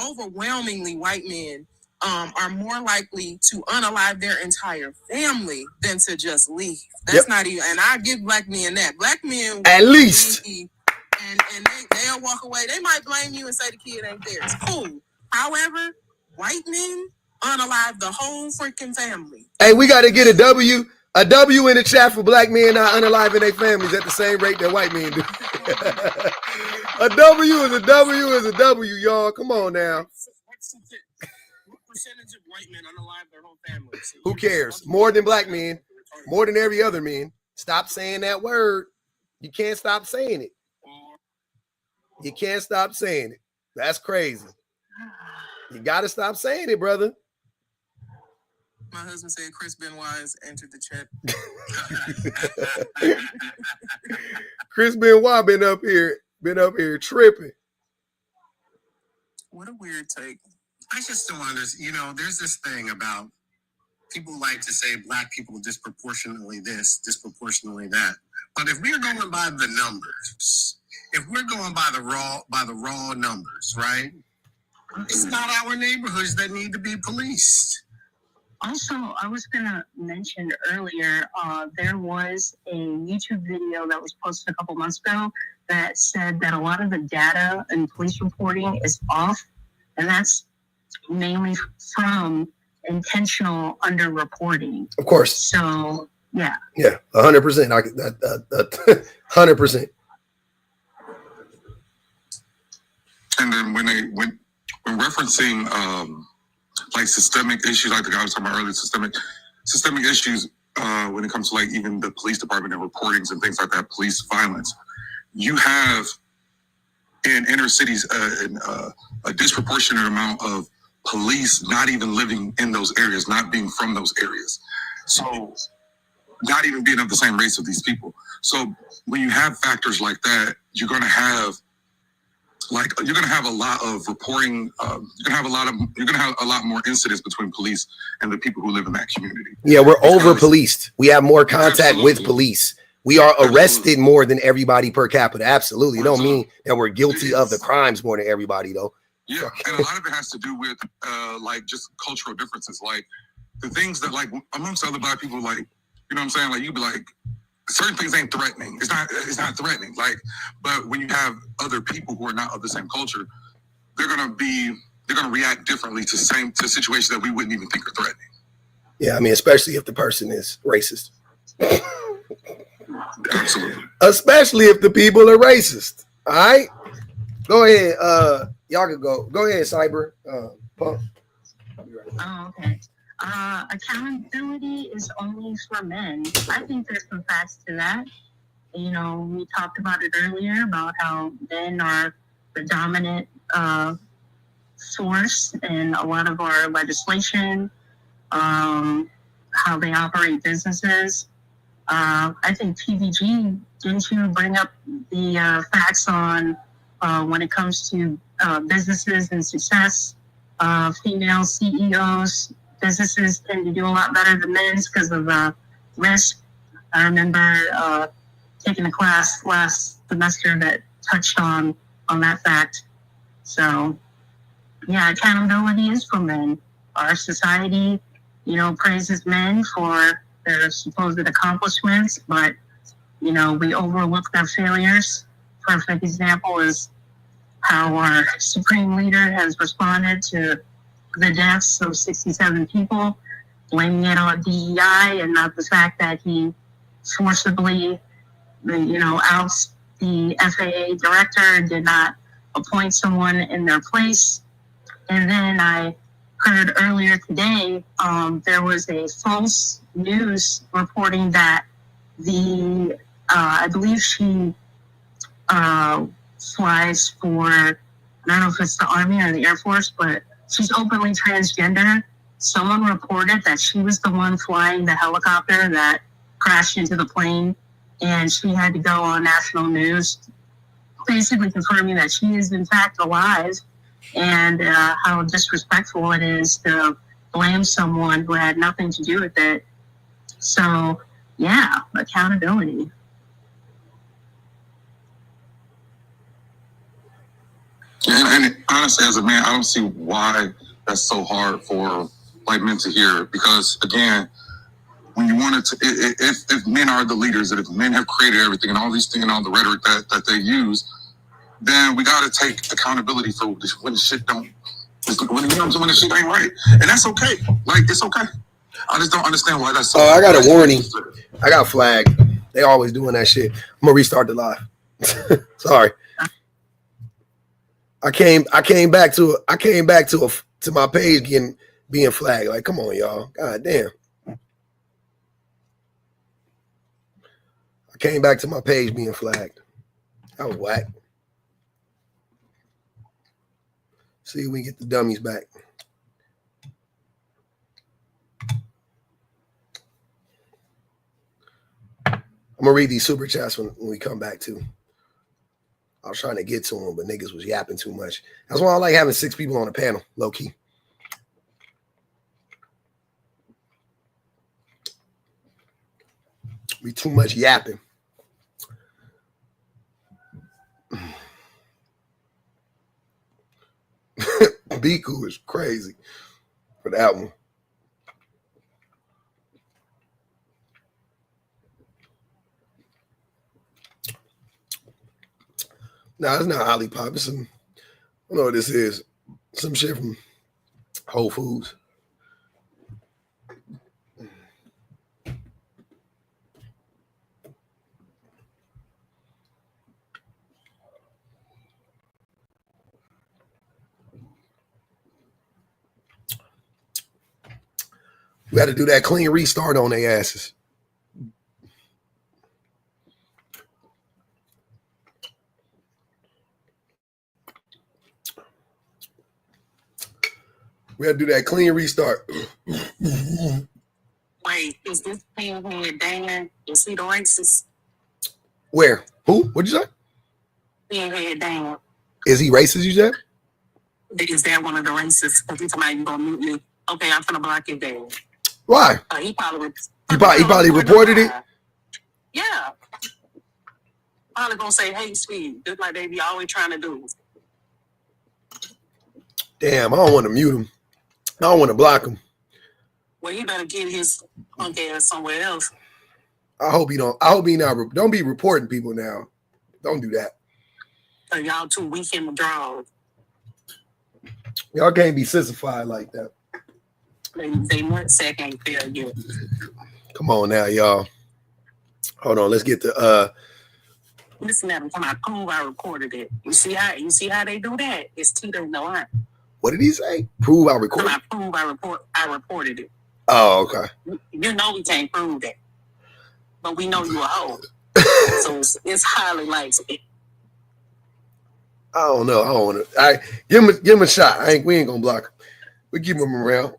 Speaker 5: Overwhelmingly, white men are more likely to unalive their entire family than to just leave. That's not even, and I give black men that. Black men
Speaker 1: at least.
Speaker 5: And they'll walk away. They might blame you and say the kid ain't theirs. Cool. However, white men unalive the whole freaking family.
Speaker 1: Hey, we got to get a W in the chat for black men not unaliving their families at the same rate that white men do. A W is a W is a W, y'all. Come on now.
Speaker 3: What percentage of white men unalive their whole family?
Speaker 1: Who cares? More than black men. More than every other man. Stop saying that word. You can't stop saying it. You can't stop saying it. That's crazy. You got to stop saying it, brother.
Speaker 5: My husband said Chris Benoit has entered the chat.
Speaker 1: Chris Benoit been up here tripping.
Speaker 5: What a weird take.
Speaker 6: I just don't understand. You know, there's this thing about people like to say black people disproportionately this, disproportionately that. But if we're going by the numbers, if we're going by the raw numbers, right? It's not our neighborhoods that need to be policed.
Speaker 7: Also, I was going to mention earlier, there was a YouTube video that was posted a couple months ago that said that a lot of the data and police reporting is off, and that's mainly from intentional underreporting.
Speaker 1: Of course.
Speaker 7: So, yeah.
Speaker 1: Yeah, 100%. 100%.
Speaker 4: And then when referencing like systemic issues, like the guy was talking about earlier, systemic issues when it comes to like even the police department and reportings and things like that, police violence, you have in inner cities a disproportionate amount of police not even living in those areas, not being from those areas. So not even being of the same race of these people. So when you have factors like that, you're going to have a lot of reporting. You're going to have a lot more incidents between police and the people who live in that community.
Speaker 1: Yeah, we're over policed. We have more contact with police. We are arrested more than everybody per capita. Absolutely. It don't mean that we're guilty of the crimes more than everybody, though.
Speaker 4: Yeah, and a lot of it has to do with like just cultural differences, like the things that like amongst other black people, like, you know what I'm saying? Like you'd be like, certain things ain't threatening. It's not threatening. Like, but when you have other people who are not of the same culture, they're gonna react differently to situations that we wouldn't even think are threatening.
Speaker 1: Yeah, I mean, especially if the person is racist.
Speaker 4: Absolutely.
Speaker 1: Especially if the people are racist. All right. Go ahead. Y'all can go. Go ahead, Cyber. Pump.
Speaker 7: Oh, okay. Accountability is only for men. I think there's some facts to that. You know, we talked about it earlier about how men are the dominant source in a lot of our legislation, how they operate businesses. I think TVG, didn't you bring up the facts on when it comes to businesses and success? Female CEOs, businesses tend to do a lot better than men's because of risk. I remember taking a class last semester that touched on that fact. So, yeah, accountability is for men. Our society, you know, praises men for their supposed accomplishments, but, you know, we overlook their failures. Perfect example is how our supreme leader has responded to the deaths of 67 people, blaming it on DEI and not the fact that he forcibly, you know, outs the FAA director and did not appoint someone in their place. And then I heard earlier today, there was a false news reporting that I believe she flies for, I don't know if it's the Army or the Air Force, but she's openly transgender. Someone reported that she was the one flying the helicopter that crashed into the plane, and she had to go on national news, basically confirming that she is in fact alive, and how disrespectful it is to blame someone who had nothing to do with it. So, yeah, accountability.
Speaker 4: And honestly, as a man, I don't see why that's so hard for white men to hear. Because again, when you wanted to, if men are the leaders, and if men have created everything and all these things and all the rhetoric that they use, then we got to take accountability for when the shit don't, when the shit ain't right, and that's okay. Like, it's okay. I just don't understand why that's so.
Speaker 1: Oh, I got a warning. I got flagged. They always doing that shit. I'm gonna restart the live. Sorry. I came back to my page being flagged. Like, come on, y'all. God damn. I came back to my page being flagged. That was whack. See if we can get the dummies back. I'm gonna read these super chats when we come back too. I was trying to get to them, but niggas was yapping too much. That's why I like having 6 people on the panel, low key. Be too much yapping. Biku is crazy for that one. No, it's not Olipop. It's some, I don't know what this is. Some shit from Whole Foods. We got to do that clean restart on their asses. We got to do that clean restart.
Speaker 7: Wait, is this pinhead Dan? Is he the racist?
Speaker 1: Where? Who? What'd you say?
Speaker 7: Pinhead Dan.
Speaker 1: Is he racist, you said?
Speaker 7: Is that one of the racists? Because he's somebody gonna mute me. Okay, I'm gonna block his Dan.
Speaker 1: Why?
Speaker 7: He probably
Speaker 1: reported it?
Speaker 7: Yeah. Probably gonna say hate speech, just like they be always trying to do.
Speaker 1: Damn, I don't want to mute him. I don't want to block him.
Speaker 7: Well, he better get his punk ass somewhere else.
Speaker 1: I hope he not. Don't be reporting people now. Don't do that.
Speaker 7: So y'all too weak in the draw.
Speaker 1: Y'all can't be sissified like that.
Speaker 7: They weren't second failure.
Speaker 1: Come on now, y'all. Hold on, let's get the
Speaker 7: Listen to them. When I prove I recorded it. You see how they do that? It's teetering the line.
Speaker 1: What did he say? Prove I recorded.
Speaker 7: When I prove I reported it.
Speaker 1: Oh, okay.
Speaker 7: You know we can't prove that, but we know you a hoe. So it's highly likely.
Speaker 1: I don't know. I don't want to. Give him a shot. We ain't gonna block him. We keep him around.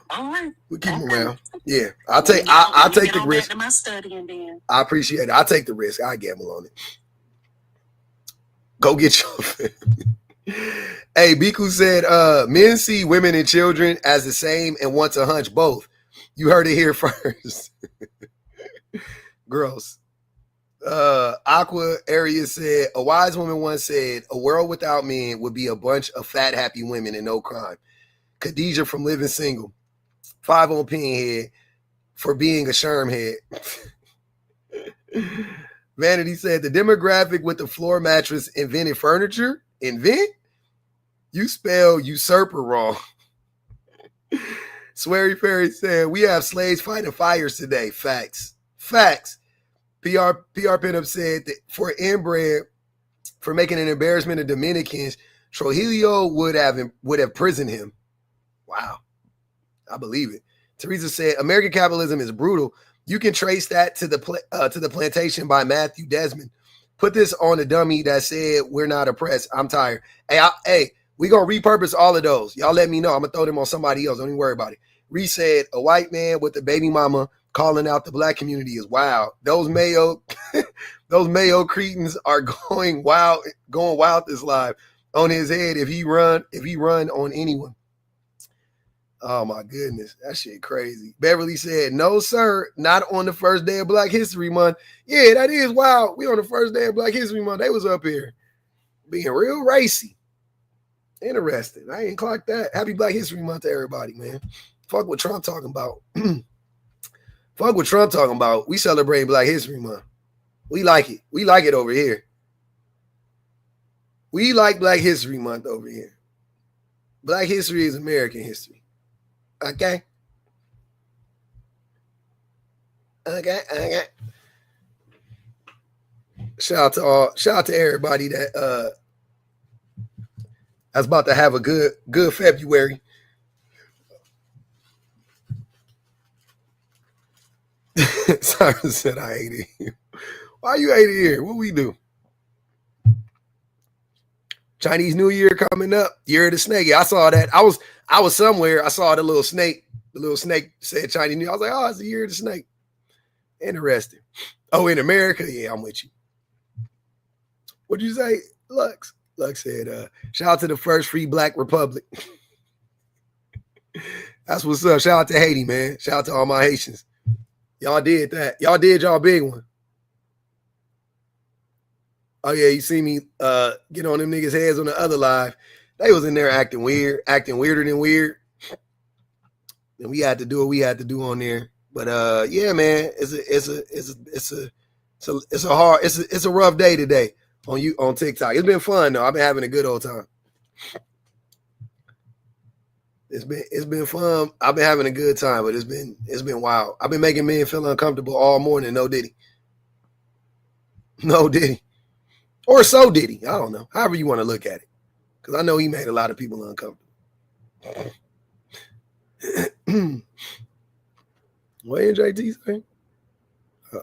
Speaker 7: All right.
Speaker 1: We keep him around. Yeah, I'll take the risk.
Speaker 7: Back to my studying then.
Speaker 1: I appreciate it. I'll take the risk. I gamble on it. Go get your family. Hey, Biku said, men see women and children as the same and want to hunch both. You heard it here first. Gross. Aqua Area said, a wise woman once said, a world without men would be a bunch of fat, happy women and no crime. Khadijah from Living Single. 5 on Pinhead. for being a sherm head. Vanity said the demographic with the floor mattress invented furniture. Invent? You spell usurper wrong. Sweary Perry said we have slaves fighting fires today. Facts. Facts. PR Pinup said that for inbred, for making an embarrassment of Dominicans, Trujillo would have prisoned him. Wow. I believe it. Teresa said American capitalism is brutal. You can trace that to the plantation by Matthew Desmond. Put this on the dummy that said we're not oppressed. I'm tired. Hey, we gonna repurpose all of those. Y'all let me know. I'm gonna throw them on somebody else. Don't even worry about it. Reese said a white man with a baby mama calling out the black community is wild. Those Mayo cretins are going wild this live on his head if he run on anyone. Oh my goodness, that shit crazy. Beverly said, no, sir, not on the first day of Black History Month. Yeah, that is wild. We on the first day of Black History Month. They was up here being real racy. Interesting. I ain't clocked that. Happy Black History Month to everybody, man. Fuck what Trump talking about. Fuck what Trump talking about. We celebrate Black History Month. We like it. We like it over here. We like Black History Month over here. Black history is American history. Okay. Shout out to everybody that that's about to have a good February. Simon said I hate it here. Why you hate it here? What we do? Chinese New Year coming up. Year of the snake. Yeah, I saw that. I was somewhere. I saw the little snake. The little snake said Chinese New Year. I was like, oh, it's the year of the snake. Interesting. Oh, in America? Yeah, I'm with you. What'd you say, Lux? Lux said, shout out to the first free Black Republic. That's what's up. Shout out to Haiti, man. Shout out to all my Haitians. Y'all did that. Y'all did y'all big one. Oh, yeah, you see me get on them niggas' heads on the other live. They was in there acting weird, acting weirder than weird. And we had to do what we had to do on there. But yeah, man, it's a rough day today on TikTok. It's been fun though. I've been having a good old time. It's been fun. I've been having a good time, but it's been wild. I've been making men feel uncomfortable all morning. No diddy. No diddy. Or so did he. I don't know. However you want to look at it. Because I know he made a lot of people uncomfortable. What NJT say?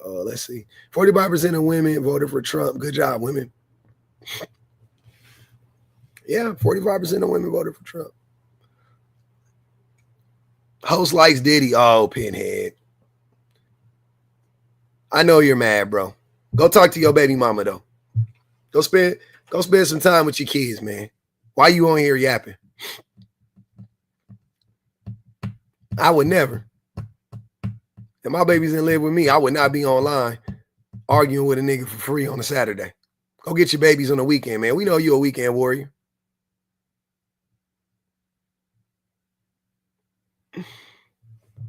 Speaker 1: Let's see. 45% of women voted for Trump. Good job, women. Yeah, 45% of women voted for Trump. Host likes Diddy. Oh, pinhead. I know you're mad, bro. Go talk to your baby mama, though. Go spend some time with your kids, man. Why you on here yapping? I would never. If my babies didn't live with me, I would not be online arguing with a nigga for free on a Saturday. Go get your babies on the weekend, man. We know you're a weekend warrior.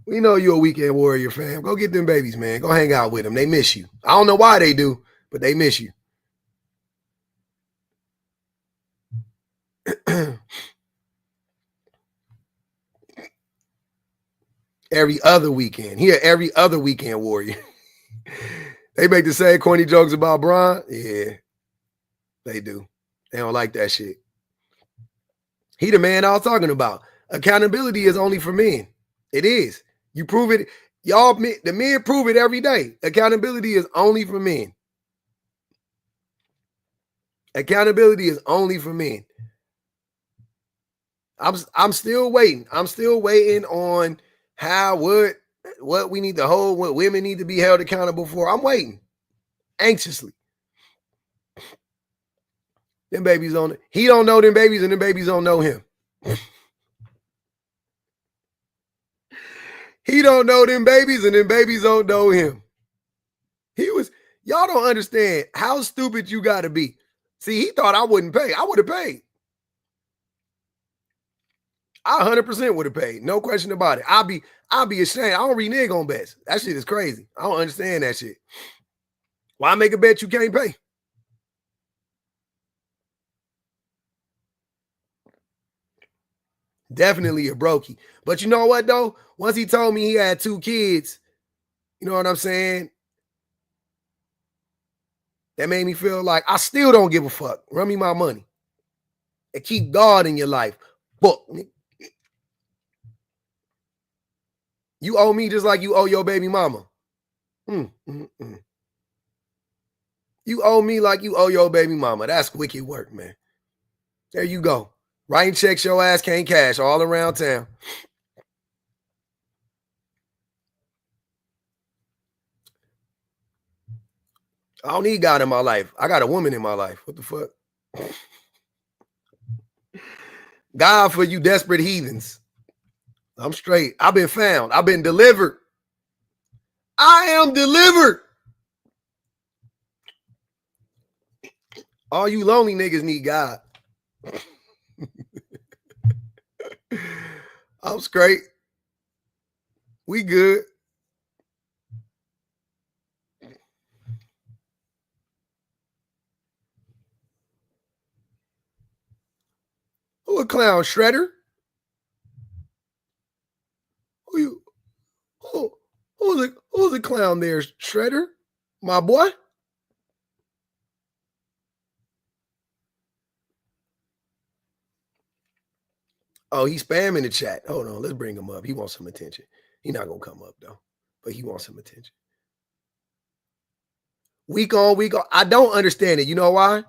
Speaker 1: We know you're a weekend warrior, fam. Go get them babies, man. Go hang out with them. They miss you. I don't know why they do, but they miss you. Every other weekend. Here, every other weekend warrior. They make the same corny jokes about Bron. Yeah, they do. They don't like that shit. He the man I was talking about. Accountability is only for men. It is. You prove it. Y'all, the men prove it every day. Accountability is only for men. Accountability is only for men. I'm still waiting. I'm still waiting on what we need to hold, what women need to be held accountable for. I'm waiting anxiously. Them babies on it. He don't know them babies, and them babies don't know him. He don't know them babies, and them babies don't know him. Y'all don't understand how stupid you got to be. See, he thought I wouldn't pay. I would have paid. I 100% would have paid. No question about it. I'll be ashamed. I don't renege on bets. That shit is crazy. I don't understand that shit. Why make a bet you can't pay? Definitely a brokey. But you know what, though? Once he told me he had 2 kids, you know what I'm saying? That made me feel like I still don't give a fuck. Run me my money. And keep God in your life. Fuck. You owe me just like you owe your baby mama. You owe me like you owe your baby mama. That's wicked work, man. There you go. Writing checks your ass can't cash all around town. I don't need God in my life. I got a woman in my life. What the fuck? God for you desperate heathens. I'm straight. I've been found. I've been delivered. I am delivered. All you lonely niggas need God. I'm straight. We good. Who a clown? Shredder? Who's the clown there? Shredder? My boy? Oh, he's spamming the chat. Hold on, let's bring him up. He wants some attention. He's not gonna come up though, but he wants some attention. Week on, week on. I don't understand it. You know why?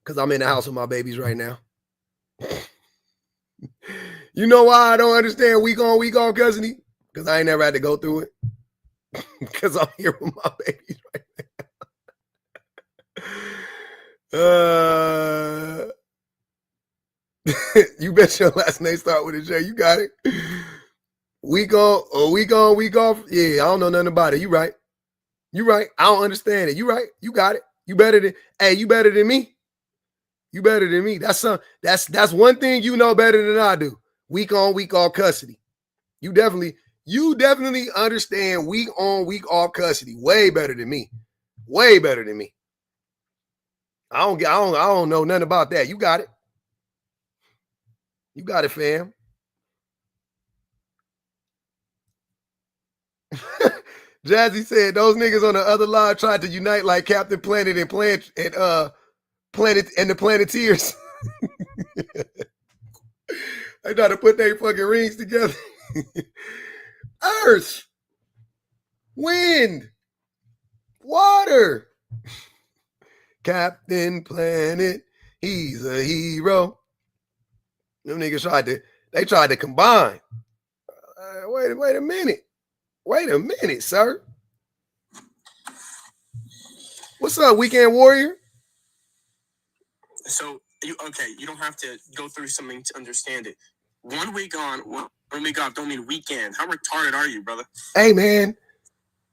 Speaker 1: Because I'm in the house with my babies right now. You know why I don't understand week on custody? Because I ain't never had to go through it. Because I'm here with my babies right now. You bet your last name start with a J. You got it. Week on, week off. Yeah, I don't know nothing about it. You right. You right. I don't understand it. You right. You got it. You better than me. You better than me. That's one thing you know better than I do. Week on, week off custody. You definitely understand week on, week off custody way better than me. Way better than me. I don't know nothing about that. You got it. You got it, fam. Jazzy said those niggas on the other line tried to unite like Captain Planet and Planet and the Planeteers. They try to put their fucking rings together. Earth, wind, water. Captain Planet, he's a hero. Them niggas tried to combine. Wait a minute. Wait a minute, sir. What's up, Weekend Warrior?
Speaker 8: So, you don't have to go through something to understand it. 1 week on, 1 week off don't mean weekend. How retarded are you, brother?
Speaker 1: Hey, man.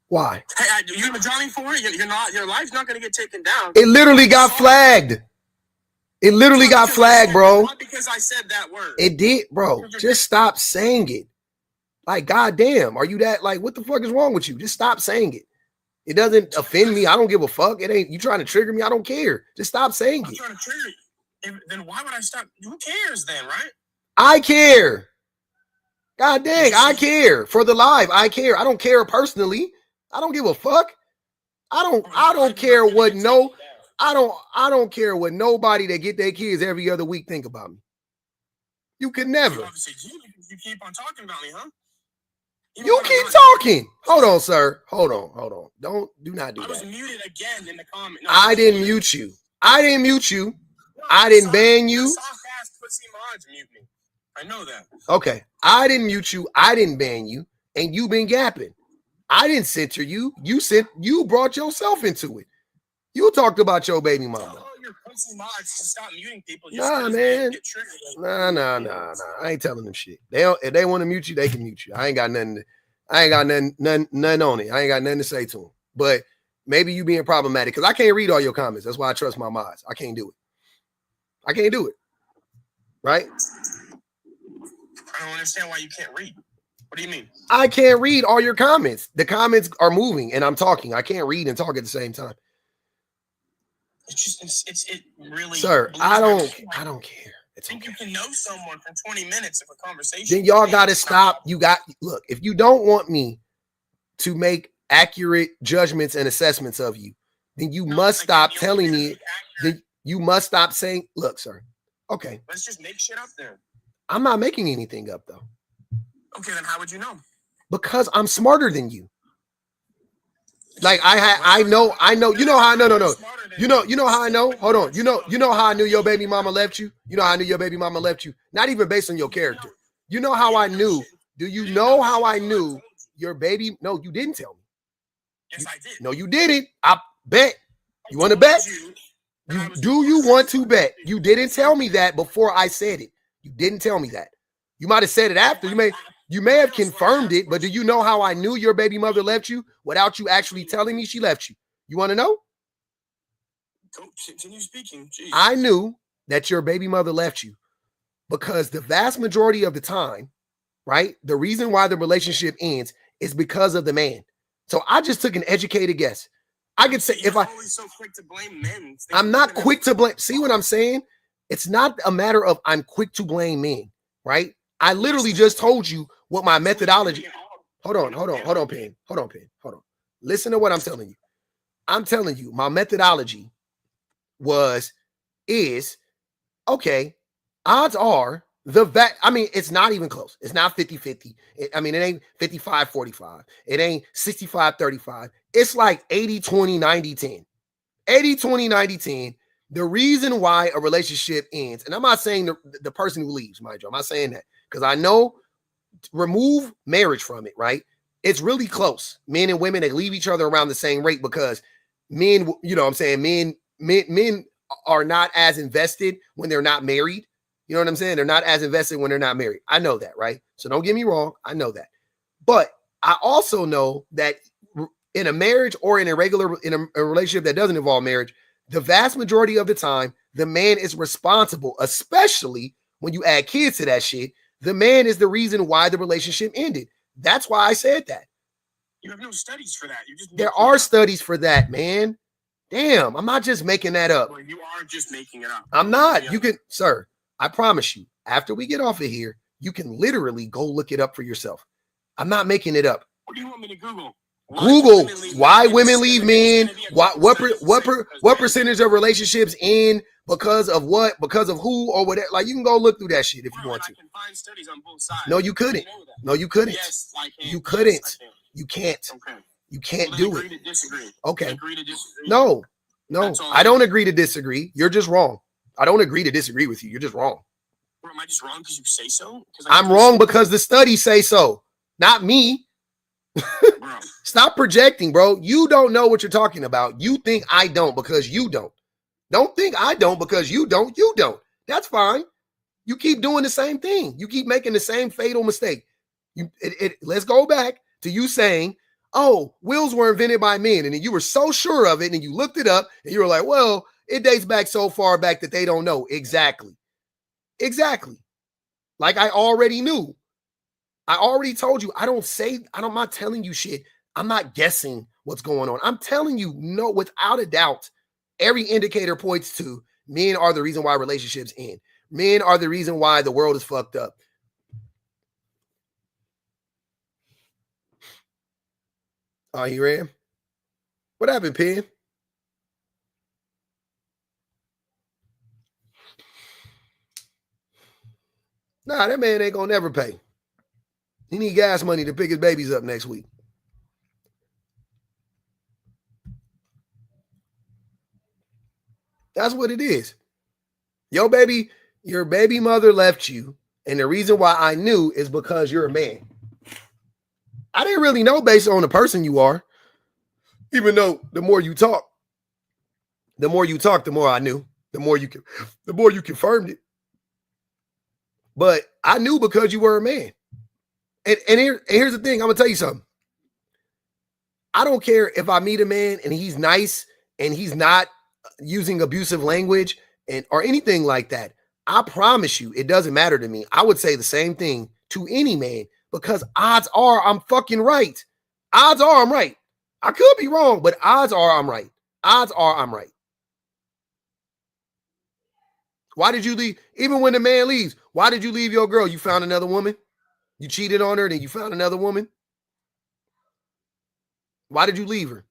Speaker 1: Why?
Speaker 8: Hey, you have a Johnny for it? You're not. Your life's not going to get taken down.
Speaker 1: It literally got flagged. It literally got flagged, bro.
Speaker 8: Not because I said that word.
Speaker 1: It did, bro. Just stop saying it. Like, goddamn, are you that? Like, what the fuck is wrong with you? Just stop saying it. It doesn't offend me. I don't give a fuck. It ain't you trying to trigger me. I don't care. Just stop saying
Speaker 8: I'm
Speaker 1: it.
Speaker 8: trying to trigger you. Then why would I stop? Who cares then, right?
Speaker 1: I care. God dang, I care. For the live, I care. I don't care personally. I don't give a fuck. I don't care what I don't care what nobody that get their kids every other week think about me. You could never.
Speaker 8: You keep on talking about me, huh?
Speaker 1: You keep talking. Hold on, sir. Hold on. Do not do that.
Speaker 8: I was muted again in the comment. No,
Speaker 1: I didn't mute you. I didn't ban you.
Speaker 8: Soft-ass pussy mods mute me. I know that.
Speaker 1: Okay. I didn't mute you. I didn't ban you. And you've been gapping. I didn't censor you. You brought yourself into it. You talked about your baby mama.
Speaker 8: Tell all your pussy mods to stop muting people.
Speaker 1: Nah, man. Nah. I ain't telling them shit. If they want to mute you, they can mute you. I ain't got nothing on it. I ain't got nothing to say to them. But maybe you being problematic because I can't read all your comments. That's why I trust my mods. I can't do it. Right?
Speaker 8: don't understand why you can't read. What do you mean?
Speaker 1: I can't read all your comments. The comments are moving and I'm talking. I can't read and talk at the same time.
Speaker 8: It's just it really.
Speaker 1: Sir, I don't care.
Speaker 8: I think you can know someone for 20 minutes of a conversation.
Speaker 1: Then y'all got to stop. Look, if you don't want me to make accurate judgments and assessments of you, then you must stop telling me that you must stop saying, look, sir. Okay.
Speaker 8: Let's just make shit up there.
Speaker 1: I'm not making anything up though.
Speaker 8: Okay, then how would you know?
Speaker 1: Because I'm smarter than you. Like I know, you know how no. You know how I know? Hold on. You know how I knew your baby mama left you? You know how I knew your baby mama left you? Not even based on your character. You know how I knew? Do you know how I knew your baby? No, you didn't tell me.
Speaker 8: Yes, I did.
Speaker 1: No, you didn't. I bet. You want to bet? Do you want to bet? You didn't tell me that before I said it. You didn't tell me that. You might have said it after. You may have confirmed it, but do you know how I knew your baby mother left you without you actually telling me she left you? You want to know?
Speaker 8: Continue speaking. Jeez.
Speaker 1: I knew that your baby mother left you because the vast majority of the time, right? The reason why the relationship ends is because of the man. So I just took an educated guess. I could say
Speaker 8: You're always so quick to blame men.
Speaker 1: I'm not quick to blame. See what I'm saying? It's not a matter of I'm quick to blame men, right? I literally just told you what my methodology. Hold on, Pen. Hold on. Listen to what I'm telling you. I'm telling you my methodology is okay. Odds are it's not even close. It's not 50-50. It ain't 55-45. It ain't 65-35. It's like 80-20, 90-10. 80-20, 90-10. The reason why a relationship ends, and I'm not saying the person who leaves, mind you, I'm not saying that because I know remove marriage from it, right? It's really close. Men and women, they leave each other around the same rate because men, you know what I'm saying? Men are not as invested when they're not married. You know what I'm saying? They're not as invested when they're not married. I know that, right? So don't get me wrong. I know that. But I also know that in a marriage or in a relationship that doesn't involve marriage, the vast majority of the time, the man is responsible, especially when you add kids to that shit. The man is the reason why the relationship ended. That's why I said that.
Speaker 8: You have no studies for that.
Speaker 1: There are studies for that, man. Damn, I'm not just making that up.
Speaker 8: Well, you are just making it up.
Speaker 1: I'm not. You can, sir, I promise you, after we get off of here, you can literally go look it up for yourself. I'm not making it up.
Speaker 8: What do you want me to Google?
Speaker 1: Google why women leave men. What percentage of relationships end because of what? Because of who or whatever. Like you can go look through that shit if you want to.
Speaker 8: I can find studies on both sides.
Speaker 1: No, you couldn't. No, you couldn't.
Speaker 8: Yes, I can.
Speaker 1: You couldn't.
Speaker 8: Yes, I can.
Speaker 1: You can't.
Speaker 8: Okay.
Speaker 1: You can't
Speaker 8: Well,
Speaker 1: do
Speaker 8: agree
Speaker 1: it.
Speaker 8: To disagree.
Speaker 1: Okay.
Speaker 8: Agree to disagree.
Speaker 1: No. I don't agree to disagree. You're just wrong. I don't agree to disagree with you. You're just wrong.
Speaker 8: Or am I just wrong because you say so?
Speaker 1: I'm wrong because the studies say so, not me.
Speaker 8: Bro.
Speaker 1: Stop projecting, bro. You don't know what you're talking about. You think I don't because you don't. Don't think I don't because you don't. You don't. That's fine. You keep doing the same thing. You keep making the same fatal mistake. Let's go back to you saying, oh, wills were invented by men. And then you were so sure of it and you looked it up and you were like, well, it dates back so far back that they don't know. Exactly. Like I already knew. I already told you. I'm not telling you shit. I'm not guessing what's going on. I'm telling you, no, without a doubt, every indicator points to men are the reason why relationships end. Men are the reason why the world is fucked up. Oh, you ran? What happened, Pen? Nah, that man ain't gonna never pay. He need gas money to pick his babies up next week. That's what it is. Your baby mother left you, and the reason why I knew is because you're a man. I didn't really know based on the person you are, even though the more you talk, the more I knew, the more you confirmed it. But I knew because you were a man. And here's the thing. I'm going to tell you something. I don't care if I meet a man and he's nice and he's not using abusive language or anything like that. I promise you, it doesn't matter to me. I would say the same thing to any man, because odds are I'm fucking right. Odds are I'm right. I could be wrong, but odds are I'm right. Odds are I'm right. Why did you leave? Even when the man leaves, why did you leave your girl? You found another woman? You cheated on her, then you found another woman? Why did you leave her?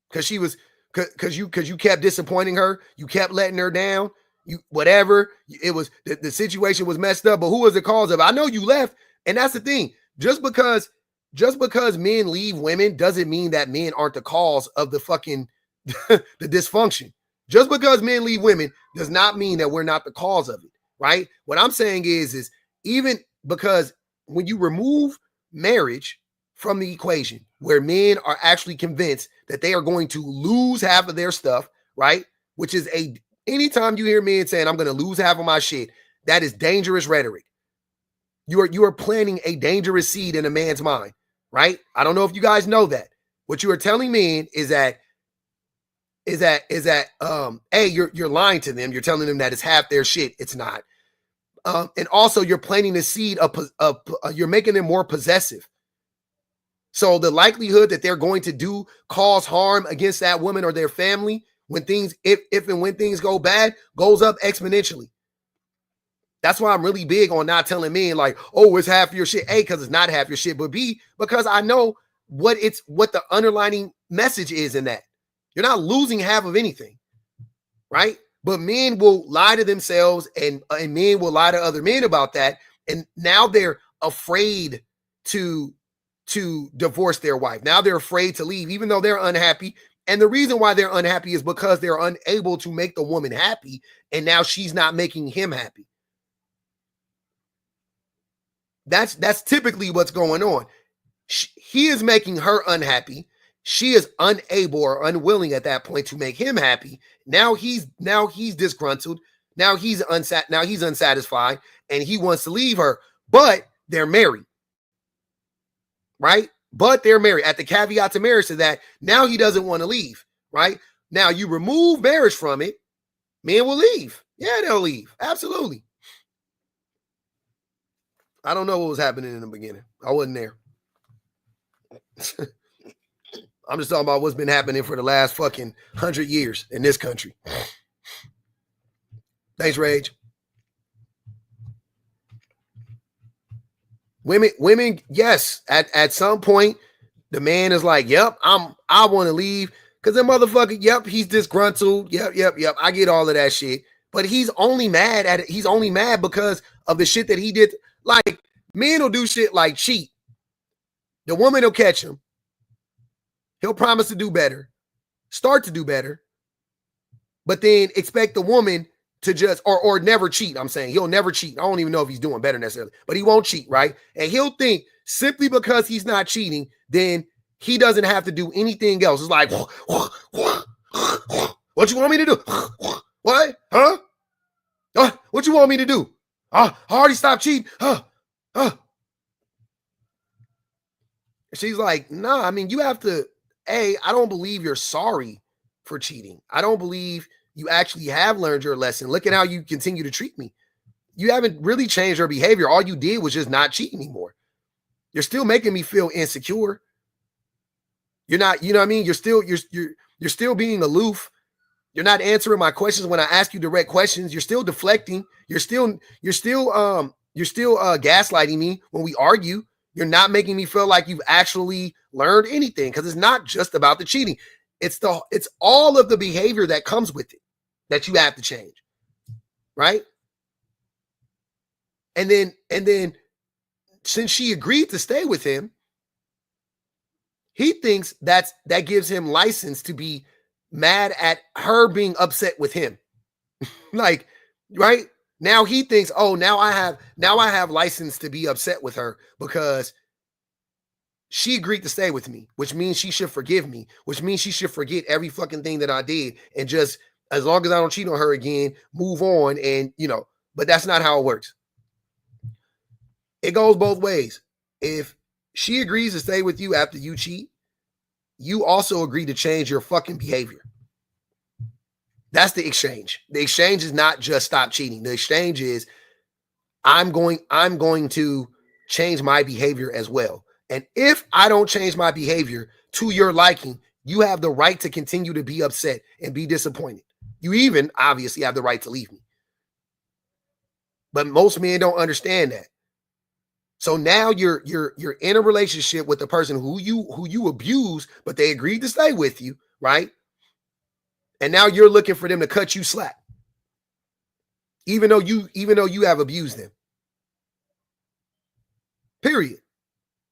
Speaker 1: Because she was, because you kept disappointing her. You kept letting her down. You whatever. It was the situation was messed up. But who was the cause of it? I know you left, and that's the thing. Just because men leave women doesn't mean that men aren't the cause of the fucking the dysfunction. Just because men leave women does not mean that we're not the cause of it, right? What I'm saying is even because when you remove marriage from the equation, where men are actually convinced that they are going to lose half of their stuff, right? Which is anytime you hear men saying, I'm going to lose half of my shit, that is dangerous rhetoric. You are planting a dangerous seed in a man's mind, right? I don't know if you guys know that. What you are telling men is that you're lying to them. You're telling them that it's half their shit. It's not. And also you're planting the seed of you're making them more possessive. So the likelihood that they're going to cause harm against that woman or their family when things, if and when things go bad, goes up exponentially. That's why I'm really big on not telling men like, oh, it's half your shit. A, because it's not half your shit, but B, because I know what the underlining message is in that. You're not losing half of anything, right? But men will lie to themselves and men will lie to other men about that. And now they're afraid to divorce their wife. Now they're afraid to leave, even though they're unhappy. And the reason why they're unhappy is because they're unable to make the woman happy. And now she's not making him happy. That's typically what's going on. He is making her unhappy. She is unable or unwilling at that point to make him happy. Now he's disgruntled. Now he's unsatisfied and he wants to leave her, but they're married. Right? But they're married. At the caveat to marriage to that, now he doesn't want to leave. Right? Now you remove marriage from it, men will leave. Yeah, they'll leave. Absolutely. I don't know what was happening in the beginning. I wasn't there. I'm just talking about what's been happening for the last fucking 100 years in this country. Thanks, Rage. Women, yes, at some point, the man is like, yep, I want to leave. Because the motherfucker, yep, he's disgruntled. Yep. I get all of that shit. But he's only mad at it. He's only mad because of the shit that he did. Like, men will do shit like cheat. The woman will catch him. He'll promise to do better, start to do better, but then expect the woman to just, or never cheat. I'm saying he'll never cheat. I don't even know if he's doing better necessarily, but he won't cheat, right? And he'll think simply because he's not cheating, then he doesn't have to do anything else. It's like, what you want me to do? What? Huh? What you want me to do? I already stopped cheating. She's like, nah, I mean, you have to, I don't believe you're sorry for cheating. I don't believe you actually have learned your lesson. Look at how you continue to treat me. You haven't really changed your behavior. All you did was just not cheat anymore. You're still making me feel insecure. You're not, you know what I mean? You're still being aloof. You're not answering my questions when I ask you direct questions. You're still deflecting. You're still gaslighting me when we argue. You're not making me feel like you've actually learned anything, because it's not just about the cheating. It's all of the behavior that comes with it that you have to change. Right? And then since she agreed to stay with him, he thinks that gives him license to be mad at her being upset with him. Like, right? Now he thinks, oh, now I have license to be upset with her because she agreed to stay with me, which means she should forgive me, which means she should forget every fucking thing that I did and just, as long as I don't cheat on her again, move on. And, but that's not how it works. It goes both ways. If she agrees to stay with you after you cheat, you also agree to change your fucking behavior. That's the exchange. The exchange is not just stop cheating. The exchange is I'm going to change my behavior as well. And if I don't change my behavior to your liking, you have the right to continue to be upset and be disappointed. You even obviously have the right to leave me. But most men don't understand that. So now you're in a relationship with the person who you abuse, but they agreed to stay with you, right? And now you're looking for them to cut you slack, even though you have abused them. Period.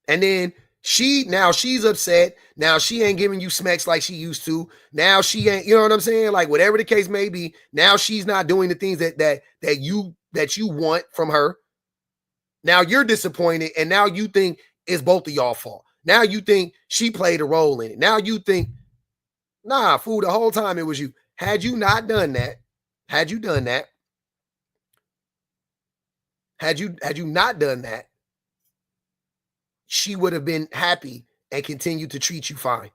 Speaker 1: And then she's upset. Now she ain't giving you smacks like she used to. Now she ain't, you know what I'm saying? Like whatever the case may be, now she's not doing the things that you want from her. Now you're disappointed, and now you think it's both of y'all fault. Now you think she played a role in it. Now you think, nah, fool, the whole time it was you. Had you not done that, had you not done that, she would have been happy and continued to treat you fine.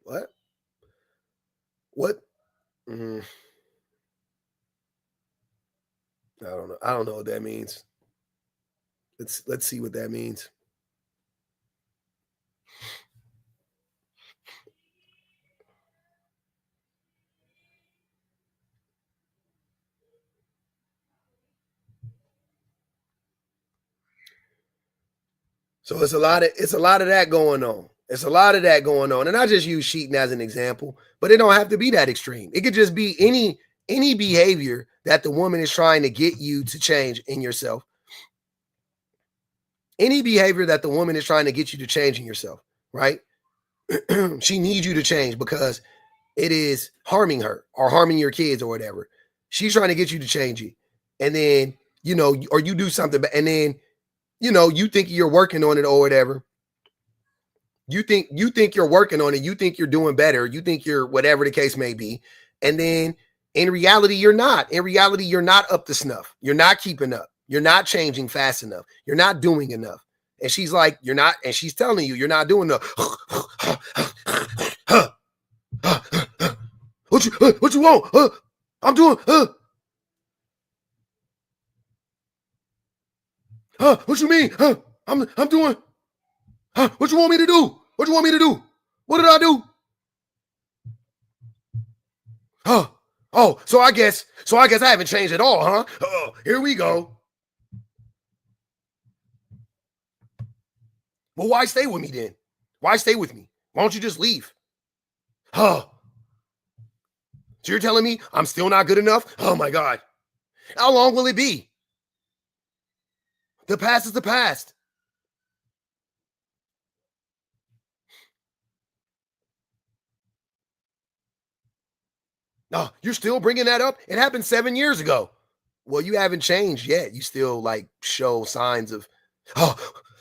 Speaker 1: What? I don't know. I don't know what that means. Let's see what that means. So it's a lot of that going on. It's a lot of that going on. And I just use cheating as an example, but it don't have to be that extreme. It could just be any behavior that the woman is trying to get you to change in yourself. Any behavior that the woman is trying to get you to change in yourself, right? She needs you to change because it is harming her or harming your kids or whatever. She's trying to get you to change it. And then, or you do something, and then, you think you're working on it or whatever. You think you're working on it. You think you're doing better. You think you're whatever the case may be. And then in reality, you're not. In reality, you're not up to snuff. You're not keeping up. You're not changing fast enough. You're not doing enough. And she's like, you're not. And she's telling you, you're not doing the. What you want? I'm doing. What you mean? I'm doing. What you want me to do? What you want me to do? What did I do? So I guess I haven't changed at all, huh? Here we go. Well, why stay with me then? Why stay with me? Why don't you just leave? So you're telling me I'm still not good enough? Oh my God. How long will it be? The past is the past. No, you're still bringing that up? It happened 7 years ago. Well, you haven't changed yet. You still show signs of,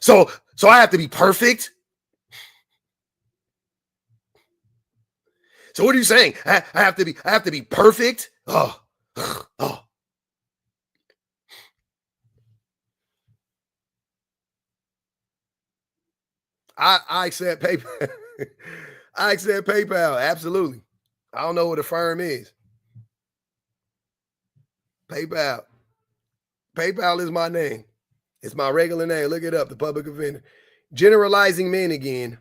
Speaker 1: so I have to be perfect? So what are you saying? I have to be perfect? I accept PayPal. I accept PayPal. Absolutely. I don't know what a firm is. PayPal. PayPal is my name. It's my regular name. Look it up. The public offender. Generalizing men again.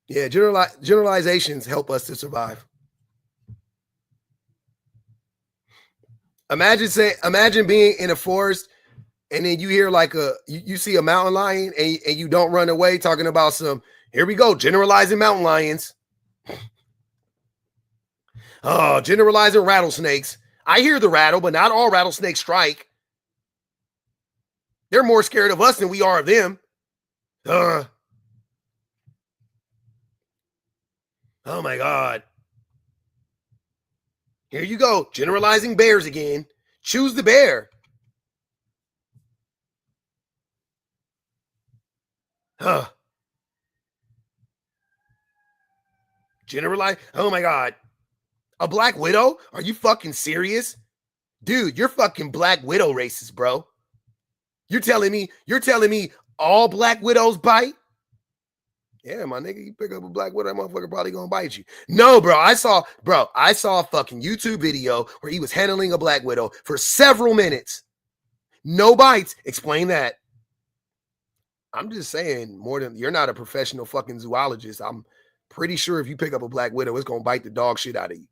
Speaker 1: Yeah, generalizations help us to survive. Imagine being in a forest and then you hear you see a mountain lion and you don't run away talking about here we go, generalizing mountain lions. Generalizing rattlesnakes. I hear the rattle, but not all rattlesnakes strike. They're more scared of us than we are of them. Oh my God. Here you go. Generalizing bears again. Choose the bear. Generalize. Oh my God. A black widow? Are you fucking serious? Dude, you're fucking black widow racist, bro. You're telling me all black widows bite? Yeah, my nigga, you pick up a black widow, that motherfucker probably gonna bite you. No, bro, I saw a fucking YouTube video where he was handling a black widow for several minutes. No bites. Explain that. I'm just saying, more than you're not a professional fucking zoologist. I'm pretty sure if you pick up a black widow, it's gonna bite the dog shit out of you.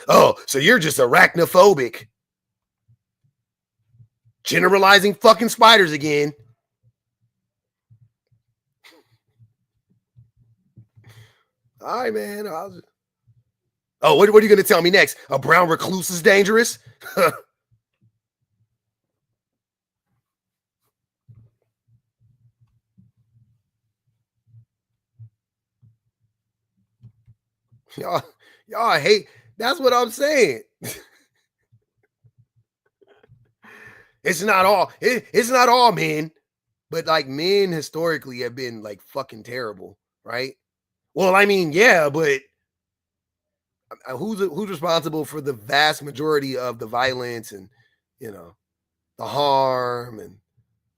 Speaker 1: Oh, so you're just arachnophobic. Generalizing fucking spiders again. All right, man. Oh, what are you going to tell me next? A brown recluse is dangerous? y'all hate. That's what I'm saying. It's not all men, but like men historically have been like fucking terrible, right? Well, I mean, yeah, but who's responsible for the vast majority of the violence and, you know, the harm, and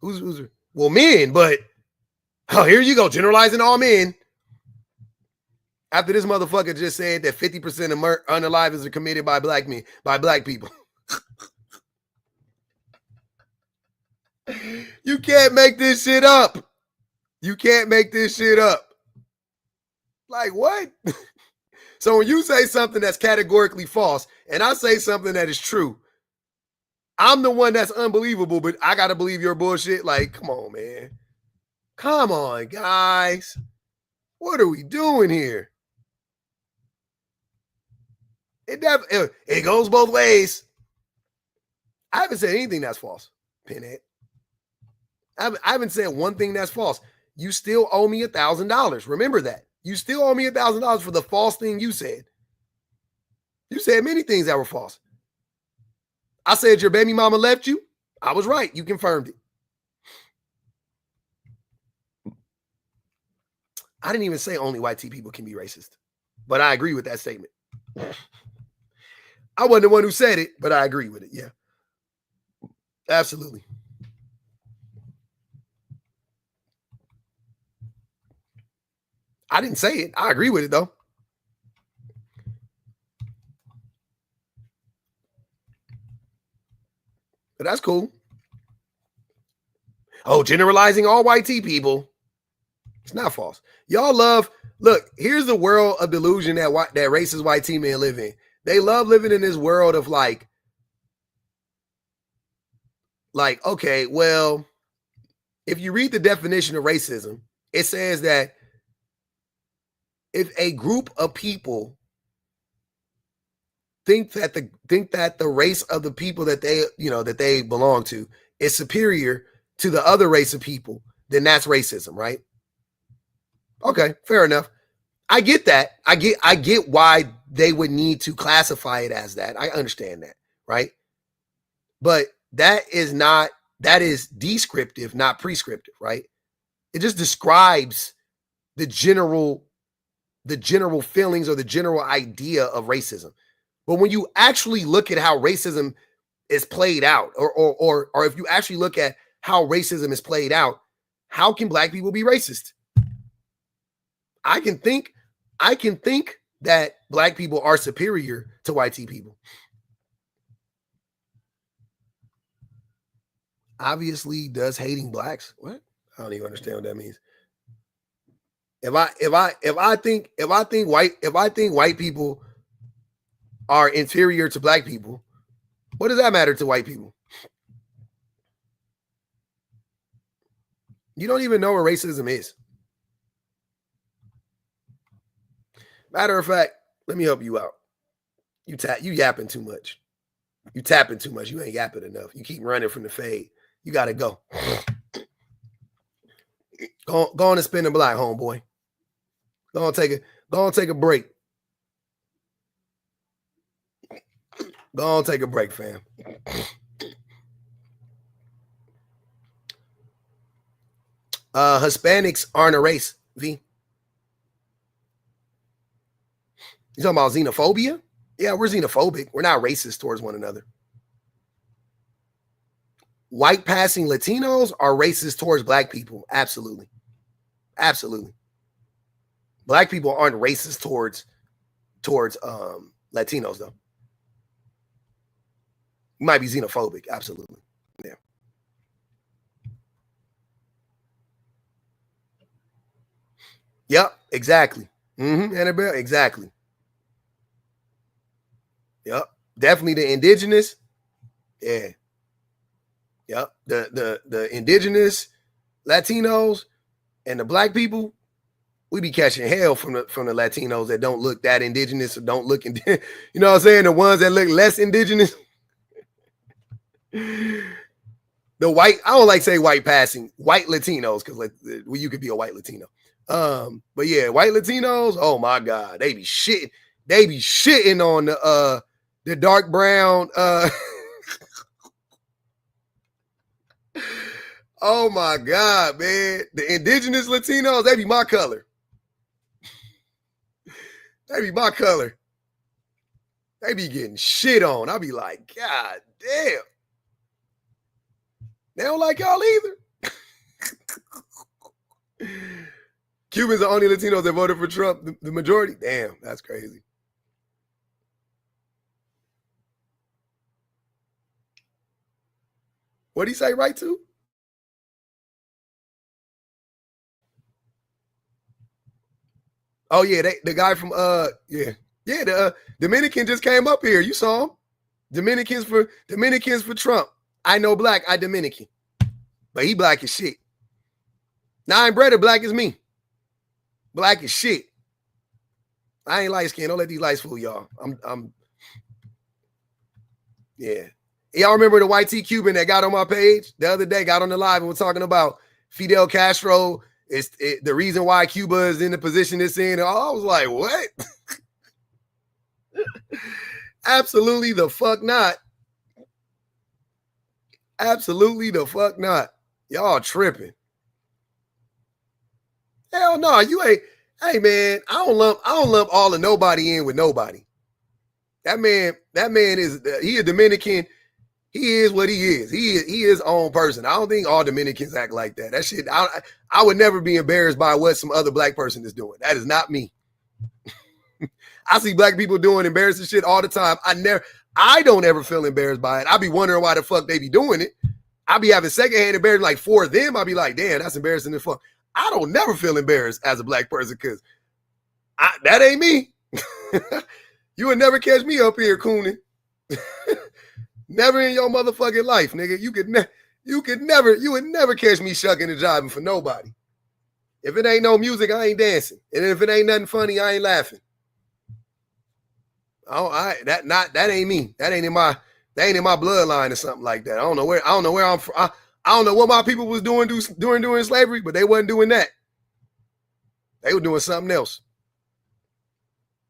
Speaker 1: who's well, men, but here you go, generalizing all men. After this motherfucker just said that 50% of unalivings are committed by black people. You can't make this shit up. You can't make this shit up. Like, what? So when you say something that's categorically false and I say something that is true, I'm the one that's unbelievable, but I got to believe your bullshit. Like, come on, man. Come on, guys. What are we doing here? It goes both ways. I haven't said anything that's false, Pinhead. I haven't said one thing that's false. You still owe me $1,000. Remember that. You still owe me $1,000 for the false thing you said. You said many things that were false. I said your baby mama left you. I was right. You confirmed it. I didn't even say only white people can be racist, but I agree with that statement. I wasn't the one who said it, but I agree with it. Yeah, absolutely. I didn't say it. I agree with it, though. But that's cool. Oh, generalizing all white people. It's not false. Y'all love, look, here's the world of delusion that racist white tea men live in. They love living in this world of like, okay, well, if you read the definition of racism, it says that if a group of people think that the race of the people that they belong to is superior to the other race of people, then that's racism, right? Okay, fair enough. I get that. I get why they would need to classify it as that. I understand that, right? But that is descriptive, not prescriptive, right? It just describes the general feelings or the general idea of racism. But when you actually look at how racism is played out, or if you actually look at how racism is played out, how can black people be racist? I can think that black people are superior to white people. Obviously, does hating blacks? What? I don't even understand what that means. If I think white people are inferior to black people, what does that matter to white people? You don't even know what racism is. Matter of fact, let me help you out. You yapping too much. You tapping too much. You ain't yapping enough. You keep running from the fade. You gotta go. Go on and spin the block, homeboy. Go on take a break. Go on take a break, fam. Hispanics aren't a race, V. You talking about xenophobia? Yeah, we're xenophobic. We're not racist towards one another. White passing Latinos are racist towards black people. Absolutely. Absolutely. Black people aren't racist towards Latinos though. You might be xenophobic, absolutely. Yeah. Yep, exactly. Annabelle, exactly. Yep, definitely the indigenous. Yeah. Yep, the indigenous Latinos and the black people, we be catching hell from the Latinos that don't look that indigenous or don't look, you know what I'm saying? The ones that look less indigenous. The white, I don't like say white passing, white Latinos, because like, well, you could be a white Latino. But yeah, white Latinos, oh my God, they be shitting on the dark brown oh my God, man. The indigenous Latinos, they be my color. They be my color. They be getting shit on. I be like, God damn. They don't like y'all either. Cubans are only Latinos that voted for Trump, the majority. Damn, that's crazy. What'd he say right to? Oh yeah, the guy from the Dominican just came up here. You saw him. Dominicans for Trump. I know black, I Dominican. But he black as shit. Nine brother black as me. Black as shit. I ain't light skinned. Don't let these lights fool y'all. I'm yeah. Y'all remember the white T Cuban that got on my page the other day, got on the live and was talking about Fidel Castro is the reason why Cuba is in the position it's in. I was like, what? Absolutely the fuck not. Absolutely the fuck not. Y'all tripping. Hell no, you ain't. Hey man, I don't lump all of nobody in with nobody. That man is he a Dominican. He is what he is. He is his own person. I don't think all Dominicans act like that. That shit, I would never be embarrassed by what some other black person is doing. That is not me. I see black people doing embarrassing shit all the time. I don't ever feel embarrassed by it. I be wondering why the fuck they be doing it. I be having secondhand embarrassment like for them. I be like, damn, that's embarrassing as fuck. I don't never feel embarrassed as a black person because that ain't me. You would never catch me up here cooning. Never in your motherfucking life, nigga. You would never catch me shucking and jiving for nobody. If it ain't no music, I ain't dancing. And if it ain't nothing funny, I ain't laughing. That ain't me. That ain't in my bloodline or something like that. I don't know where I'm from. I don't know what my people was doing during slavery, but they wasn't doing that. They were doing something else.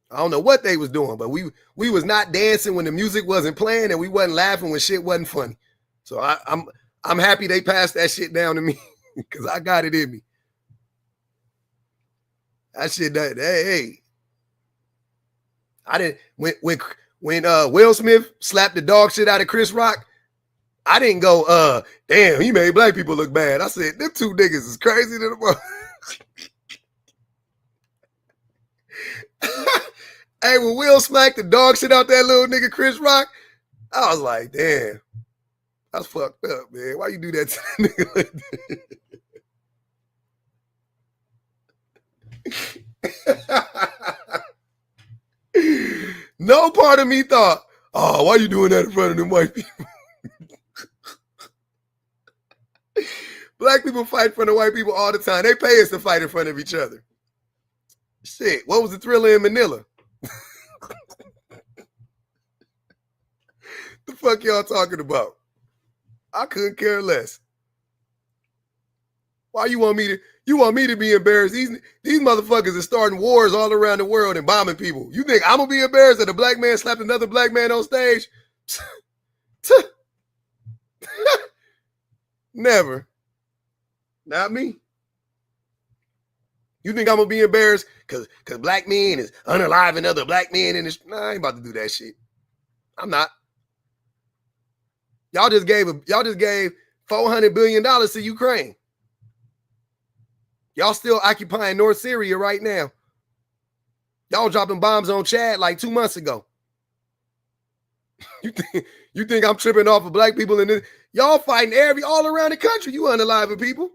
Speaker 1: I don't know what they was doing, but we was not dancing when the music wasn't playing, and we wasn't laughing when shit wasn't funny. So I'm happy they passed that shit down to me because I got it in me. That shit, hey, I didn't when Will Smith slapped the dog shit out of Chris Rock. I didn't go, damn, he made black people look bad. I said, them two niggas is crazy to the Hey, when Will smacked the dog shit out that little nigga Chris Rock, I was like, damn, that's fucked up, man. Why you do that to that nigga like that? No part of me thought, oh, why you doing that in front of them white people? Black people fight in front of white people all the time. They pay us to fight in front of each other. Shit, what was the Thriller in Manila? The fuck y'all talking about? I couldn't care less. Why you want me to be embarrassed? These motherfuckers are starting wars all around the world and bombing people. You think I'm gonna be embarrassed that a black man slapped another black man on stage? Never. Not me. You think I'm gonna be embarrassed because black men is unaliving other black men in this? Nah, I ain't about to do that shit. I'm not. Y'all just gave $400 billion to Ukraine. Y'all still occupying North Syria right now. Y'all dropping bombs on Chad like 2 months ago. You think I'm tripping off of black people in this? Y'all fighting all around the country. You unaliving people.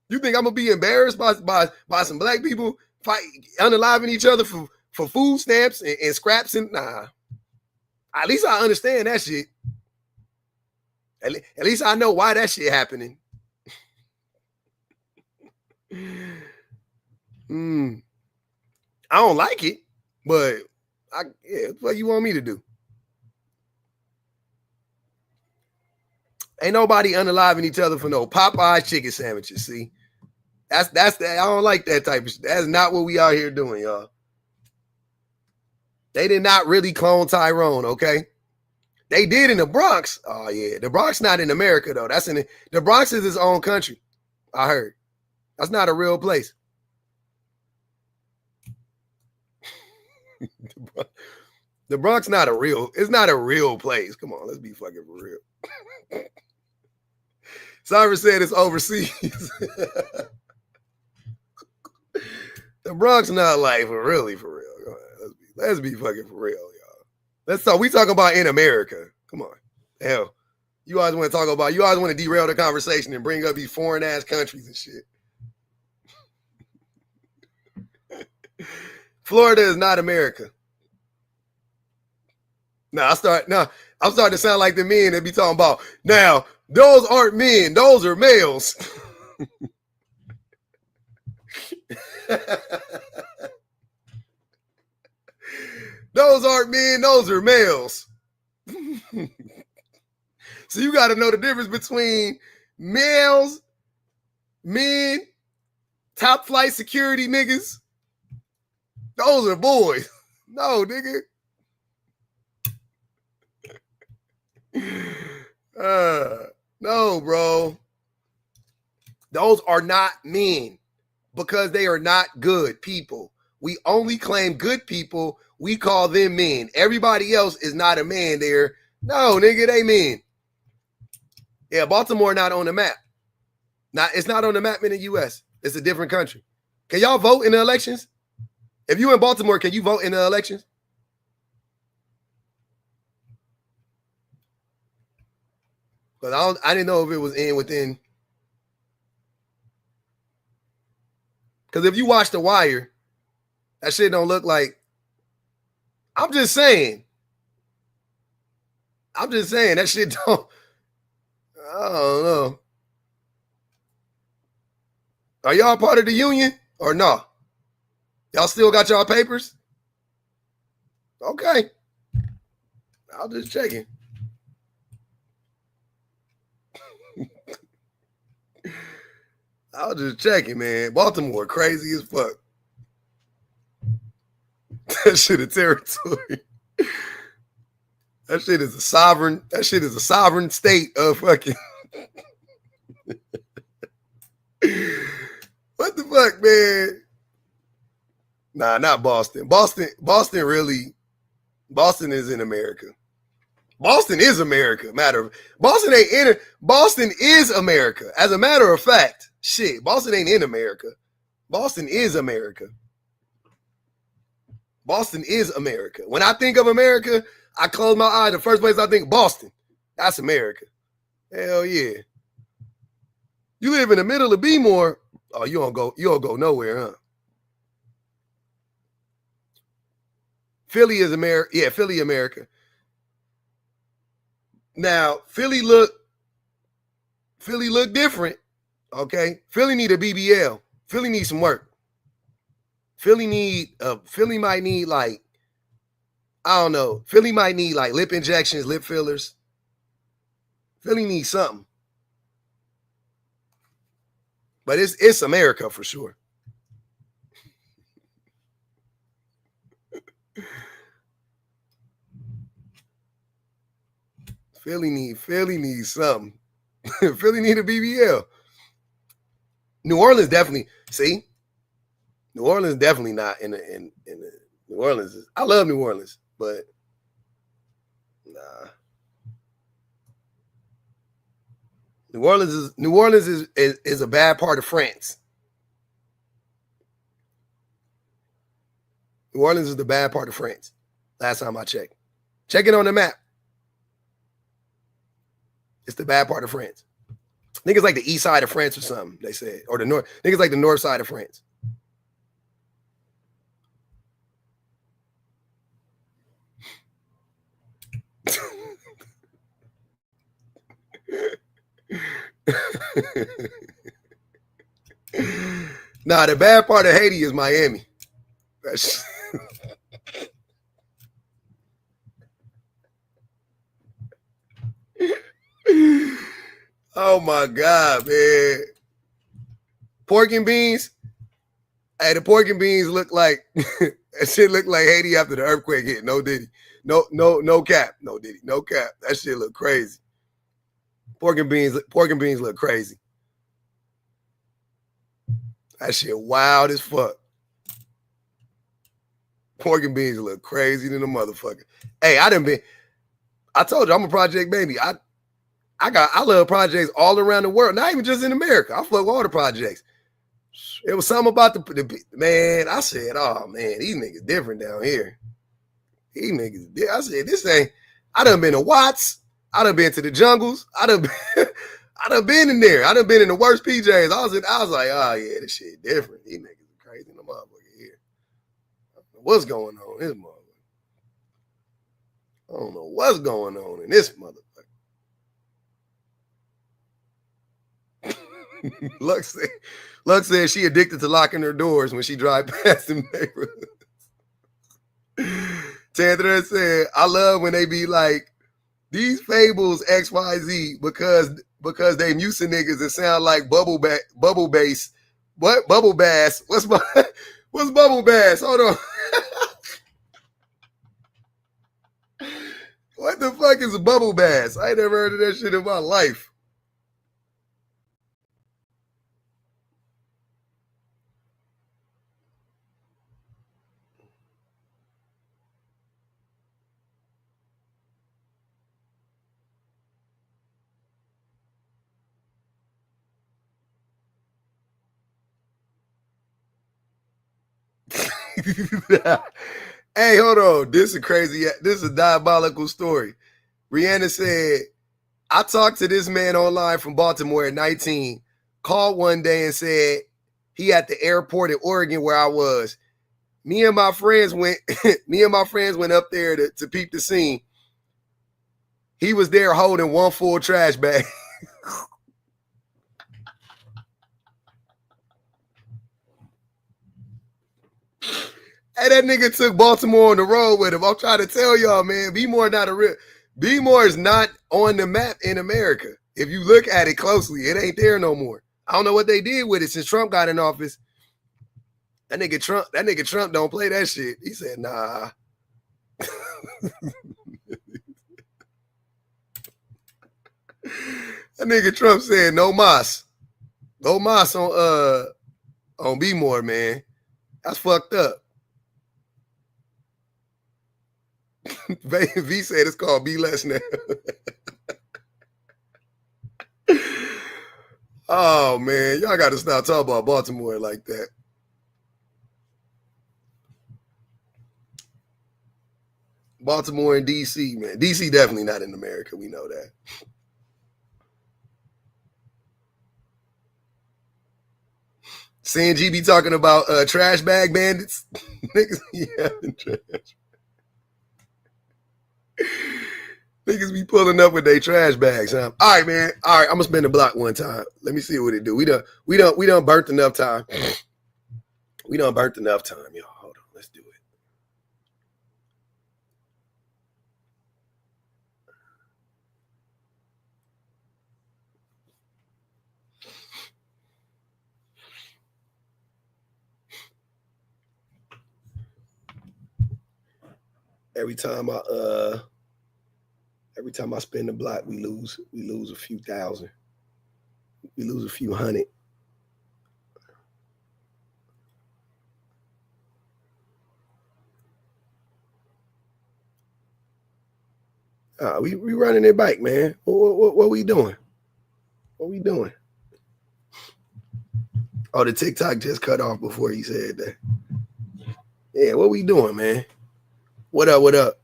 Speaker 1: You think I'm gonna be embarrassed by some black people unaliving each other for food stamps and scraps? And nah. At least I understand that shit. At least I know why that shit happening. I don't like it, but what you want me to do? Ain't nobody unaliving each other for no Popeye chicken sandwiches. See, that's that. I don't like that type of shit. That's not what we out here doing, y'all. They did not really clone Tyrone, okay? They did in the Bronx. Oh yeah, the Bronx not in America though. That's in the Bronx is its own country. I heard. That's not a real place. The Bronx not a real. It's not a real place. Come on, let's be fucking for real. Cyrus said it's overseas. The Bronx not like for real. Let's be fucking for real, y'all. Let's talk. We talk about in America. Come on, hell. You always want to derail the conversation and bring up these foreign ass countries and shit. Florida is not America. I'm starting to sound like the men that be talking about, now, those aren't men, those are males. Those aren't men, those are males. So you got to know the difference between males, men, top flight security niggas. Those are boys. No, nigga. No, bro. Those are not men because they are not good people. We only claim good people. We call them men. Everybody else is not a man there. No, nigga, they men. Yeah, Baltimore not on the map. It's not on the map in the U.S. It's a different country. Can y'all vote in the elections? If you in Baltimore, can you vote in the elections? Because I didn't know if it was within. Because if you watch The Wire, that shit don't look like. I'm just saying that shit don't. I don't know. Are y'all part of the union or no? Y'all still got y'all papers? Okay. I'll just check it. I'll just check it, man. Baltimore crazy as fuck. That shit a territory. That shit is a sovereign state of fucking. What the fuck, man? Nah, not Boston. Boston is in America. Boston is America. Boston is America. As a matter of fact, shit, Boston ain't in America. Boston is America. Boston is America. When I think of America, I close my eyes. The first place I think Boston. That's America. Hell yeah. You live in the middle of Bmore. Oh, you don't go nowhere, huh? Philly is America. Yeah, Philly, America. Now, Philly look different. Okay. Philly need a BBL. Philly needs some work. Philly might need like, I don't know. Philly might need like lip injections, lip fillers. Philly needs something. But it's America for sure. Philly needs something. Philly need a BBL. New Orleans definitely. See, New Orleans definitely not in the New Orleans. I love New Orleans, but nah. New Orleans is a bad part of France. New Orleans is the bad part of France. Last time I checked. Check it on the map. It's the bad part of France. I think it's like the east side of France or something, they said. Or the north. I think it's like the north side of France. Nah, the bad part of Haiti is Miami. Oh my God, man. Pork and beans. Hey, the pork and beans look like that shit look like Haiti after the earthquake hit. No diddy. No cap. No diddy. No cap. That shit look crazy. Pork and beans look crazy. That shit wild as fuck. Pork and beans look crazy than a motherfucker. Hey, I told you I'm a project baby. I love projects all around the world, not even just in America. I fuck with all the projects. It was something about the man. I said, oh man, these niggas different down here. These niggas, I said, this ain't. I done been to Watts. I done been to the jungles. I done been in there. I done been in the worst PJs. I was like, oh yeah, this shit different. These niggas are crazy in the motherfucker here. I don't know what's going on in this motherfucker. I don't know what's going on in this motherfucker. Lux said she addicted to locking her doors when she drive past them neighborhoods. Tantra said, I love when they be like, these fables XYZ because they musing niggas that sound like bubble bass. What? Bubble bass. What's bubble bass? Hold on. What the fuck is a bubble bass? I ain't never heard of that shit in my life. Hey, hold on. This is a diabolical story. Rihanna said, I talked to this man online from Baltimore at 19, called one day and said he at the airport in Oregon where I was. Me and my friends went up there to peep the scene. He was there holding one full trash bag. Hey, that nigga took Baltimore on the road with him. I'm trying to tell y'all, man, B-More is not on the map in America. If you look at it closely, it ain't there no more. I don't know what they did with it since Trump got in office. That nigga Trump don't play that shit. He said, nah. That nigga Trump said no mas. No mas on B-More, man. That's fucked up. V said it's called Be Less now. Oh man, y'all got to stop talking about Baltimore like that. Baltimore and DC, man. DC definitely not in America. We know that. Seeing G be talking about trash bag bandits. Niggas be having trash. Niggas be pulling up with their trash bags, huh? All right, man. All right, I'm gonna spin the block one time. Let me see what it do. We done burnt enough time. We done burnt enough time, y'all. Hold on, let's do it. Every time I spin the block, we lose a few thousand. We lose a few hundred. We running it back, man. What we doing? What we doing? Oh, the TikTok just cut off before he said that. Yeah, what we doing, man? What up? What up?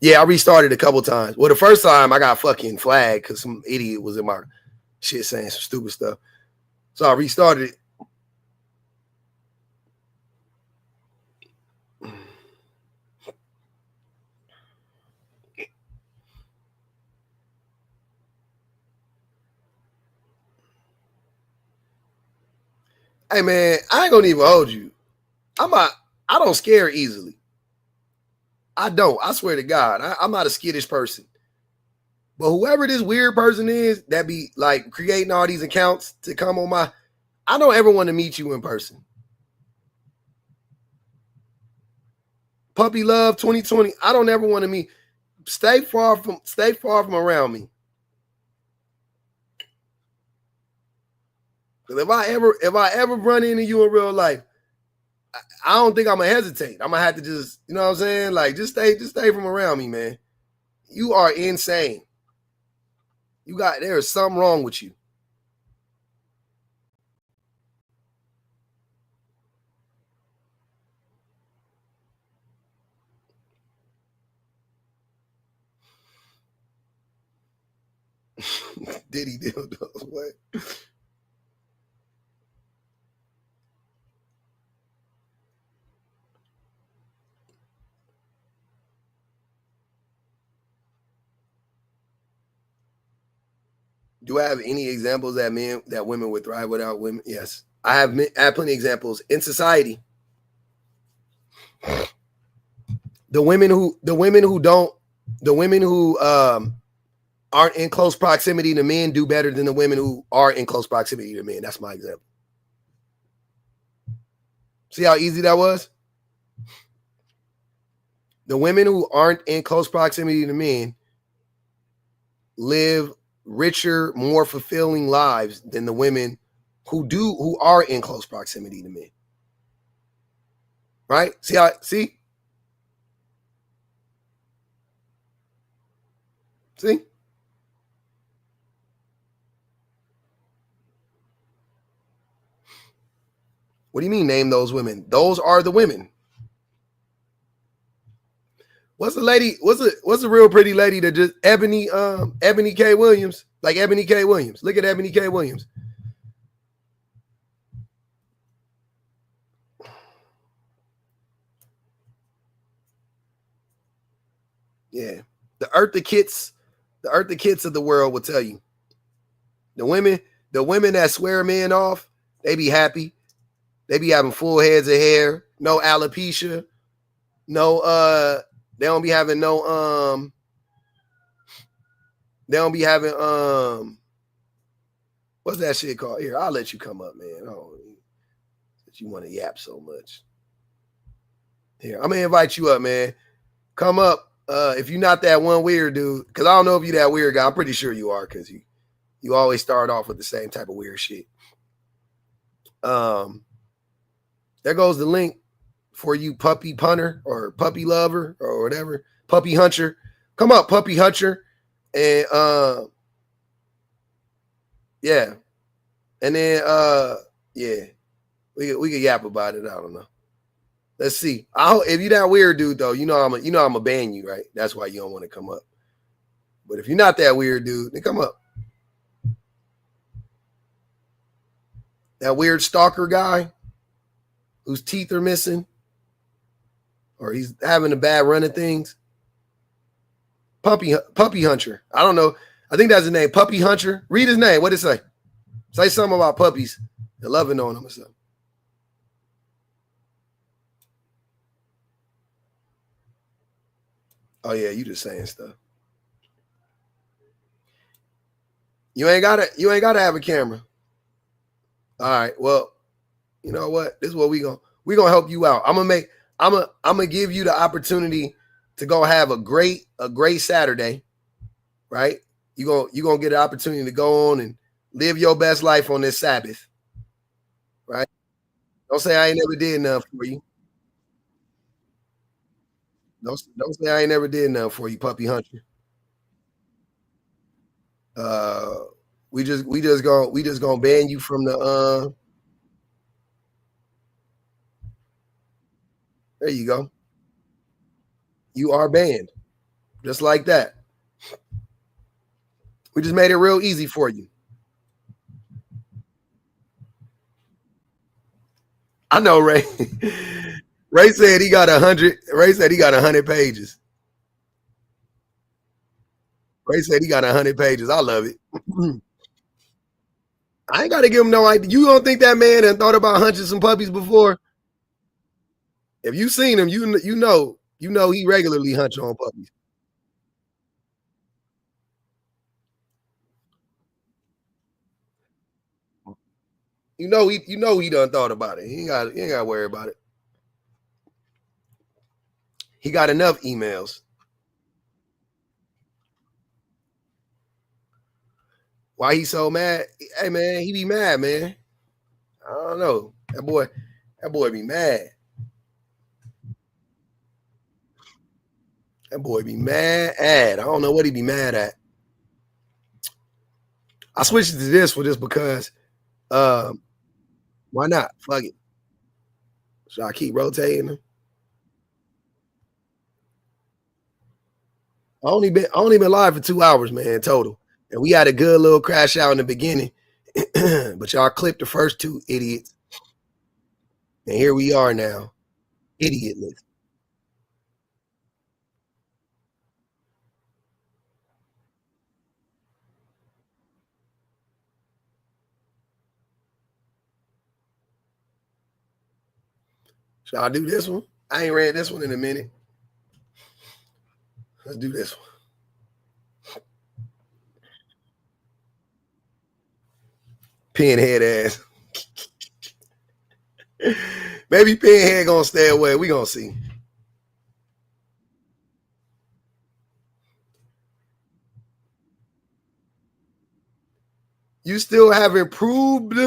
Speaker 1: Yeah, I restarted a couple times. Well, the first time I got fucking flagged because some idiot was in my shit saying some stupid stuff. So I restarted it. Hey man, I ain't gonna even hold you. I don't scare easily. I don't. I swear to God, I'm not a skittish person. But whoever this weird person is that be like creating all these accounts to come on my, I don't ever want to meet you in person. Puppy Love 2020. I don't ever want to meet. Stay far from around me. Because if I ever run into you in real life, I don't think I'm gonna hesitate. I'm gonna have to just, you know what I'm saying? Like just stay from around me, man. You are insane. There is something wrong with you. Diddy dildos, what? Do I have any examples that women would thrive without women? Yes, I have plenty of examples in society. The women who aren't in close proximity to men do better than the women who are in close proximity to men. That's my example. See how easy that was? The women who aren't in close proximity to men live richer, more fulfilling lives than the women who are in close proximity to men. Right? See? What do you mean name those women? Those are the women. What's the real pretty lady that just Ebony K. Williams? Like Ebony K. Williams. Look at Ebony K. Williams. Yeah. The Eartha Kitts of the world will tell you. The women that swear men off, they be happy. They be having full heads of hair, no alopecia, no they don't be having what's that shit called? Here, I'll let you come up, man. Oh, that you want to yap so much. Here, I'm gonna invite you up, man. Come up. If you're not that one weird dude, because I don't know if you're that weird guy. I'm pretty sure you are, because you always start off with the same type of weird shit. There goes the link for you puppy punter or puppy lover or whatever. Puppy hunter. Come up, puppy hunter. And yeah. And then yeah. We could yap about it. I don't know. Let's see. If you're that weird dude though, I'm gonna ban you, right? That's why you don't want to come up. But if you're not that weird dude, then come up. That weird stalker guy whose teeth are missing, or he's having a bad run of things. Puppy Hunter. I don't know. I think that's his name. Puppy Hunter. Read his name. What did it say? Say something about puppies and loving on them or something. Oh yeah, you just saying stuff. You ain't gotta have a camera. All right. Well, you know what? This is what we gonna help you out. I'm gonna give you the opportunity to go have a great Saturday, right? You gonna get an opportunity to go on and live your best life on this Sabbath, right? Don't say I ain't never did nothing for you. Don't say I ain't never did nothing for you, puppy hunter. We just gonna ban you from the There you go. You are banned. Just like that. We just made it real easy for you. I know, Ray. Ray said he got 100. Ray said he got 100 pages. Ray said he got 100 pages. I love it. I ain't got to give him no idea. You don't think that man had thought about hunching some puppies before? If you seen him, you know he regularly hunch on puppies. You know he done thought about it. He ain't got to worry about it. He got enough emails. Why he so mad? Hey man, he be mad, man. I don't know. That boy be mad. That boy be mad at. I don't know what he be mad at. I switched to this one just because why not? Fuck it. Should I keep rotating them? I only been live for 2 hours, man, total. And we had a good little crash out in the beginning. But y'all clipped the first 2 idiots. And here we are now. Idiotless. Should I do this one? I ain't read this one in a minute. Let's do this one. Pinhead ass. Maybe Pinhead gonna stay away. We gonna see. You still haven't proved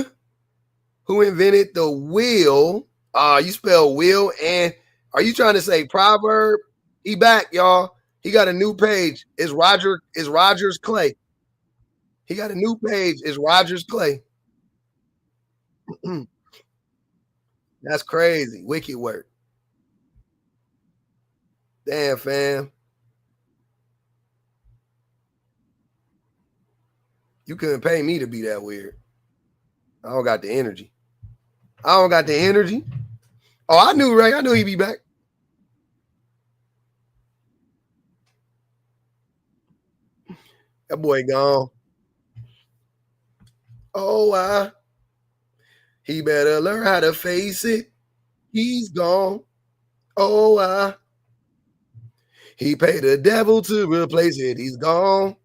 Speaker 1: who invented the wheel. You spell wheel, and are you trying to say proverb? He back, y'all. He got a new page. It's Rogers Clay. He got a new page. It's Rogers Clay. That's crazy. Wicked work. Damn, fam. You couldn't pay me to be that weird. I don't got the energy. Oh, I knew, Ray. I knew he'd be back. That boy gone. Oh, he better learn how to face it. He's gone. Oh, he paid the devil to replace it. He's gone.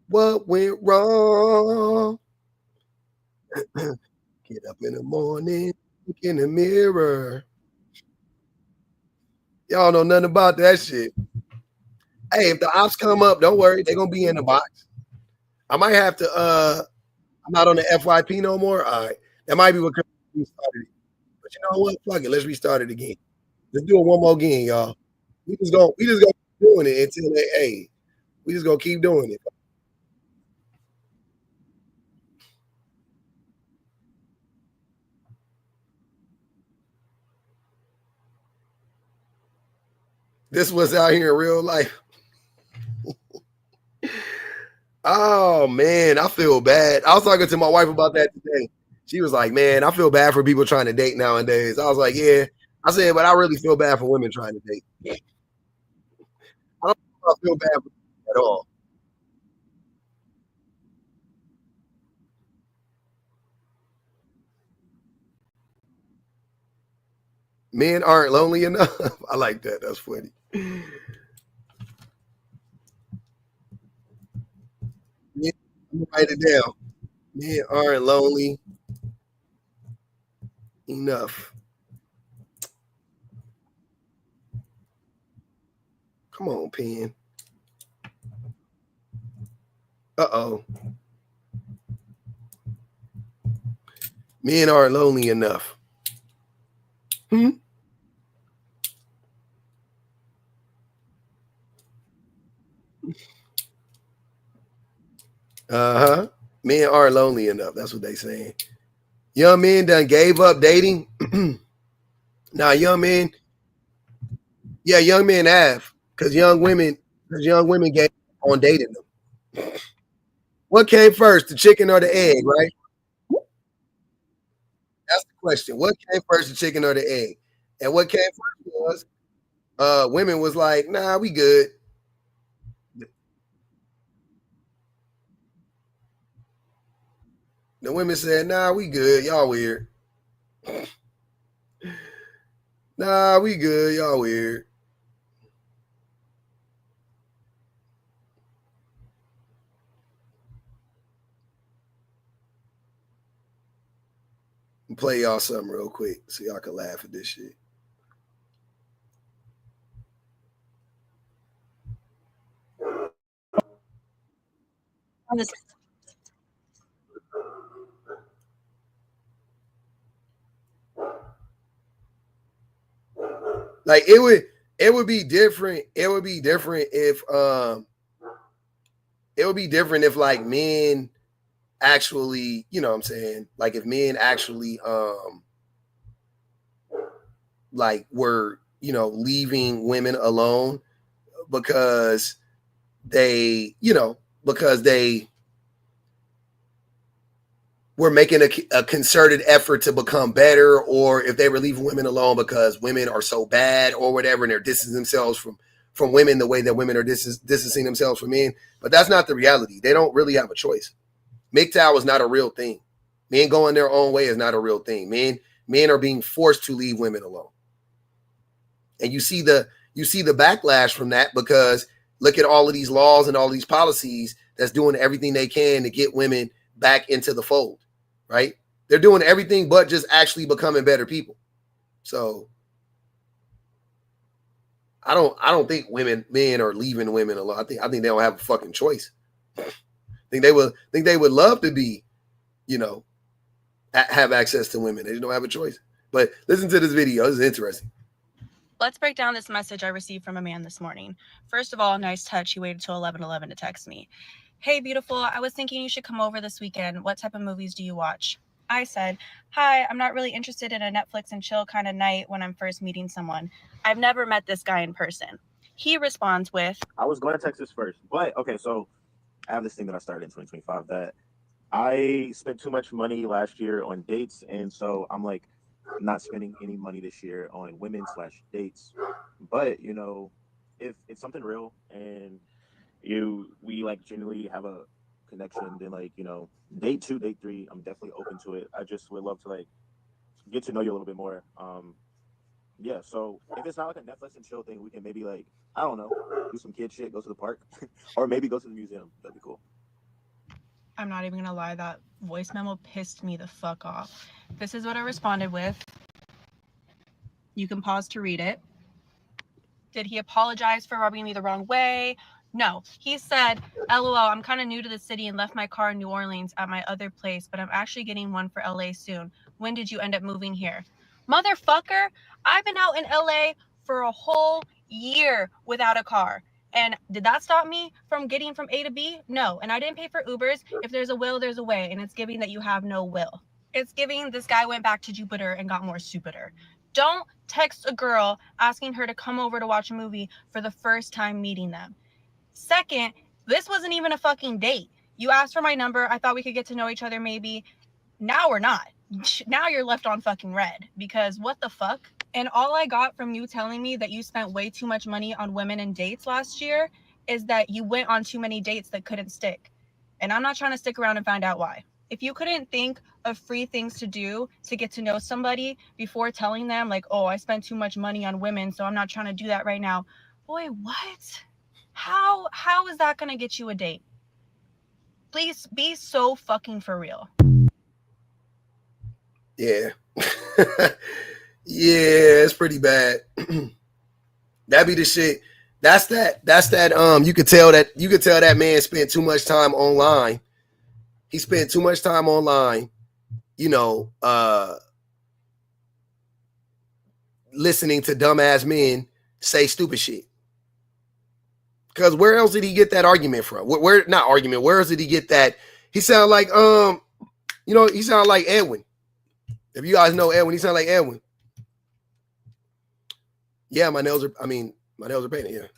Speaker 1: What went wrong? Get up in the morning, look in the mirror. Y'all know nothing about that shit. Hey, if the ops come up, don't worry. They're going to be in the box. I might have to, I'm not on the FYP no more. All right. That might be because we started it. But you know what? Fuck it. Let's restart it again. Let's do it one more again, y'all. We just gonna keep doing it until we just gonna keep doing it. This was out here in real life. Oh man, I feel bad. I was talking to my wife about that today. She was like, "Man, I feel bad for people trying to date nowadays." I was like, "Yeah." I said, "But I really feel bad for women trying to date. I don't feel bad for them at all." Men aren't lonely enough. I like that. That's funny. Yeah, write it down. Men aren't lonely enough. Come on, pen. Uh-oh. Men aren't lonely enough. Uh-huh. Men aren't lonely enough. That's what they saying. Young men done gave up dating. Now, young men, Yeah, young men have, because young women get on dating them. What came first, the chicken or the egg, right? That's the question. What came first, the chicken or the egg? And what came first was women was like, nah, we good. The women said, nah, we good. Y'all weird. Nah, we good. Y'all weird. Play y'all something real quick so y'all can laugh at this shit. Like it would be different. It would be different if like men actually, you know what I'm saying? Like if men actually like were, you know, leaving women alone because they, you know, because they were making a concerted effort to become better, or if they were leaving women alone because women are so bad or whatever, and they're distancing themselves from women the way that women are distancing themselves from men. But that's not the reality. They don't really have a choice. MGTOW is not a real thing. Men going their own way is not a real thing. Men are being forced to leave women alone. And you see the backlash from that, because look at all of these laws and all these policies that's doing everything they can to get women back into the fold, right? They're doing everything but just actually becoming better people. So I don't think men are leaving women alone. I think they don't have a fucking choice. I think they would love to be, you know, have access to women. They don't have a choice. But listen to this video. This is interesting.
Speaker 9: Let's break down this message I received from a man this morning. First of all, nice touch. He waited till 11:11 to text me. Hey, beautiful. I was thinking you should come over this weekend. What type of movies do you watch? I said, hi, I'm not really interested in a Netflix and chill kind of night when I'm first meeting someone. I've never met this guy in person. He responds with,
Speaker 10: I was going to Texas first, but okay, so I have this thing that I started in 2025 that I spent too much money last year on dates, and so I'm like not spending any money this year on women/dates. But you know, if it's something real and we like genuinely have a connection, then like, you know, date 2, date 3, I'm definitely open to it. I just would love to like get to know you a little bit more. Yeah, so if it's not like a Netflix and chill thing, we can maybe like, I don't know, do some kid shit, go to the park, or maybe go to the museum. That'd be cool.
Speaker 9: I'm not even gonna lie, that voice memo pissed me the fuck off. This is what I responded with. You can pause to read it. Did he apologize for rubbing me the wrong way? No. He said, LOL, I'm kind of new to the city and left my car in New Orleans at my other place, but I'm actually getting one for LA soon. When did you end up moving here? Motherfucker, I've been out in LA for a whole year without a car. And did that stop me from getting from A to B? No. And I didn't pay for Ubers. If there's a will, there's a way. And it's giving that you have no will. It's giving this guy went back to Jupiter and got more stupider. Don't text a girl asking her to come over to watch a movie for the first time meeting them. Second, this wasn't even a fucking date. You asked for my number. I thought we could get to know each other maybe. Now we're not. Now you're left on fucking red, because what the fuck? And all I got from you telling me that you spent way too much money on women and dates last year is that you went on too many dates that couldn't stick. And I'm not trying to stick around and find out why. If you couldn't think of free things to do to get to know somebody before telling them like, oh, I spent too much money on women, so I'm not trying to do that right now. Boy, what? How is that going to get you a date? Please be so fucking for real.
Speaker 1: Yeah. Yeah, it's pretty bad. That'd be the shit. That's that you could tell that man spent too much time online. He spent too much time online, you know, listening to dumbass men say stupid shit. Because where else did he get that argument from? Where else did he get that? He sounded like he sounded like Edwin. If you guys know Edwin, he sounded like Edwin. Yeah, my nails are, My nails are painted,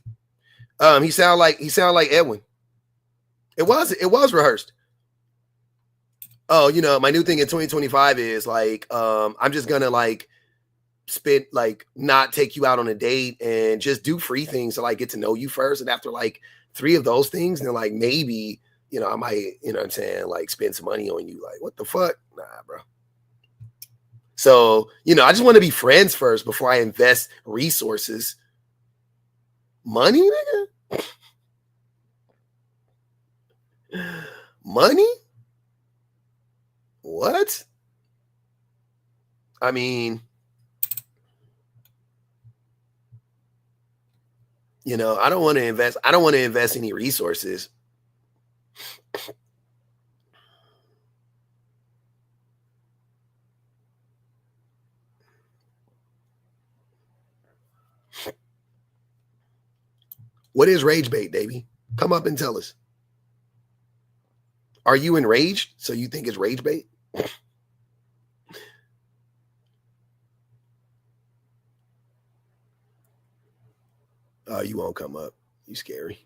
Speaker 1: yeah. He sound like Edwin. It was rehearsed. Oh, you know, my new thing in 2025 is like, I'm just gonna like spend like not take you out on a date and just do free things to like get to know you first. And after like 3 of those things, then like maybe, you know, I might, you know what I'm saying, like spend some money on you. Like, what the fuck? Nah, bro. So, you know, I just want to be friends first before I invest resources. Money, nigga? Money? What? I mean, you know, I don't want to invest any resources. What is rage bait, Davey? Come up and tell us. Are you enraged? So you think it's rage bait? Oh, you won't come up. You scary.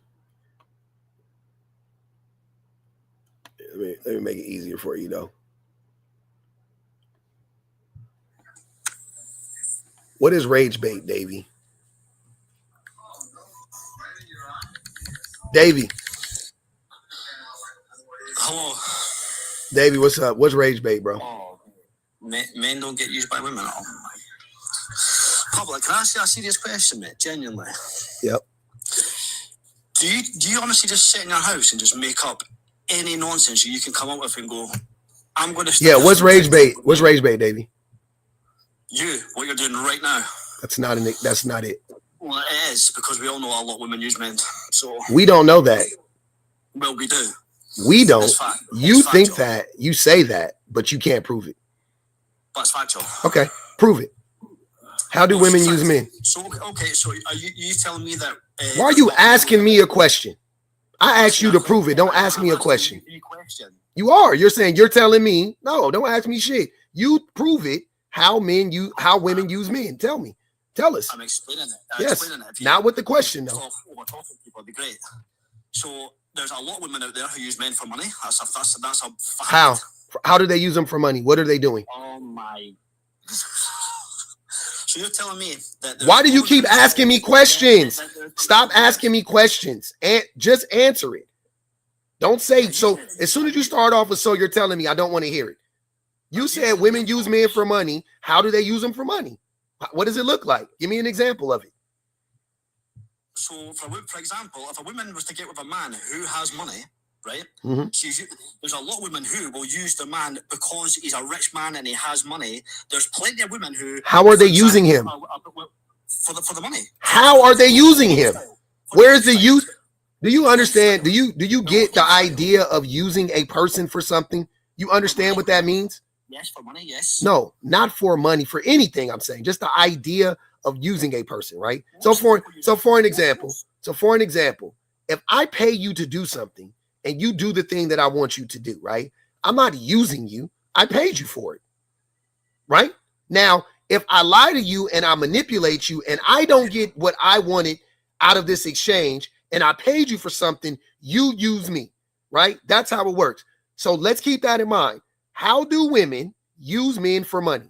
Speaker 1: Let me make it easier for you, though. What is rage bait, Davey? Davey.
Speaker 11: Hello.
Speaker 1: Davey, what's up? What's rage bait, bro?
Speaker 11: Oh, men don't get used by women. Oh my. Public, can I ask you a serious question, mate? Genuinely.
Speaker 1: Yep.
Speaker 11: Do you honestly just sit in your house and just make up any nonsense you can come up with and go, I'm going to...
Speaker 1: Yeah, what's rage bait? What's rage bait, Davey?
Speaker 11: You, what you're doing right now.
Speaker 1: That's not it.
Speaker 11: Well, it is, because we all know a lot of women use men. So
Speaker 1: we don't know that.
Speaker 11: Well, we do.
Speaker 1: We don't. You think that, you say that, but you can't prove it.
Speaker 11: But it's factual.
Speaker 1: Okay, prove it. How do women use men?
Speaker 11: So, okay, so are you telling me that...
Speaker 1: Why are you asking me a question? I asked you to prove it. Don't ask me a question. You are. You're saying, you're telling me. No, don't ask me shit. You prove it. How women use men. Tell me. Tell us.
Speaker 11: I'm explaining it.
Speaker 1: Yes. Not with the question, though.
Speaker 11: We're talking people, it'd be great. So there's a lot of women out there who use men for money. That's a fact.
Speaker 1: How? How do they use them for money? What are they doing?
Speaker 11: Oh my. So you're telling me that...
Speaker 1: Why do you keep asking me questions? Stop asking me questions and just answer it. Don't say so. As soon as you start off with so, you're telling me I don't want to hear it. You said women use men for money. How do they use them for money? What does it look like? Give me an example of it.
Speaker 11: So, for example, if a woman was to get with a man who has money, right?
Speaker 1: Mm-hmm.
Speaker 11: There's a lot of women who will use the man because he's a rich man and he has money. There's plenty of women who...
Speaker 1: How are they using him?
Speaker 11: For the money.
Speaker 1: How are they using him? Where's the use? Do you understand? Do you get the idea of using a person for something? You understand what that means?
Speaker 11: Yes, for money, yes.
Speaker 1: No, not for money, for anything. I'm saying just the idea of using a person, right? So for an example, if I pay you to do something and you do the thing that I want you to do, right? I'm not using you. I paid you for it, right? Now, if I lie to you and I manipulate you and I don't get what I wanted out of this exchange and I paid you for something, you use me, right? That's how it works. So let's keep that in mind. How do women use men for money?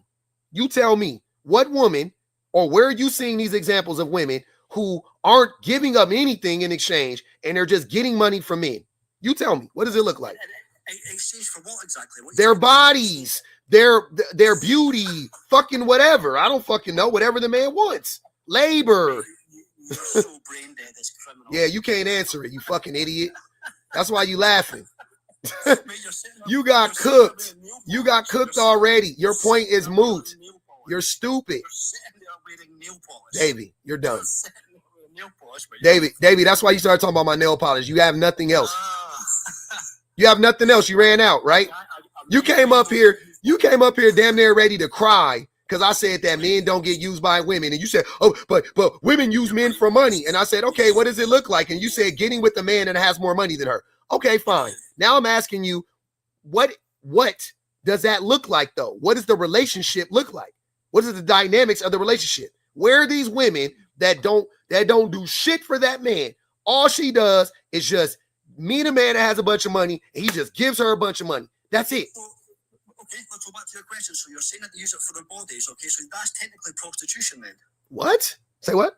Speaker 1: You tell me, what woman, or where are you seeing these examples of women who aren't giving up anything in exchange and they're just getting money from men? You tell me, what does it look like?
Speaker 11: Exchange for what exactly?
Speaker 1: Their bodies, their beauty, fucking whatever. I don't fucking know. Whatever the man wants. Labor.
Speaker 11: You're so brain dead, it's criminal.
Speaker 1: Yeah, you can't answer it, you fucking idiot. That's why you laughing. You got cooked. You got cooked already. Your point is moot. You're stupid. Davey, you're done. Davey, that's why you started talking about my nail polish. You have nothing else. You have nothing else. You ran out, right? You came up here damn near ready to cry because I said that men don't get used by women. And you said, oh, but women use men for money. And I said, okay, what does it look like? And you said getting with a man that has more money than her. Okay, fine. Now I'm asking you, what does that look like, though? What does the relationship look like? What is the dynamics of the relationship? Where are these women that don't do shit for that man. All she does is just meet a man that has a bunch of money, and he just gives her a bunch of money. That's it.
Speaker 11: So, okay, let's go back to your question. So you're saying that they use it for their bodies, okay? So that's technically prostitution then.
Speaker 1: What? Say what?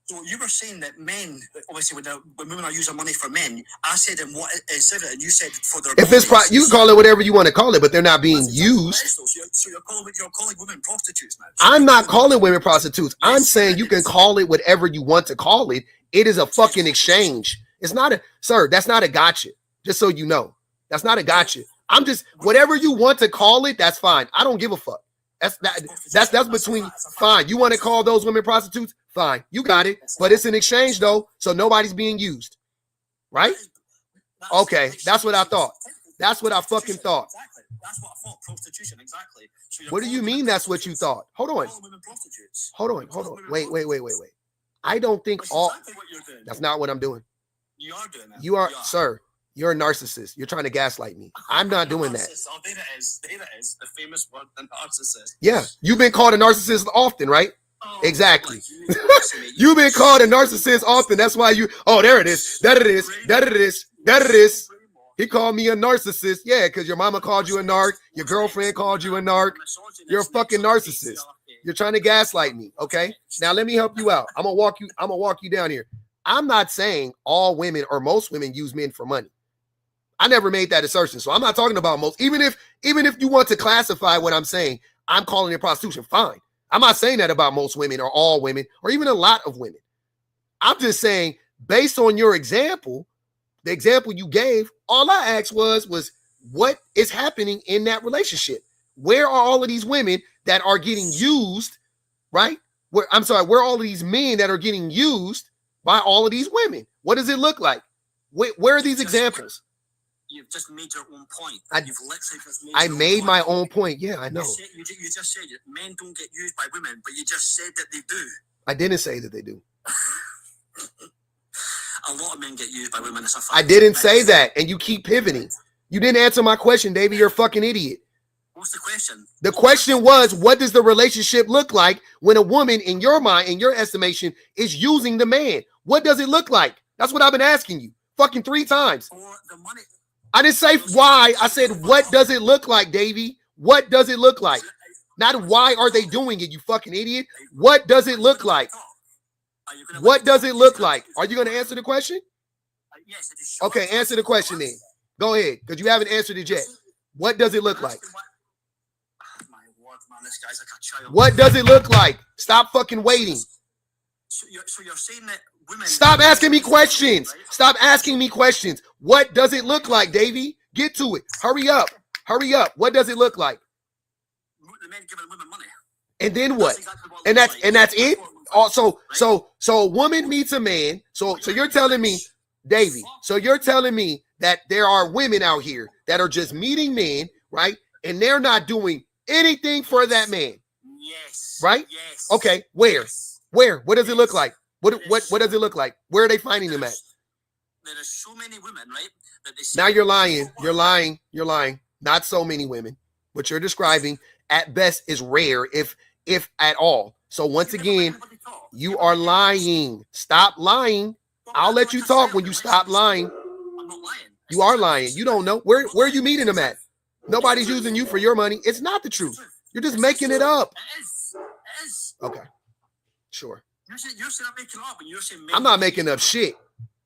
Speaker 11: So you were saying that men, obviously, when women are using money for men, I said in what instead of it, and you said for their.
Speaker 1: If it's you can call it whatever you want to call it, but they're not being used.
Speaker 11: So you're calling women prostitutes now.
Speaker 1: I'm not calling women prostitutes. I'm saying you can call it whatever you want to call it. It is a fucking exchange. It's not a sir. That's not a gotcha. Just so you know, that's not a gotcha. I'm just whatever you want to call it. That's fine. I don't give a fuck. That's between fine. You want to call those women prostitutes? Fine, you got it. But it's an exchange though, so nobody's being used, right? Okay, that's what I thought. That's what I fucking thought.
Speaker 11: Exactly. That's what I thought. Prostitution, exactly. So
Speaker 1: what do you mean? That's what you thought? Hold on. Hold on. Wait. I don't think all. That's not what I'm doing.
Speaker 11: You are doing that.
Speaker 1: You are, sir. You're a narcissist. You're trying to gaslight me. I'm not doing that.
Speaker 11: Oh, there it is. The famous word, the narcissist.
Speaker 1: Yeah, you've been called a narcissist often, right? Oh, exactly. You've been called a narcissist often. That's why you. Oh, there it is. That it is. He called me a narcissist. Yeah, because your mama called you a narc. Your girlfriend called you a narc. You're a fucking narcissist. You're trying to gaslight me. Okay. Now let me help you out. I'm gonna walk you down here. I'm not saying all women or most women use men for money. I never made that assertion. So I'm not talking about most. Even if you want to classify what I'm saying, I'm calling it prostitution. Fine. I'm not saying that about most women or all women or even a lot of women. I'm just saying, based on your example, the example you gave, all I asked was what is happening in that relationship? Where are all of these women that are getting used, right? Where are all of these men that are getting used by all of these women? What does it look like? Where are these examples?
Speaker 11: You've just made your own point. You've literally just
Speaker 1: made my own point. Yeah, I know.
Speaker 11: You just said men don't get used by women, but you just said that they do.
Speaker 1: I didn't say that they do.
Speaker 11: A lot of men get used by women.
Speaker 1: I didn't say that, and you keep pivoting. You didn't answer my question, Davey. You're a fucking idiot.
Speaker 11: What's the question?
Speaker 1: The question was, what does the relationship look like when a woman, in your mind, in your estimation, is using the man? What does it look like? That's what I've been asking you fucking 3 times.
Speaker 11: For the money.
Speaker 1: I didn't say why. I said, what does it look like, Davey? What does it look like? Not why are they doing it, you fucking idiot. What does it look like? What does it look like? Are you going to answer the question?
Speaker 11: Yes.
Speaker 1: Okay, answer the question then. Go ahead, because you haven't answered it yet. What does it look like?
Speaker 11: My word, man, this guy's like a child.
Speaker 1: What does it look like? Stop fucking waiting.
Speaker 11: So you're saying that women...
Speaker 1: Stop asking me questions. Stop asking me questions. What does it look like, Davey? Get to it. Hurry up. Hurry up. What does it look like?
Speaker 11: The men giving women money.
Speaker 1: And then what? And that's it? Also, so a woman meets a man. So you're telling me, Davey, so you're telling me that there are women out here that are just meeting men, right? And they're not doing anything for that man.
Speaker 11: Yes.
Speaker 1: Right?
Speaker 11: Yes.
Speaker 1: Okay. Where? Where? What does it look like? What does it look like? Where are they finding them at?
Speaker 11: There are so many women, right? That they
Speaker 1: now you're lying. You're lying. You're lying. Not so many women. What you're describing at best is rare, if at all. So once again, you are lying. Stop lying. I'll let you talk when you stop lying.
Speaker 11: I'm not lying.
Speaker 1: You are lying. You don't know. Where are you meeting them at? Nobody's using you for your money. It's not the truth. You're just making it up.
Speaker 11: It is.
Speaker 1: Okay. Sure.
Speaker 11: You're saying I'm making it up, and you're saying
Speaker 1: I'm not making up shit.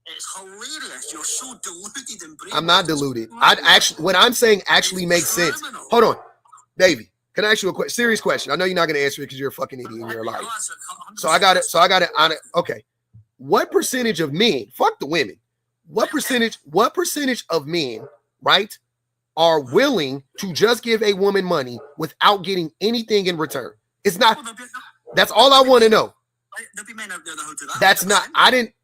Speaker 11: It's hilarious. You're so deluded and brainwashed.
Speaker 1: I'm not deluded. What I'm saying actually makes sense. Hold on, Davey. Can I ask you a serious question? I know you're not going to answer it because you're a fucking idiot and you're a liar. So I got it. Okay. What percentage of men? Fuck the women. What percentage of men, right, are willing to just give a woman money without getting anything in return? It's not. That's all I want to know.
Speaker 11: There'll be men out there who do that.
Speaker 1: That's not.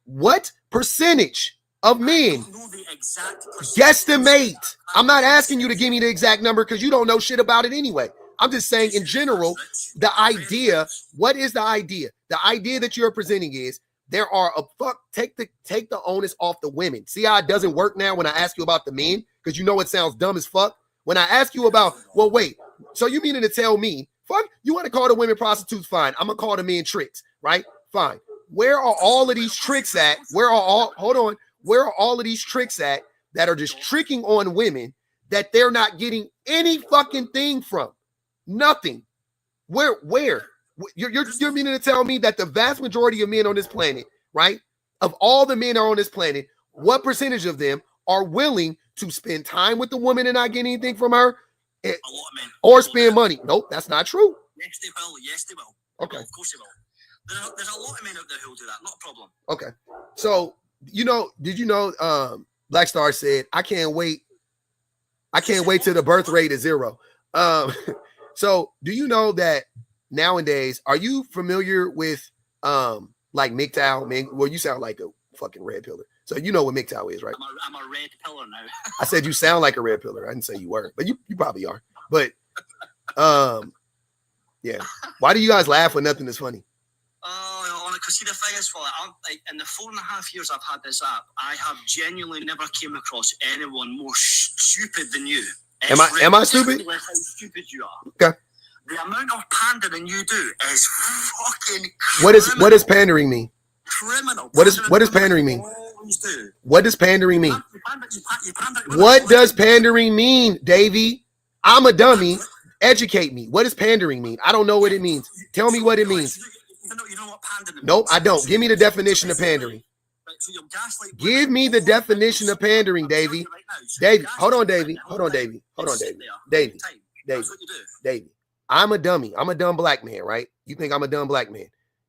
Speaker 1: What percentage of men?
Speaker 11: I don't know the exact
Speaker 1: Guesstimate. I'm not asking you to give me the exact number because you don't know shit about it anyway. I'm just saying in general, the idea. What is the idea? The idea that you're presenting is there are take the onus off the women. See how it doesn't work now when I ask you about the men? Because you know it sounds dumb as fuck. When I ask you about, well, wait, so you meaning to tell me, fuck, you want to call the women prostitutes? Fine. I'm going to call the men tricks, right? Fine. Where are all of these tricks at? Where are all of these tricks at that are just tricking on women that they're not getting any fucking thing from? Nothing. Where? You're meaning to tell me that the vast majority of men on this planet, right? Of all the men are on this planet, what percentage of them are willing to spend time with the woman and not get anything from her?
Speaker 11: A lot of men.
Speaker 1: Or spend money? Nope, that's not true.
Speaker 11: Yes, they will. Yes, they will.
Speaker 1: Okay.
Speaker 11: Of course they will. There's a lot of men out there who will do that. Not a problem.
Speaker 1: Okay. So, did you know Black Star said, I can't wait till the birth rate is 0. So do you know that nowadays, are you familiar with like MGTOW? Well, you sound like a fucking red pillar. So you know what MGTOW is, right?
Speaker 11: I'm a red pillar now.
Speaker 1: I said you sound like a red pillar. I didn't say you were, but you probably are. But yeah. Why do you guys laugh when nothing is funny?
Speaker 11: Because see, the thing is, in the 4.5 years I've had this app, I have genuinely never came across anyone more stupid than you.
Speaker 1: Am I stupid?
Speaker 11: How stupid you are.
Speaker 1: Okay.
Speaker 11: The amount of pandering you do is fucking
Speaker 1: criminal. What does pandering mean?
Speaker 11: Criminal.
Speaker 1: What does pandering mean?
Speaker 11: Do.
Speaker 1: What does pandering mean? What does pandering mean, Davey? I'm a dummy. Educate me. What does pandering mean? I don't know what it means. Tell me what it means.
Speaker 11: You know what pandering means?
Speaker 1: Nope, I don't. Give me the definition of pandering. Give me the definition of pandering, Davey. Davey, hold on, Davey. Davey. I'm a dummy. I'm a dumb black man, right? You think I'm a dumb black man?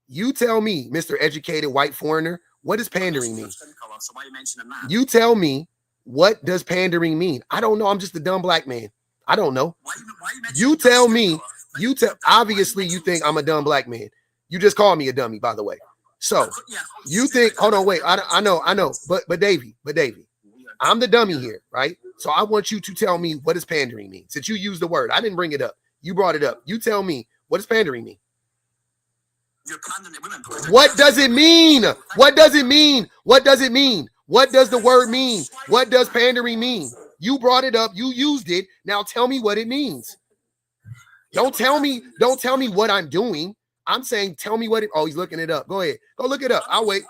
Speaker 1: You tell me, Mr. Educated White Foreigner, what does pandering mean? You tell me, what does pandering mean? I don't know. I'm just a dumb black man. I don't know. You tell me. Obviously, you think I'm a dumb black man. You just called me a dummy, by the way. So you think, hold on, wait. I know. But Davey, I'm the dummy here, right? So I want you to tell me, what does pandering mean? Since you used the word, I didn't bring it up. You brought it up. You tell me, what does pandering mean? What does it mean? What does it mean? What does it mean? What does the word mean? What does pandering mean? You brought it up. You used it. Now tell me what it means. Don't tell me what I'm doing. I'm saying, tell me what it. Oh, he's looking it up. Go ahead. Go look it up. I'll wait.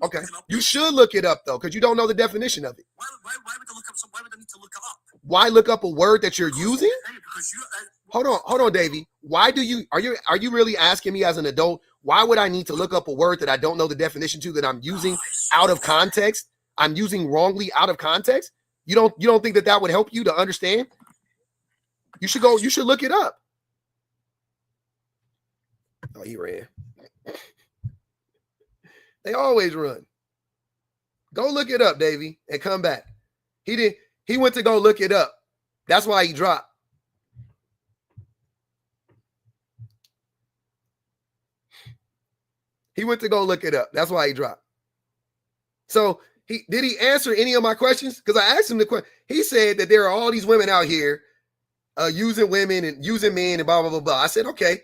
Speaker 1: Okay. You should look it up though, because you don't know the definition of it.
Speaker 11: Why would I look up? Why would I need to look it up?
Speaker 1: Why look up a word that you're using? Hold on, Davey. Why do you are you really asking me as an adult? Why would I need to look up a word that I don't know the definition to, that I'm using out of context? I'm using wrongly out of context. You don't think that would help you to understand? You should look it up. Oh, he ran. They always run. Go look it up, Davey, and come back. He went to go look it up. That's why he dropped. He went to go look it up. That's why he dropped. So did he answer any of my questions? Because I asked him the question. He said that there are all these women out here using women and using men and blah, blah, blah, blah. I said, okay.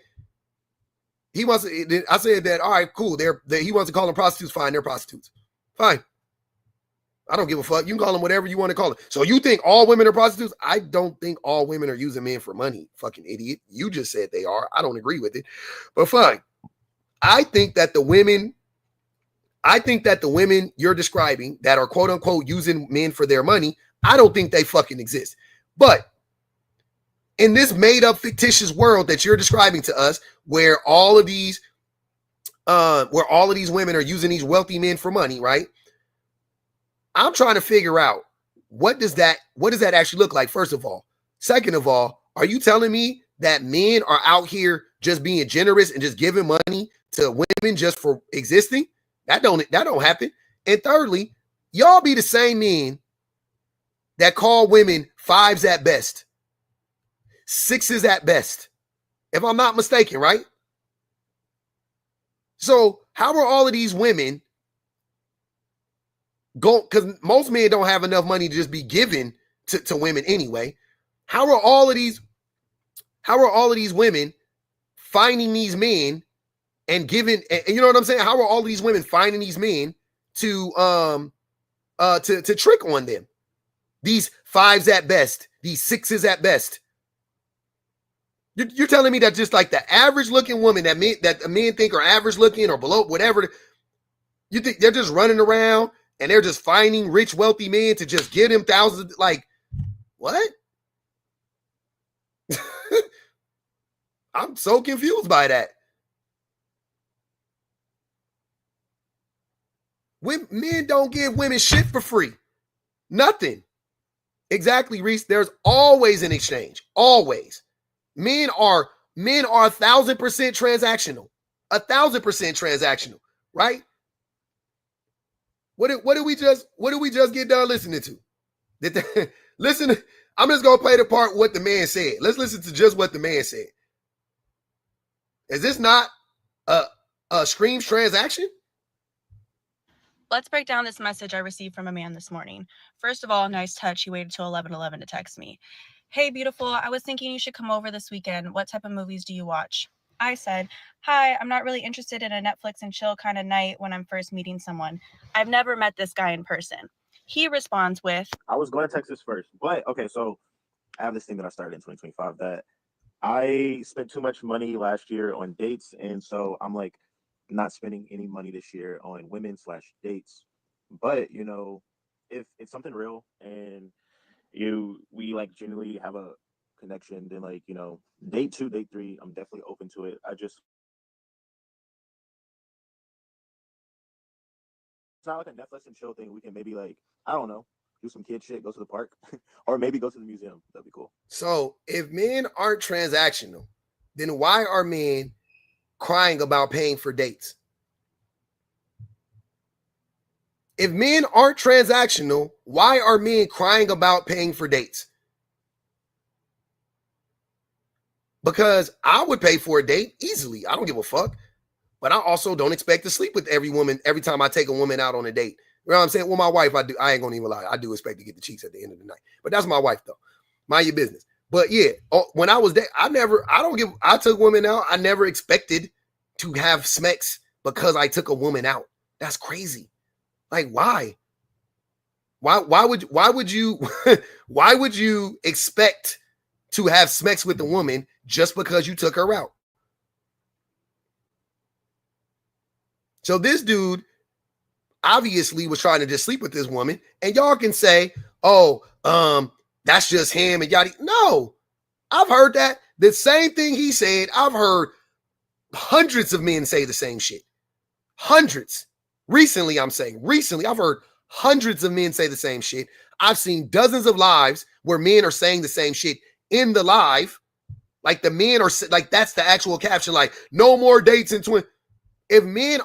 Speaker 1: I said that, all right, cool. He wants to call them prostitutes. Fine, they're prostitutes. Fine. I don't give a fuck. You can call them whatever you want to call them. So you think all women are prostitutes? I don't think all women are using men for money. Fucking idiot. You just said they are. I don't agree with it. But fine. I think that the women you're describing that are quote unquote using men for their money, I don't think they fucking exist. But in this made up fictitious world that you're describing to us, where all of these women are using these wealthy men for money, right? I'm trying to figure out what does that actually look like, first of all. Second of all, are you telling me that men are out here just being generous and just giving money to women just for existing? That don't happen. And thirdly, y'all be the same men that call women 5s at best, 6s at best, if I'm not mistaken, right? So how are all of these women because most men don't have enough money to just be given to women anyway. How are all of these women finding these men and giving, and you know what I'm saying? How are all these women finding these men to trick on them? These 5s at best, these 6s at best. You're telling me that just like the average looking woman that men think are average looking or below whatever, you think they're just running around and they're just finding rich, wealthy men to just give them thousands of, like, what? I'm so confused by that. Men don't give women shit for free. Nothing. Exactly, Reese. There's always an exchange. Always. Men are 1,000% transactional. 1,000% transactional, right? What did we just get done listening to? Listen, I'm just gonna play the part what the man said. Let's listen to just what the man said. Is this not a Screams transaction?
Speaker 9: Let's break down this message I received from a man this morning. First of all, nice touch. He waited till 11:11 to text me. Hey, beautiful. I was thinking you should come over this weekend. What type of movies do you watch? I said, hi, I'm not really interested in a Netflix and chill kind of night when I'm first meeting someone. I've never met this guy in person. He responds with,
Speaker 10: I was going to text this first, but okay, so I have this thing that I started in 2025 that I spent too much money last year on dates, and so I'm like not spending any money this year on women/dates. But you know, if it's something real and we like genuinely have a connection, then like, you know, date 2, date 3, I'm definitely open to it. It's not like a Netflix and chill thing. We can maybe like, I don't know, do some kid shit, go to the park, or maybe go to the museum. That'd be cool.
Speaker 1: So if men aren't transactional, then why are men crying about paying for dates? If men aren't transactional, why are men crying about paying for dates? Because I would pay for a date easily. I don't give a fuck. But I also don't expect to sleep with every woman every time I take a woman out on a date. You know what I'm saying? Well, my wife, I ain't gonna even lie. I do expect to get the cheeks at the end of the night. But that's my wife, though. Mind your business. But yeah, when I was there, I took women out. I never expected to have smecks because I took a woman out. That's crazy. Like, why? Why would you why would you expect to have smecks with a woman just because you took her out? So this dude obviously was trying to just sleep with this woman, and y'all can say, "Oh, that's just him," and yada. No, I've heard that. The same thing he said. I've heard hundreds of men say the same shit. Hundreds. Recently, I've heard hundreds of men say the same shit. I've seen dozens of lives where men are saying the same shit in the live. Like the men are like, that's the actual caption. Like, no more dates in 20. If men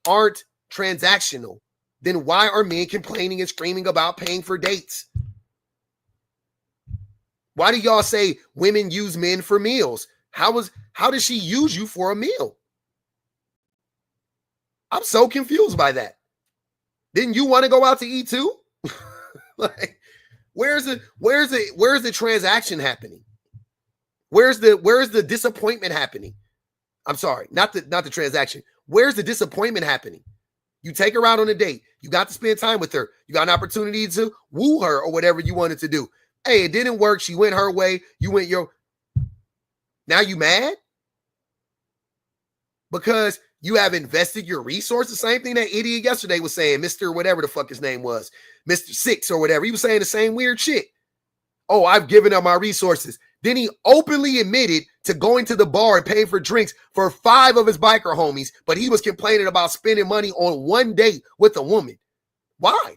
Speaker 1: aren't transactional, then why are men complaining and screaming about paying for dates? Why do y'all say women use men for meals? How does she use you for a meal? I'm so confused by that. Didn't you want to go out to eat too? Like, where's the transaction happening? Where's the disappointment happening? I'm sorry, not the transaction. Where's the disappointment happening? You take her out on a date. You got to spend time with her. You got an opportunity to woo her or whatever you wanted to do. Hey, it didn't work. She went her way. You went your. Now you mad? Because you have invested your resources. Same thing that idiot yesterday was saying, Mr. whatever the fuck his name was, Mr. Six or whatever. He was saying the same weird shit. Oh, I've given up my resources. Then he openly admitted to going to the bar and paying for drinks for 5 of his biker homies, but he was complaining about spending money on one date with a woman. Why?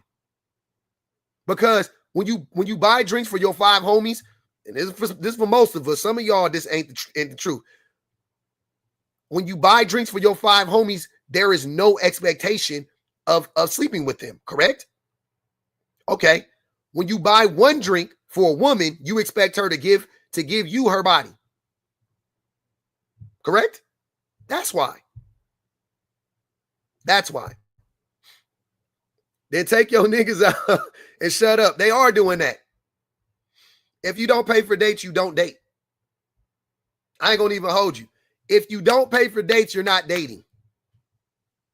Speaker 1: Because when you buy drinks for your 5 homies, and this is for most of us, some of y'all, this ain't the truth. When you buy drinks for your 5 homies, there is no expectation of sleeping with them, correct? Okay. When you buy one drink for a woman, you expect her to give you her body. Correct? That's why. That's why. Then take your niggas out and shut up. They are doing that. If you don't pay for dates, you don't date. I ain't gonna even hold you. If you don't pay for dates, you're not dating.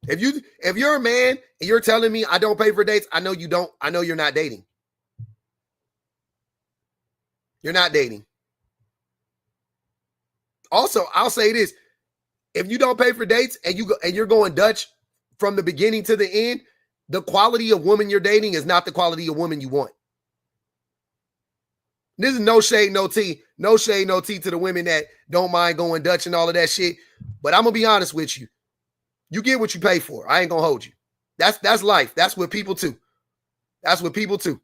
Speaker 1: If you're a man and you're telling me I don't pay for dates, I know you don't. I know you're not dating. You're not dating. Also, I'll say this. If you don't pay for dates and you're going Dutch from the beginning to the end, the quality of woman you're dating is not the quality of woman you want. This is no shade, no tea. No shade, no tea to the women that don't mind going Dutch and all of that shit. But I'm going to be honest with you. You get what you pay for. I ain't going to hold you. That's life. That's what people do. That's what people do.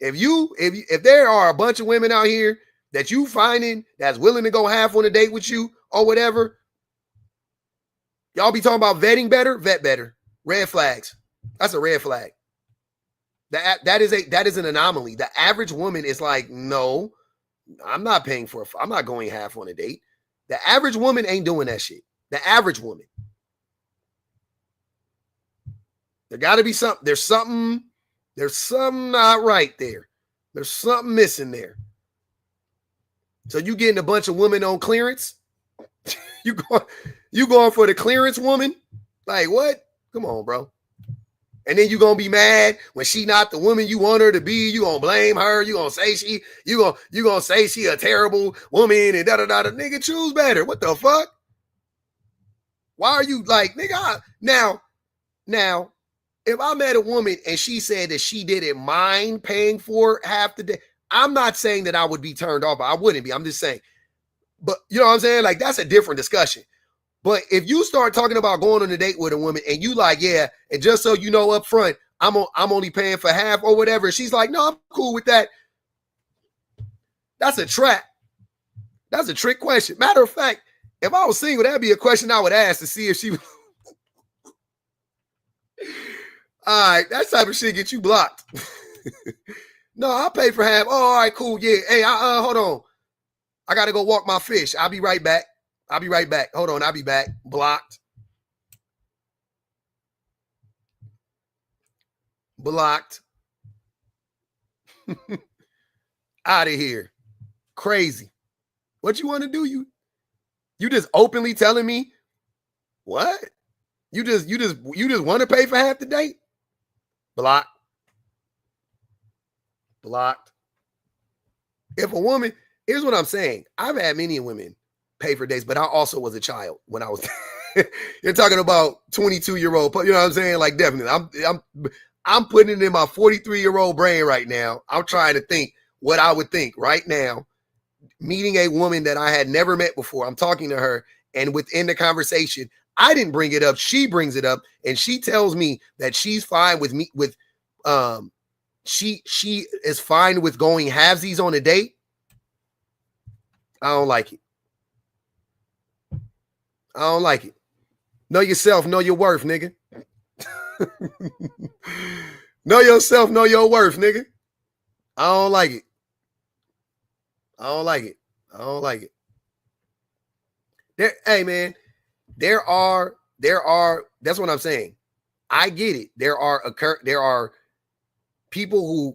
Speaker 1: If there are a bunch of women out here that you finding that's willing to go half on a date with you or whatever, y'all be talking about vetting better, vet better. Red flags. That's a red flag. That is an anomaly. The average woman is like, no, I'm not paying for it. I'm not going half on a date. The average woman ain't doing that shit. The average woman. There got to be something. There's something not right there. There's something missing there. So you getting a bunch of women on clearance? you going for the clearance woman? Like what? Come on, bro. And then you gonna be mad when she not the woman you want her to be. You gonna blame her. You gonna say you gonna say she a terrible woman and da-da-da. Nigga, choose better. What the fuck? Why are you like, nigga? Now, if I met a woman and she said that she didn't mind paying for half the day, I'm not saying that I would be turned off. I wouldn't be. I'm just saying. But you know what I'm saying? Like, that's a different discussion. But if you start talking about going on a date with a woman and you like, yeah, and just so you know up front, I'm only paying for half or whatever. She's like, no, I'm cool with that. That's a trap. That's a trick question. Matter of fact, if I was single, that'd be a question I would ask to see if she was. All right, that type of shit get you blocked. No, I'll pay for half. Oh, all right, cool. Yeah. Hey, hold on. I got to go walk my fish. I'll be right back. Hold on, I'll be back. Blocked. Out of here. Crazy. What you want to do? You just openly telling me what? You just want to pay for half the date? Blocked. If a woman, here's what I'm saying. I've had many women pay for dates, but I also was a child when I was. You're talking about 22-year-old, you know what I'm saying? Like, definitely, I'm putting it in my 43-year-old brain right now. I'm trying to think what I would think right now, meeting a woman that I had never met before. I'm talking to her, and within the conversation, I didn't bring it up. She brings it up, and she tells me that she's fine with me she is fine with going halvesies on a date. I don't like it. Know yourself, know your worth, nigga. Know yourself, know your worth, nigga. I don't like it. Hey, man, there are, that's what I'm saying. I get it. There are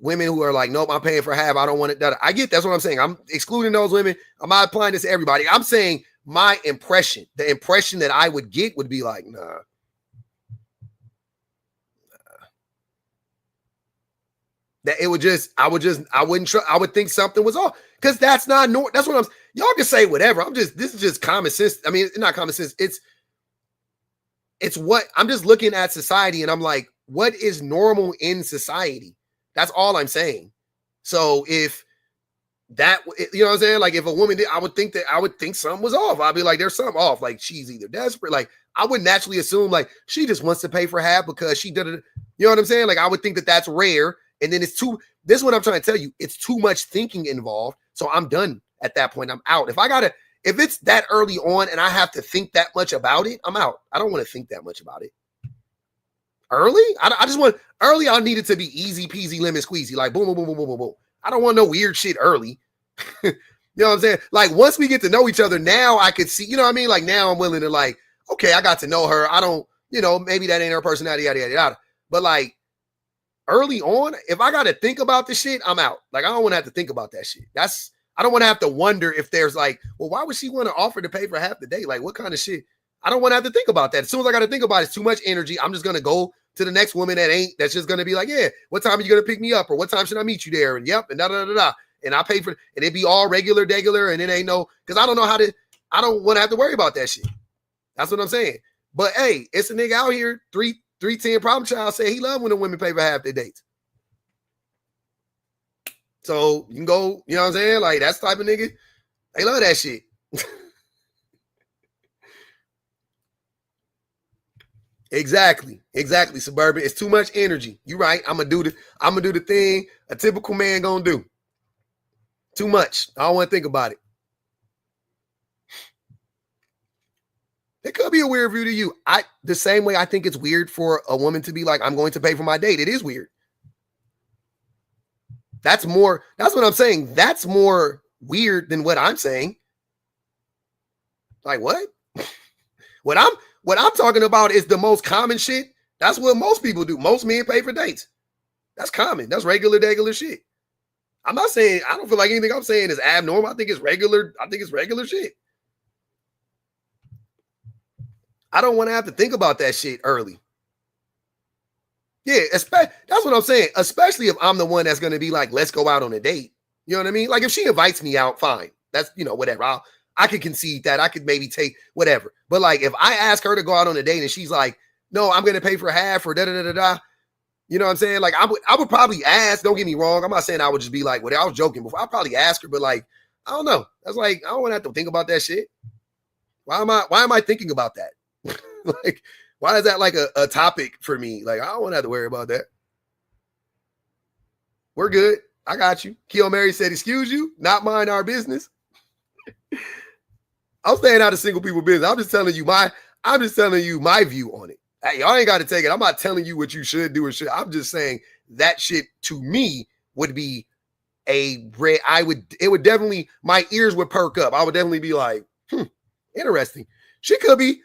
Speaker 1: women who are like, nope, I'm paying for half. I don't want it done. I get, that's what I'm saying. I'm excluding those women. I'm not applying this to everybody. I'm saying the impression that I would get would be like, nah. That it would just, I would think something was off. Because that's not normal. That's what y'all can say whatever. This is just common sense. I mean, it's not common sense. It's what, I'm just looking at society and I'm like, what is normal in society? That's all I'm saying. So if that, you know what I'm saying? Like if a woman did, I would think something was off. I'd be like, there's something off. Like she's either desperate. Like I would naturally assume like she just wants to pay for half because she did it. You know what I'm saying? Like I would think that that's rare. And then this is what I'm trying to tell you. It's too much thinking involved. So I'm done at that point. I'm out. If it's that early on and I have to think that much about it, I'm out. I don't want to think that much about it. Early? I just want early. I need it to be easy peasy lemon squeezy. Like boom, boom, boom, boom, boom, boom, boom. I don't want no weird shit early. You know what I'm saying? Like once we get to know each other, now I could see, you know what I mean? Like now I'm willing to like, okay, I got to know her. I don't, maybe that ain't her personality, yada, yada, yada. But like early on, if I got to think about the shit, I'm out. Like I don't want to have to think about that shit. I don't want to have to wonder if there's like, well, why would she want to offer to pay for half the day? Like what kind of shit? I don't want to have to think about that. As soon as I got to think about it, it's too much energy. I'm just going to go to the next woman that's just going to be like, yeah, what time are you going to pick me up? Or what time should I meet you there? And yep, and da-da-da-da. and I pay for, and it be all regular, and it ain't no, because I don't know I don't want to have to worry about that shit. That's what I'm saying. But hey, it's a nigga out here, 310 problem child, say he love when the women pay for half their dates. So you can go, you know what I'm saying? Like, that's the type of nigga, they love that shit. Exactly, Suburban. It's too much energy. You're right. I'm gonna do the thing a typical man gonna do. Too much. I don't want to think about it. It could be a weird view to you. The same way I think it's weird for a woman to be like, I'm going to pay for my date. It is weird. That's what I'm saying. That's more weird than what I'm saying. Like, what? What I'm talking about is the most common shit. That's what most people do. Most men pay for dates. That's common. That's regular shit. I'm not saying, I don't feel like anything I'm saying is abnormal. I think it's regular. I think it's regular shit. I don't want to have to think about that shit early. Yeah, that's what I'm saying. Especially if I'm the one that's going to be like, let's go out on a date. You know what I mean? Like, if she invites me out, fine. That's, whatever. I could concede that. I could maybe take whatever. But like, if I ask her to go out on a date and she's like, no, I'm going to pay for half or da-da-da-da-da. You know what I'm saying? Like, I would probably ask. Don't get me wrong. I'm not saying I would just be like, well, I was joking before. I'd probably ask her, but like, I don't know. That's like, I don't want to have to think about that shit. Why am I thinking about that? Like, why is that like a topic for me? Like, I don't want to have to worry about that. We're good. I got you. Keo Mary said, excuse you, not mind our business. I'm staying out of single people business. I'm just telling you my view on it. Hey, y'all ain't got to take it. I'm not telling you what you should do or should. I'm just saying that shit to me would be it would definitely, my ears would perk up. I would definitely be like, interesting. She could be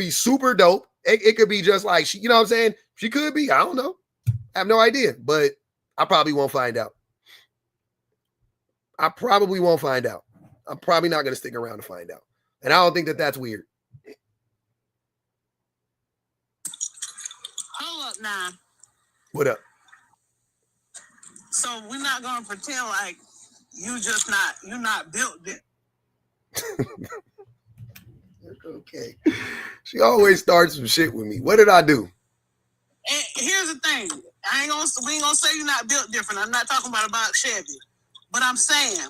Speaker 1: super dope. It could be just like, you know what I'm saying? She could be, I don't know. I have no idea, but I probably won't find out. I'm probably not going to stick around to find out. And I don't think that that's weird.
Speaker 5: Hold up now.
Speaker 1: What up?
Speaker 5: So we're not gonna pretend like you're not built it.
Speaker 1: Okay. She always starts some shit with me. What did I do?
Speaker 5: And here's the thing. We ain't gonna say you're not built different. I'm not talking about Chevy. But I'm saying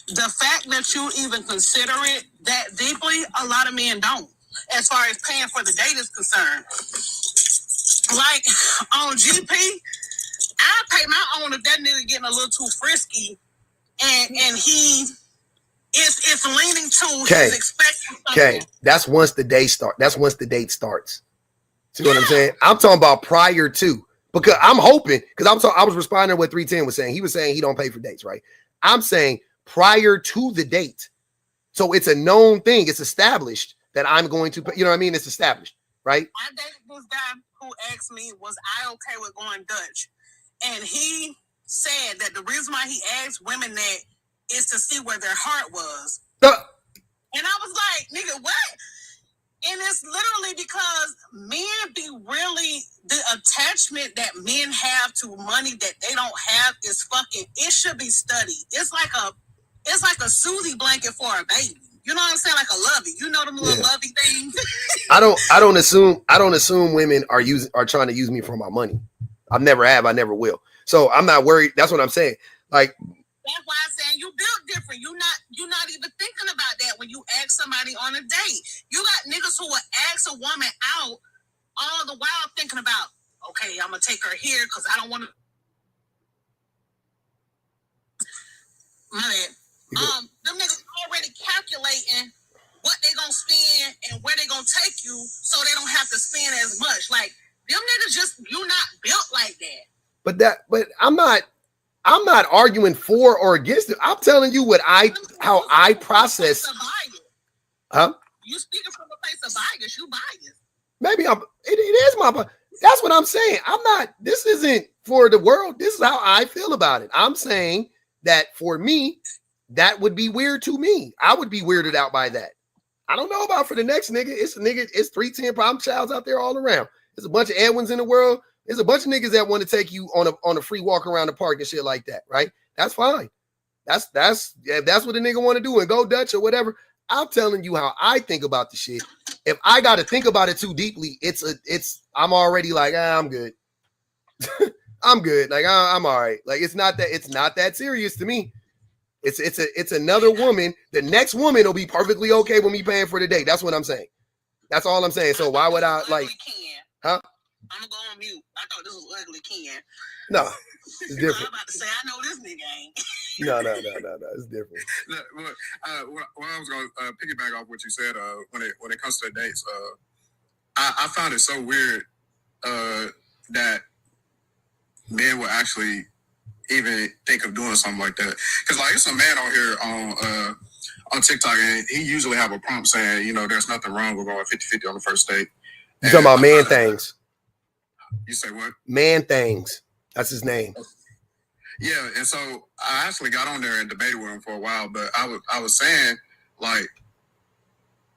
Speaker 5: the fact that you even consider it that deeply, a lot of men don't, as far as paying for the date is concerned. Like on GP, I pay my own if that nigga getting a little too frisky and he is leaning to his expecting something.
Speaker 1: Okay. That's once the date starts. See what I'm saying? I'm talking about prior to, because I'm hoping, because I was responding to what 310 was saying. He was saying he don't pay for dates, right? I'm saying prior to the date. So it's a known thing. It's established that I'm going to pay, you know what I mean? It's established, right?
Speaker 5: I dated this guy who asked me, was I okay with going Dutch? And he said that the reason why he asked women that is to see where their heart was. And I was like, nigga, what? And it's literally because men be really, the attachment that men have to money that they don't have is fucking, it should be studied. It's like a Susie blanket for a baby. You know what I'm saying? Like a lovey. You know them little lovey things?
Speaker 1: I don't assume women are trying to use me for my money. I never have, I never will. So I'm not worried. That's what I'm saying. Like,
Speaker 5: that's why I'm saying you built different. You're not even thinking about that when you ask somebody on a date. You got niggas who will ask a woman out all the while thinking about, okay, I'm gonna take her here because I don't want to. My bad. Them niggas already calculating what they gonna spend and where they gonna take you, so they don't have to spend as much. Like them niggas you're not built like that.
Speaker 1: But I'm not arguing for or against it. I'm telling you how I process. Huh?
Speaker 5: You speaking from a place of bias. You biased.
Speaker 1: Maybe it is my. That's what I'm saying. This isn't for the world. This is how I feel about it. I'm saying that for me, that would be weird to me. I would be weirded out by that. I don't know about for the next nigga. It's 310 problem childs out there all around. There's a bunch of Edwins in the world. There's a bunch of niggas that want to take you on a free walk around the park and shit like that, right? That's fine. That's what the nigga want to do and go Dutch or whatever. I'm telling you how I think about the shit. If I got to think about it too deeply, I'm already like, I'm good. I'm good. Like I'm all right. Like it's not that serious to me. It's another woman. The next woman will be perfectly okay with me paying for the date. That's what I'm saying. That's all I'm saying. So why would I like? Huh?
Speaker 5: I'm gonna go on mute. I thought this was ugly, Ken.
Speaker 1: No, it's different.
Speaker 5: I'm about to say I know this nigga ain't.
Speaker 1: No. It's different.
Speaker 4: What I was gonna piggyback off what you said. When it comes to dates, I found it so weird that men will actually even think of doing something like that. Because like it's a man out here on TikTok, and he usually have a prompt saying, you know, there's nothing wrong with going 50-50 on the first date.
Speaker 1: You talking about man things?
Speaker 4: You say what?
Speaker 1: Man things. That's his name.
Speaker 4: Yeah, and so I actually got on there and debated with him for a while, but I was saying like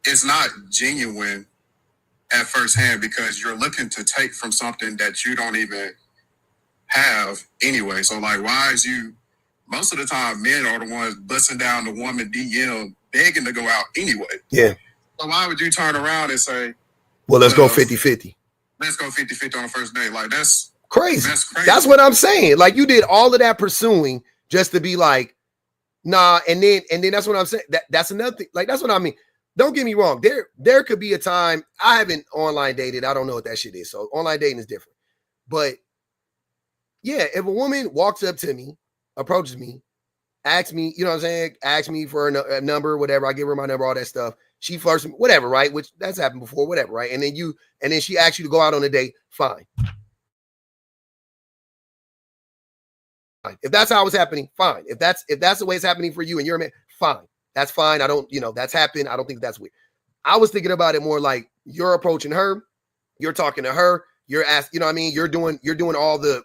Speaker 4: it's not genuine at first hand because you're looking to take from something that you don't even have anyway. So like, why is you? Most of the time, men are the ones busting down the woman DM begging to go out anyway.
Speaker 1: Yeah.
Speaker 4: So why would you turn around and say,
Speaker 1: well, let's go 50-50.
Speaker 4: Let's go 50-50 on the first date. Like that's
Speaker 1: crazy. That's what I'm saying. Like you did all of that pursuing just to be like, nah, and then that's what I'm saying. That's another thing. Like that's what I mean. Don't get me wrong. There could be a time. I haven't online dated. I don't know what that shit is. So online dating is different. But yeah, if a woman walks up to me, approaches me, asks me, you know what I'm saying, asks me for a number, whatever, I give her my number, all that stuff. She flirts, whatever, right? Which that's happened before, whatever, right? And then she asks you to go out on a date, fine. If that's how it's happening, fine. If that's the way it's happening for you and you're a man, fine. That's fine. I don't, that's happened. I don't think that's weird. I was thinking about it more like you're approaching her, you're talking to her, you're asking, you know what I mean? You're doing all the,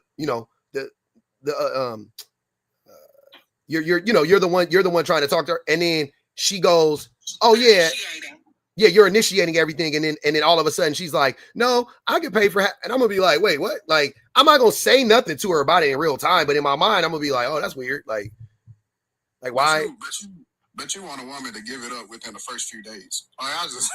Speaker 1: you're the one trying to talk to her, and then she goes, oh yeah, you're initiating everything, and then all of a sudden she's like, no, I can pay for and I'm gonna be like, wait, what? Like I'm not gonna say nothing to her about it in real time, but in my mind I'm gonna be like, oh, that's weird. Like why?
Speaker 4: But you want a woman to give it up within the first few days. I just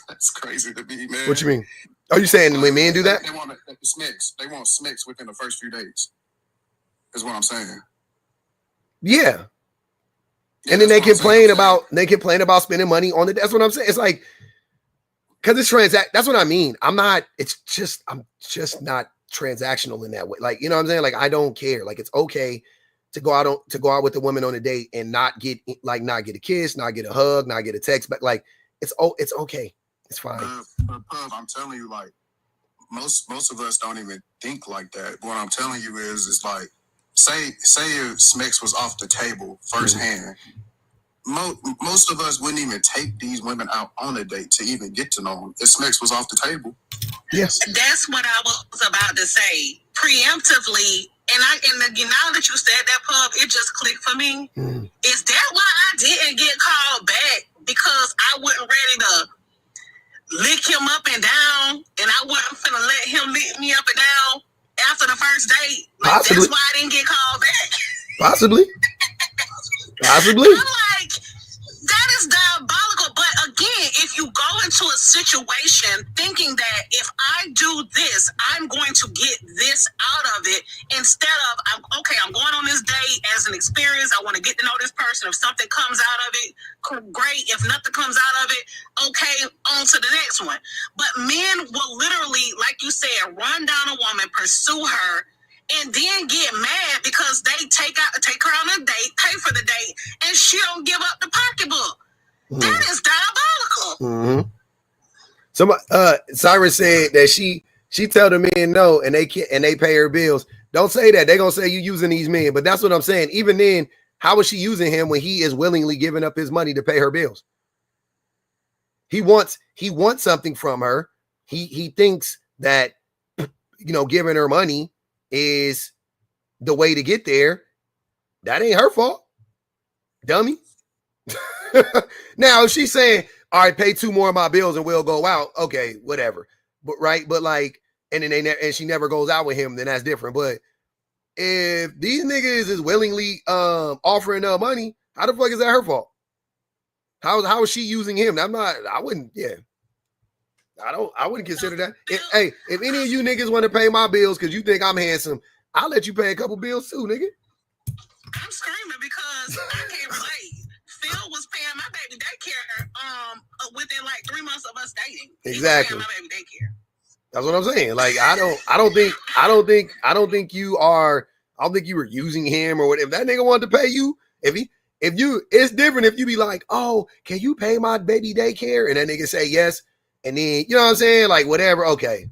Speaker 4: that's crazy to me, man.
Speaker 1: What you mean? Are you saying when men do that?
Speaker 4: They want smicks. They want smicks within the first few days. Is what I'm saying.
Speaker 1: Yeah. And then they complain about spending money on it. That's what I'm saying. It's like, because it's that's what I mean. I'm just not transactional in that way. Like, you know what I'm saying? Like, I don't care. Like, it's okay to go out with a woman on a date and not get a kiss, not get a hug, not get a text, but like, it's okay. It's fine.
Speaker 4: But I'm telling you, like, most of us don't even think like that. What I'm telling you is like, say if Smix was off the table firsthand, most of us wouldn't even take these women out on a date to even get to know them. If Smix was off the table.
Speaker 1: Yes.
Speaker 5: That's what I was about to say. Preemptively, and now that you said that, Pub, it just clicked for me. Is that why I didn't get called back? Because I wasn't ready to lick him up and down, and I wasn't finna let him lick me up and down after the first date. Like,
Speaker 1: possibly.
Speaker 5: That's why I didn't get called back.
Speaker 1: Possibly.
Speaker 5: I'm like, that is diabolical. But again, if you go into a situation thinking that if I do this, I'm going to get this out of it, instead of, I'm going on this date as an experience. I want to get to know this person. If something comes out of it, great. If nothing comes out of it, okay, on to the next one. But men will literally, like you said, run down a woman, pursue her, and then get mad because they take her on a date, pay for the date, and she don't give up the pocketbook. That is diabolical.
Speaker 1: Cyrus said that she tell the men no, and they pay her bills. Don't say that. They're gonna say you using these men. But that's what I'm saying. Even then, how is she using him when he is willingly giving up his money to pay her bills? He wants something from her. He thinks that giving her money is the way to get there. That ain't her fault, dummy. Now, if she's saying, all right, pay 2 more of my bills and we'll go out, okay, whatever. But like, and then and she never goes out with him, then that's different. But if these niggas is willingly offering her money, how the fuck is that her fault? How is she using him? I wouldn't consider that. If any of you niggas want to pay my bills because you think I'm handsome, I'll let you pay a couple bills too, nigga.
Speaker 5: I'm screaming because I can't relate. Phil was paying my baby daycare within like 3 months of us dating.
Speaker 1: Exactly.
Speaker 5: He was paying my baby daycare.
Speaker 1: That's what I'm saying. Like I don't think you were using him or whatever. If that nigga wanted to pay you, it's different if you be like, oh, can you pay my baby daycare? And that nigga say yes. And then, you know what I'm saying? Like, whatever. Okay.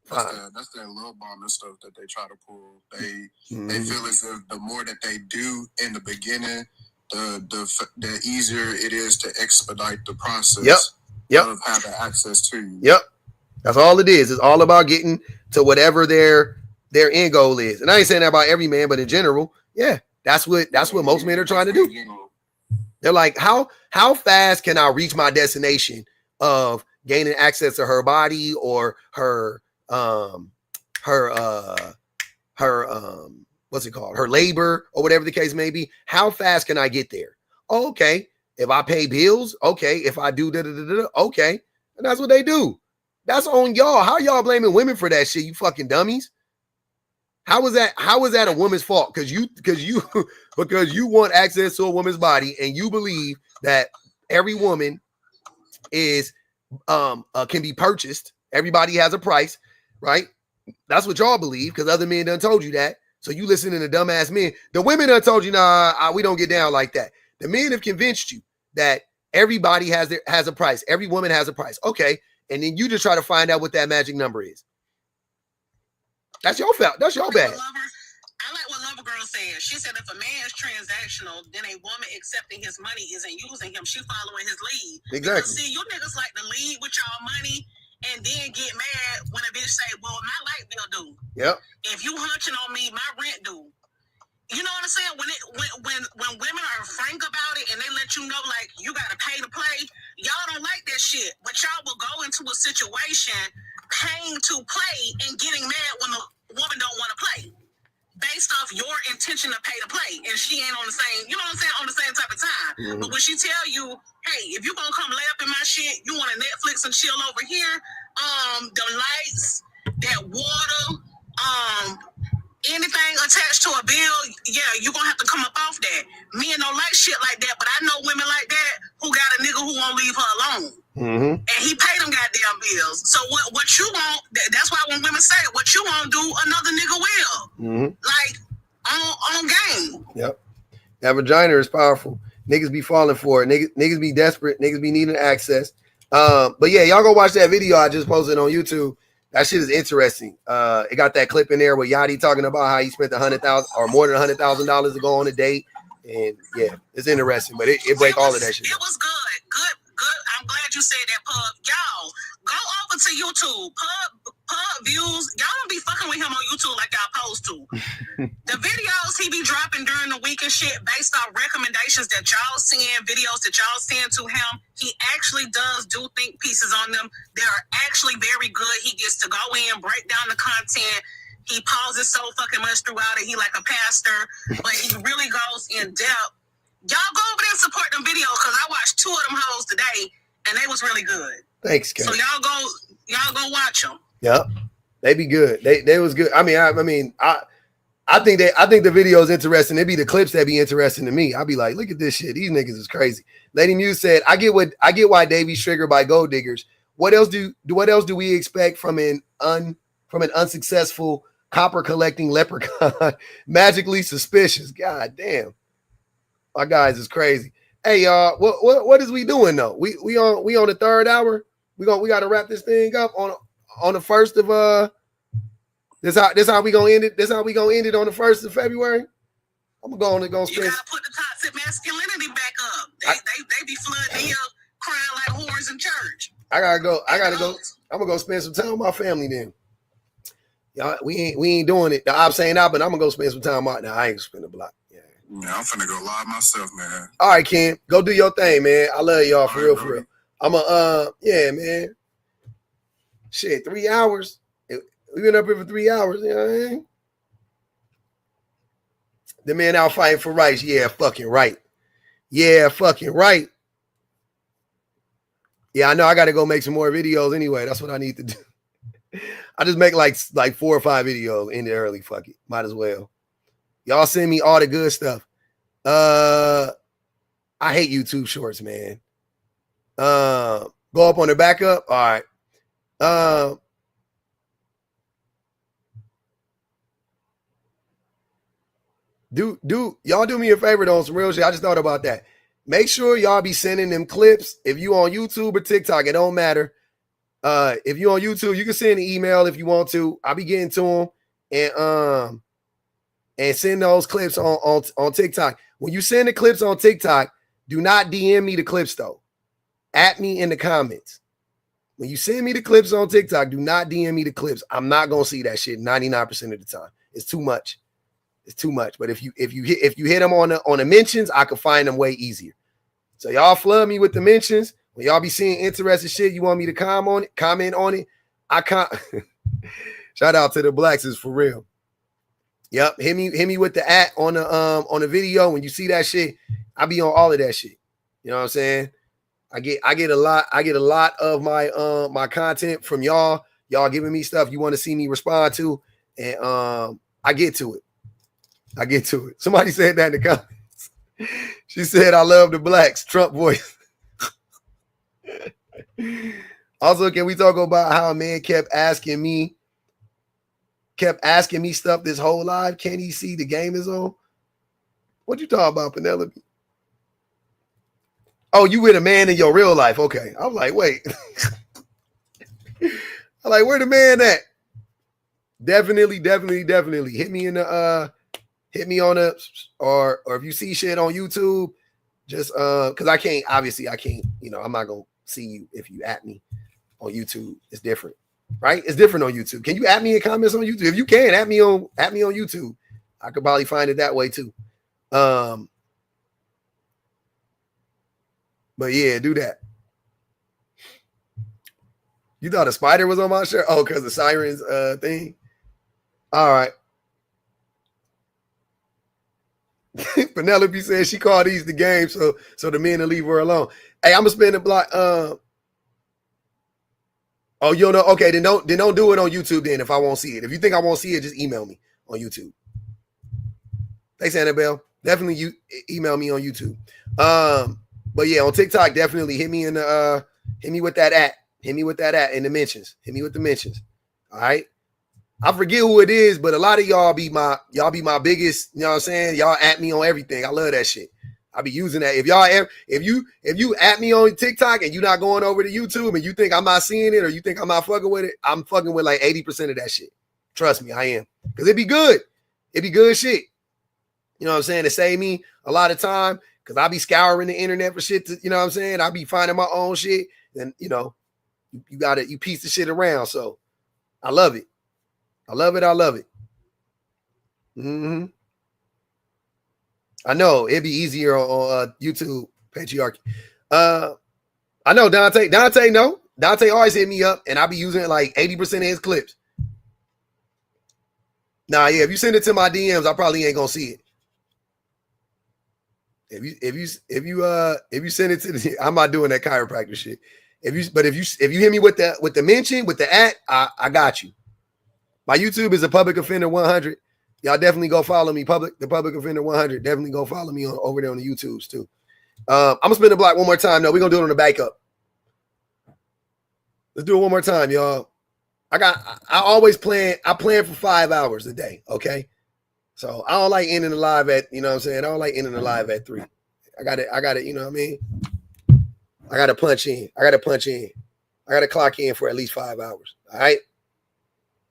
Speaker 4: That's that love bombing stuff that they try to pull. They feel as if the more that they do in the beginning, the easier it is to expedite the process of having access to you.
Speaker 1: Yep. That's all it is. It's all about getting to whatever their end goal is. And I ain't saying that about every man, but in general, yeah, that's what most men are trying to do. They're like, how fast can I reach my destination of gaining access to her body or her what's it called? Her labor or whatever the case may be. How fast can I get there? Oh, okay. If I pay bills, okay. If I do okay. And that's what they do. That's on y'all. How y'all blaming women for that shit, you fucking dummies? How is that a woman's fault? Because you want access to a woman's body and you believe that every woman is can be purchased. Everybody has a price, right? That's what y'all believe because other men done told you that. So you listening to dumbass men. The women done told you, nah, we don't get down like that. The men have convinced you that everybody has a price. Every woman has a price. Okay. And then you just try to find out what that magic number is. That's your fault. That's your bad.
Speaker 5: I like what Lover Girl said. She said if a man is transactional, then a woman accepting his money isn't using him. She following his lead.
Speaker 1: Exactly.
Speaker 5: Because, see, you niggas like to lead with y'all money and then get mad when a bitch say, well, my light bill due.
Speaker 1: Yep.
Speaker 5: If you hunching on me, my rent due. You know what I'm saying? When women are frank about it and they let you know, like, you got to pay to play, y'all don't like that shit. But y'all will go into a situation paying to play and getting mad when the woman don't want to play based off your intention to pay to play. And she ain't on the same, you know what I'm saying, on the same type of time. Mm-hmm. But when she tell you, hey, if you gonna come lay up in my shit, you want to Netflix and chill over here, the lights, that water, anything attached to a bill, yeah, you're gonna have to come up off that. Men don't like shit like that, but I know women like that who got a nigga who won't leave her alone. Mm-hmm. And he pay them goddamn bills. So what you want, that's why when women say what you want to do, another nigga will. Mm-hmm. Like, on game.
Speaker 1: Yep. That vagina is powerful. Niggas be falling for it. Niggas be desperate. Niggas be needing access. But yeah, y'all go watch that video I just posted on YouTube. That shit is interesting. It got that clip in there with Yachty talking about how he spent $100,000 or more than $100,000 to go on a date. And yeah, it's interesting, but it break all of that shit.
Speaker 5: It was good. I'm glad you said that, Pub. Y'all, go over to YouTube. Pub views. Y'all don't be fucking with him on YouTube like y'all supposed to. The videos he be dropping during the week and shit based on recommendations that y'all send, videos that y'all send to him, he actually does do think pieces on them. They're actually very good. He gets to go in, break down the content. He pauses so fucking much throughout it. He like a pastor, but he really goes in depth. Y'all go over there and support them videos because I watched 2 of them hoes today and they was really good.
Speaker 1: Thanks, Kay.
Speaker 5: So y'all go watch them.
Speaker 1: Yep, they be good. They was good. I think the video is interesting. It be the clips that be interesting to me. I be like, look at this shit. These niggas is crazy. Lady Muse said, I get why Davy's triggered by gold diggers. What else do we expect from an unsuccessful copper collecting leprechaun? Magically suspicious. God damn. My guys is crazy. Hey y'all, what is we doing though? We on the 3rd hour. We got to wrap this thing up on the 1st of This how we gonna end it. This how we gonna end it on the 1st of February. I'm gonna go spend.
Speaker 5: You gotta put the toxic masculinity back up. They be flooding here crying like whores in church. I gotta go. I'm gonna go spend some time with my family then. Y'all, we ain't doing it. The ops ain't out, but I'm gonna go spend some time out. Now I ain't gonna spend a block.
Speaker 4: Yeah, I'm finna go live myself, man.
Speaker 1: All right, Ken, go do your thing, man. I love y'all for real. I'm yeah, man. Shit, 3 hours. We been up here for 3 hours, you know what I mean? The men out fighting for rights. Yeah, fucking right. Yeah, fucking right. Yeah, I know I got to go make some more videos anyway. That's what I need to do. I just make like 4 or 5 videos in the early. Fuck it. Might as well. Y'all send me all the good stuff. I hate YouTube shorts, man. Go up on the backup. All right. Y'all do me a favor though, on some real shit. I just thought about that. Make sure y'all be sending them clips. If you on YouTube or TikTok, it don't matter. If you on YouTube, you can send an email if you want to. I'll be getting to them and send those clips on TikTok. When you send the clips on TikTok, do not DM me the clips though. At me in the comments. When you send me the clips on TikTok, do not DM me the clips. I'm not gonna see that shit 99% of the time. It's too much. It's too much. But if you hit them on the mentions, I can find them way easier. So y'all flood me with the mentions. When y'all be seeing interesting shit, you want me to comment on it. I can't. Shout out to the blacks, is for real. Yep, hit me with the @ on the video. When you see that shit, I be on all of that shit. You know what I'm saying? I get a lot of my my content from y'all. Y'all giving me stuff you want to see me respond to, and I get to it. I get to it. Somebody said that in the comments. She said, I love the blacks. Trump voice. Also, can we talk about how a man kept asking me stuff this whole live? Can he see the game is on? What you talking about, Penelope? Oh, you with a man in your real life. Okay. I'm like, wait. I'm like, where the man at? Definitely. Hit me in the hit me on a or if you see shit on YouTube, just because I can't, I'm not gonna see you if you at me on YouTube. It's different, right? It's different on YouTube. Can you at me in comments on YouTube? If you can, at me on YouTube. I could probably find it that way too. But yeah, do that. You thought a spider was on my shirt? Oh, because the sirens thing. All right. Penelope said she called these the game, so the men will leave her alone. Hey, I'm gonna spend a block. Oh, you don't know? Okay, then don't do it on YouTube. Then if I won't see it, if you think I won't see it, just email me on YouTube. Thanks, Annabelle. Definitely you email me on YouTube. But yeah, on TikTok, definitely hit me with that @ hit me with that @ in the mentions. Hit me with the mentions. All right. I forget who it is, but a lot of y'all be my biggest, you know what I'm saying? Y'all at me on everything. I love that shit. I be using that. If you at me on TikTok and you not going over to YouTube and you think I'm not seeing it or you think I'm not fucking with it, I'm fucking with like 80% of that shit. Trust me, I am. Because it be good. It be good shit. You know what I'm saying? To save me a lot of time because I be scouring the internet for shit. You know what I'm saying? I be finding my own shit. And, you know, you piece the shit around. So I love it. I love it. Mm-hmm. I know it'd be easier on YouTube patriarchy. I know Dante. Dante always hit me up, and I be using like 80% of his clips. Nah, yeah. If you send it to my DMs, I probably ain't gonna see it. If you send it to the, I'm not doing that chiropractor shit. If you hit me with the mention with the @ I got you. My YouTube is a public offender 100. Y'all definitely go follow me. The public offender 100. Definitely go follow me over there on the YouTubes too. I'm gonna spin the block one more time. No, we're gonna do it on the backup. Let's do it one more time, y'all. I always plan. I plan for 5 hours a day. Okay, so I don't like ending the live at, you know what I'm saying. I don't like ending the live at 3. I got it. You know what I mean. I got to punch in. I got to clock in for at least 5 hours. All right.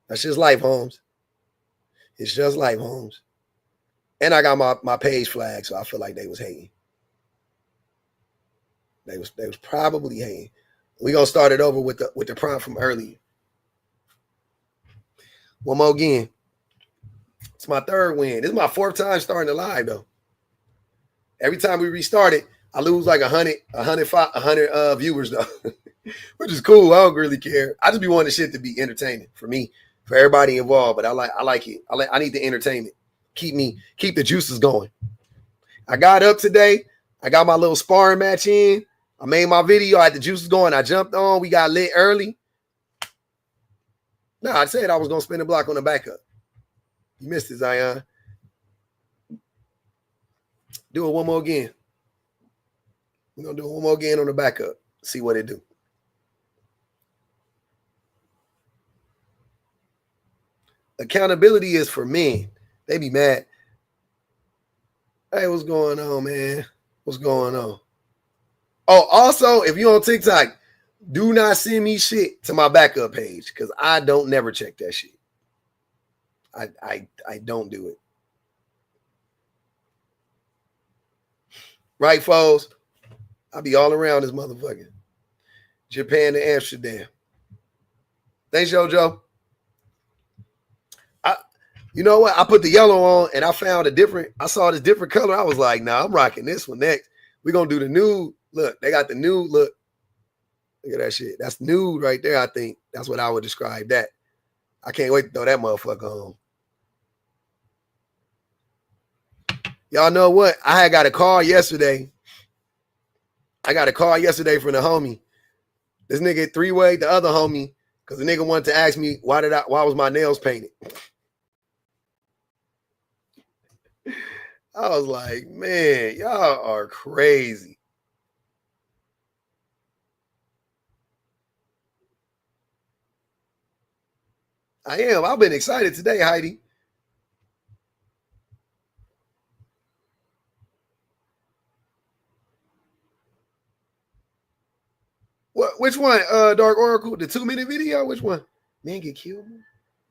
Speaker 1: That's just life, Holmes. It's just life, Holmes. And I got my page flag, so I feel like they was hating. They was probably hating. We're gonna start it over with the prompt from earlier. One more again. It's my 3rd win. This is my 4th time starting the live though. Every time we restart it, I lose like 100 viewers though, which is cool. I don't really care. I just be wanting shit to be entertaining for me. For everybody involved, but I like it. I need the entertainment. keep the juices going. I got up today. I got my little sparring match in. I made my video. I had the juices going. I jumped on. We got lit early. No, I said I was going to spin the block on the backup. You missed it, Zion. Do it one more again. We're going to do it one more again on the backup. See what it do. Accountability is for men. They be mad. Hey, what's going on, man? What's going on? Oh, also, if you're on TikTok, do not send me shit to my backup page because I don't never check that shit. I don't do it. Right, folks? I'll be all around this motherfucker. Japan to Amsterdam. Thanks, JoJo. You know what? I put the yellow on and I found I saw this different color. I was like, nah, I'm rocking this one next. We're going to do the nude. Look, they got the nude. Look at that shit. That's nude right there, I think. That's what I would describe that. I can't wait to throw that motherfucker on. Y'all know what? I got a call yesterday. from the homie. This nigga three-way the other homie because the nigga wanted to ask me why was my nails painted. I was like, man, y'all are crazy. I am. I've been excited today, Heidi. Which one? Dark Oracle, the 2-minute video? Which one? Man get killed?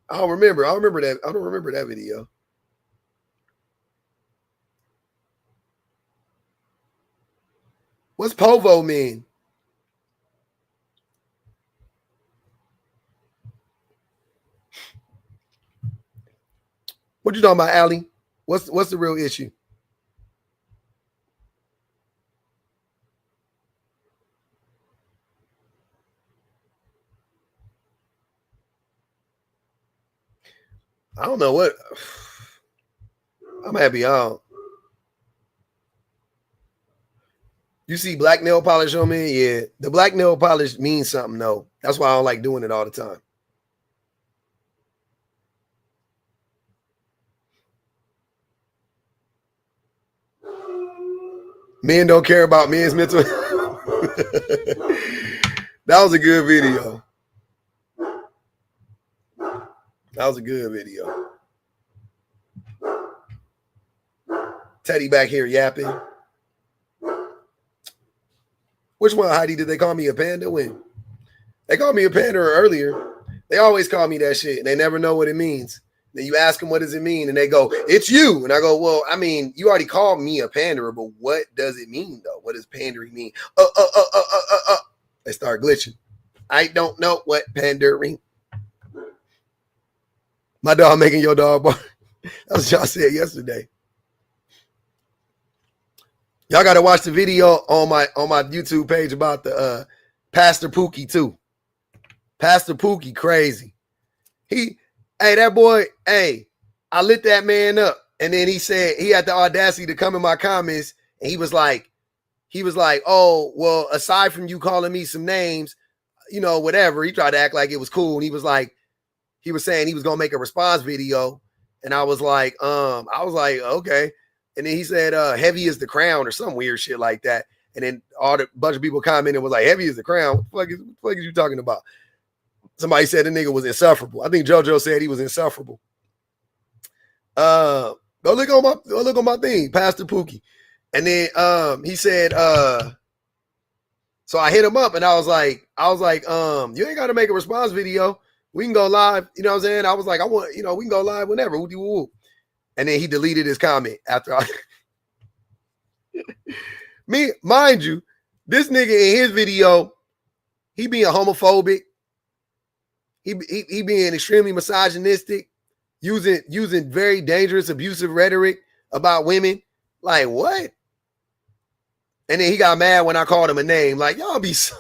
Speaker 1: I don't remember. I don't remember that video. What's Povo mean? What you talking about, Allie? What's the real issue? I don't know what. I'm happy on. You see black nail polish on me? Yeah. The black nail polish means something, though. That's why I don't like doing it all the time. Men don't care about men's mental. That was a good video. That was a good video. Teddy back here yapping. Which one, Heidi? Did they call me a panda? When? They called me a panda earlier. They always call me that shit. They never know what it means. Then you ask them, what does it mean? And they go, it's you. And I go, well, I mean, you already called me a panderer, but what does it mean, though? What does pandering mean? They start glitching. I don't know what pandering. My dog making your dog bark. That's what y'all said yesterday. Y'all got to watch the video on my YouTube page about the Pastor Pookie, too. Pastor Pookie, crazy. That boy, I lit that man up. And then he said he had the audacity to come in my comments and he was like, oh, well, aside from you calling me some names, you know, whatever. He tried to act like it was cool. And he was saying he was going to make a response video. And I was like, okay. And then he said, heavy is the crown or some weird shit like that. And then bunch of people commented and was like, heavy is the crown. What the fuck is you talking about? Somebody said the nigga was insufferable. I think JoJo said he was insufferable. Go look on my thing, Pastor Pookie. And then he said, so I hit him up and I was like, you ain't gotta make a response video. We can go live. You know what I'm saying? I was like, we can go live whenever. And then he deleted his comment after mind you, this nigga in his video, he being homophobic. He being extremely misogynistic, using very dangerous, abusive rhetoric about women. Like, what? And then he got mad when I called him a name. Like, y'all be so...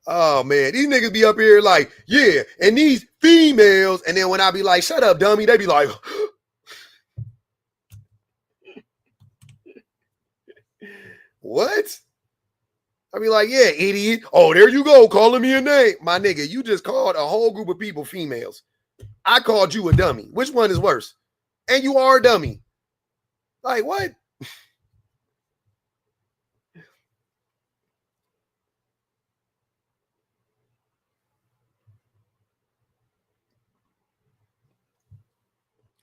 Speaker 1: Oh man, these niggas be up here like, yeah, and these females, and then when I be like, shut up, dummy, they be like, what? I be like, yeah, idiot. Oh, there you go, calling me a name. My nigga, you just called a whole group of people females. I called you a dummy. Which one is worse? And you are a dummy. Like, what?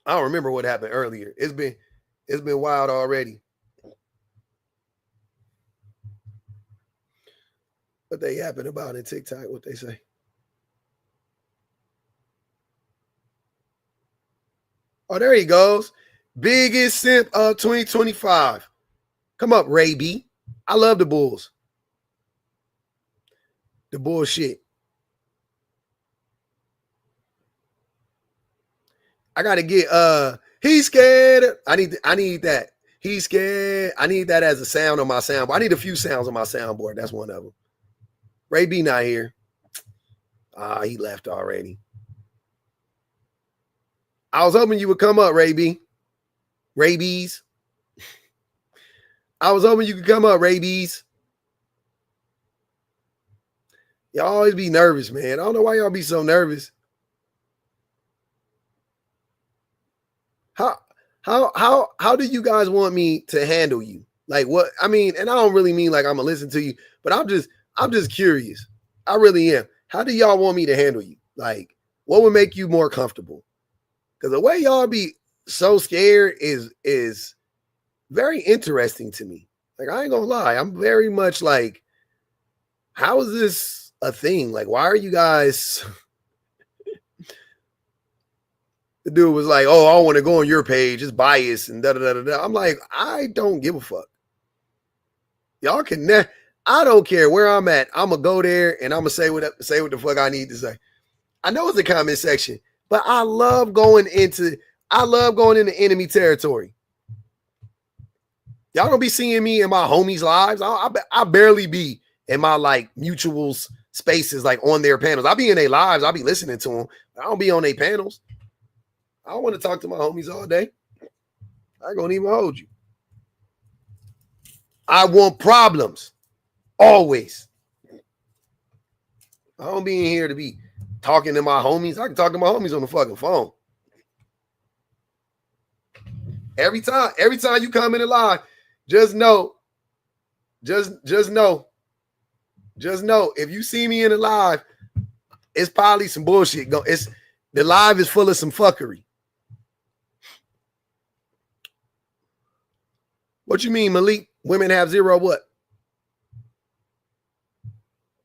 Speaker 1: I don't remember what happened earlier. It's been wild already. What they yapping about in TikTok, what they say. Oh, there he goes. Biggest simp of 2025. Come up, Ray B. I love the Bulls. The bullshit. I gotta get he's scared. I need that. He's scared. I need that as a sound on my soundboard. I need a few sounds on my soundboard. That's one of them. Ray B not here. He left already. I was hoping you would come up, Ray B. Rabies. I was hoping you could come up, Rabies. Y'all always be nervous, man. I don't know why y'all be so nervous. How do you guys want me to handle you? Like what? I mean, and I don't really mean like I'm gonna listen to you, but I'm just curious. I really am. How do y'all want me to handle you? Like, what would make you more comfortable? Because the way y'all be so scared is very interesting to me. Like, I ain't gonna lie. I'm very much like, how is this a thing? Like, why are you guys? The dude was like, oh, I want to go on your page. It's biased and da-da-da-da-da. I'm like, I don't give a fuck. Y'all can I don't care where I'm at. I'm going to go there and I'm going to say what the fuck I need to say. I know it's the comment section, but I love going into enemy territory. Y'all don't be seeing me in my homies' lives. I barely be in my like mutuals spaces, like on their panels. I be in their lives. I be listening to them. I don't be on their panels. I don't want to talk to my homies all day. I ain't gonna even hold you. I want problems. Always. I don't be in here to be talking to my homies. I can talk to my homies on the fucking phone. Every time you come in live, just know, if you see me in the live, it's probably some bullshit. The live is full of some fuckery. What you mean, Malik? Women have zero what?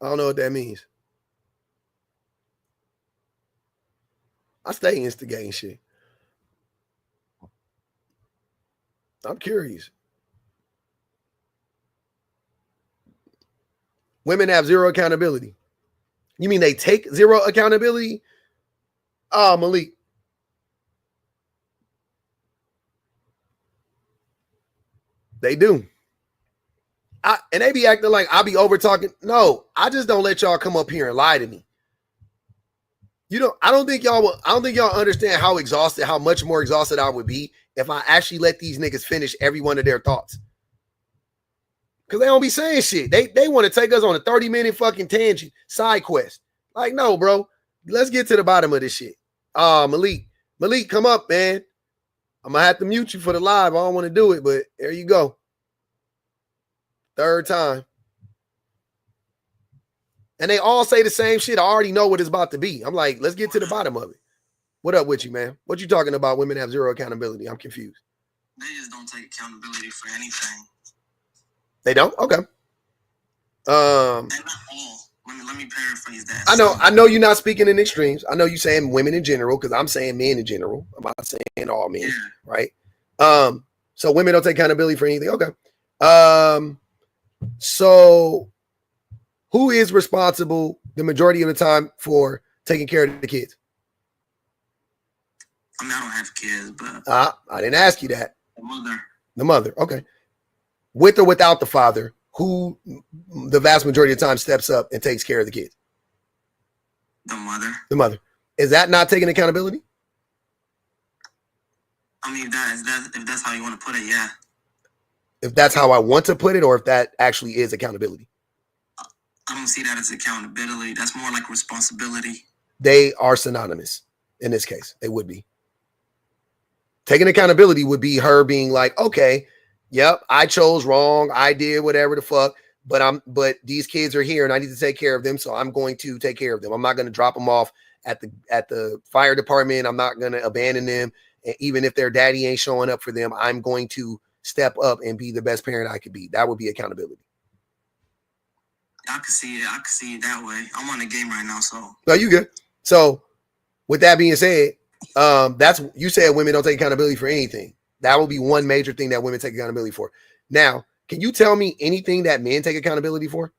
Speaker 1: I don't know what that means. I stay instigating shit. I'm curious. Women have zero accountability. You mean they take zero accountability? Oh, Malik. They do. And they be acting like I be over talking. No, I just don't let y'all come up here and lie to me. I don't think y'all understand how much more exhausted I would be if I actually let these niggas finish every one of their thoughts. Because they don't be saying shit. They want to take us on a 30-minute fucking tangent, side quest. Like, no, bro. Let's get to the bottom of this shit. Malik, come up, man. I'm going to have to mute you for the live. I don't want to do it, but there you go. Third time. And they all say the same shit. I already know what it's about to be. I'm like, let's get to the bottom of it. What up with you, man? What you talking about? Women have zero accountability. I'm confused.
Speaker 11: They just don't take accountability for anything.
Speaker 1: They don't? Okay.
Speaker 11: And not all. Let me paraphrase that.
Speaker 1: I know you're not speaking in extremes. I know you're saying women in general, because I'm saying men in general. I'm not saying all men, right? So women don't take accountability for anything. Okay. So who is responsible the majority of the time for taking care of the kids?
Speaker 11: I mean, I don't have kids, but
Speaker 1: I didn't ask you that.
Speaker 11: The mother.
Speaker 1: The mother. Okay. With or without the father, who the vast majority of the time steps up and takes care of the kids?
Speaker 11: The mother.
Speaker 1: The mother. Is that not taking accountability?
Speaker 11: I mean, if that's how you want to put it, yeah.
Speaker 1: If that's how I want to put it, or if that actually is accountability?
Speaker 11: I don't see that as accountability. That's more like responsibility.
Speaker 1: They are synonymous in this case. They would be. Taking accountability would be her being like, okay, yep, I chose wrong. I did whatever the fuck, but these kids are here and I need to take care of them. So I'm going to take care of them. I'm not going to drop them off at the fire department. I'm not going to abandon them. And even if their daddy ain't showing up for them, I'm going to step up and be the best parent I could be. That would be accountability.
Speaker 11: I can see it. I can see it that way. I'm on the game right now, so.
Speaker 1: No, you good. So with that being said, that's, you said women don't take accountability for anything. That will be one major thing that women take accountability for. Now, can you tell me anything that men take accountability for?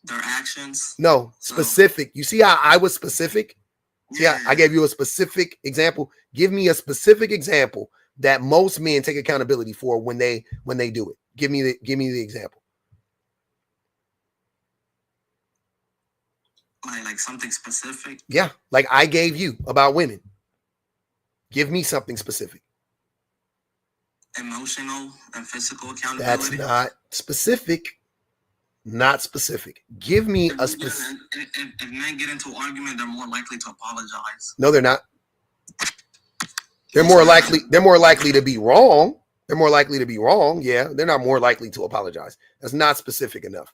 Speaker 11: Their actions?
Speaker 1: No, specific. You see how I was specific? Yeah, I gave you a specific example. Give me a specific example that most men take accountability for when they do it. Give me the example.
Speaker 11: Like something specific?
Speaker 1: Yeah, like I gave you about women. Give me something specific.
Speaker 11: Emotional and physical accountability.
Speaker 1: That's not specific. Not specific. Give me a specific.
Speaker 11: If men get into an argument, they're more likely to apologize.
Speaker 1: No, they're not. They're more likely to be wrong. They're more likely to be wrong. Yeah, they're not more likely to apologize. That's not specific enough.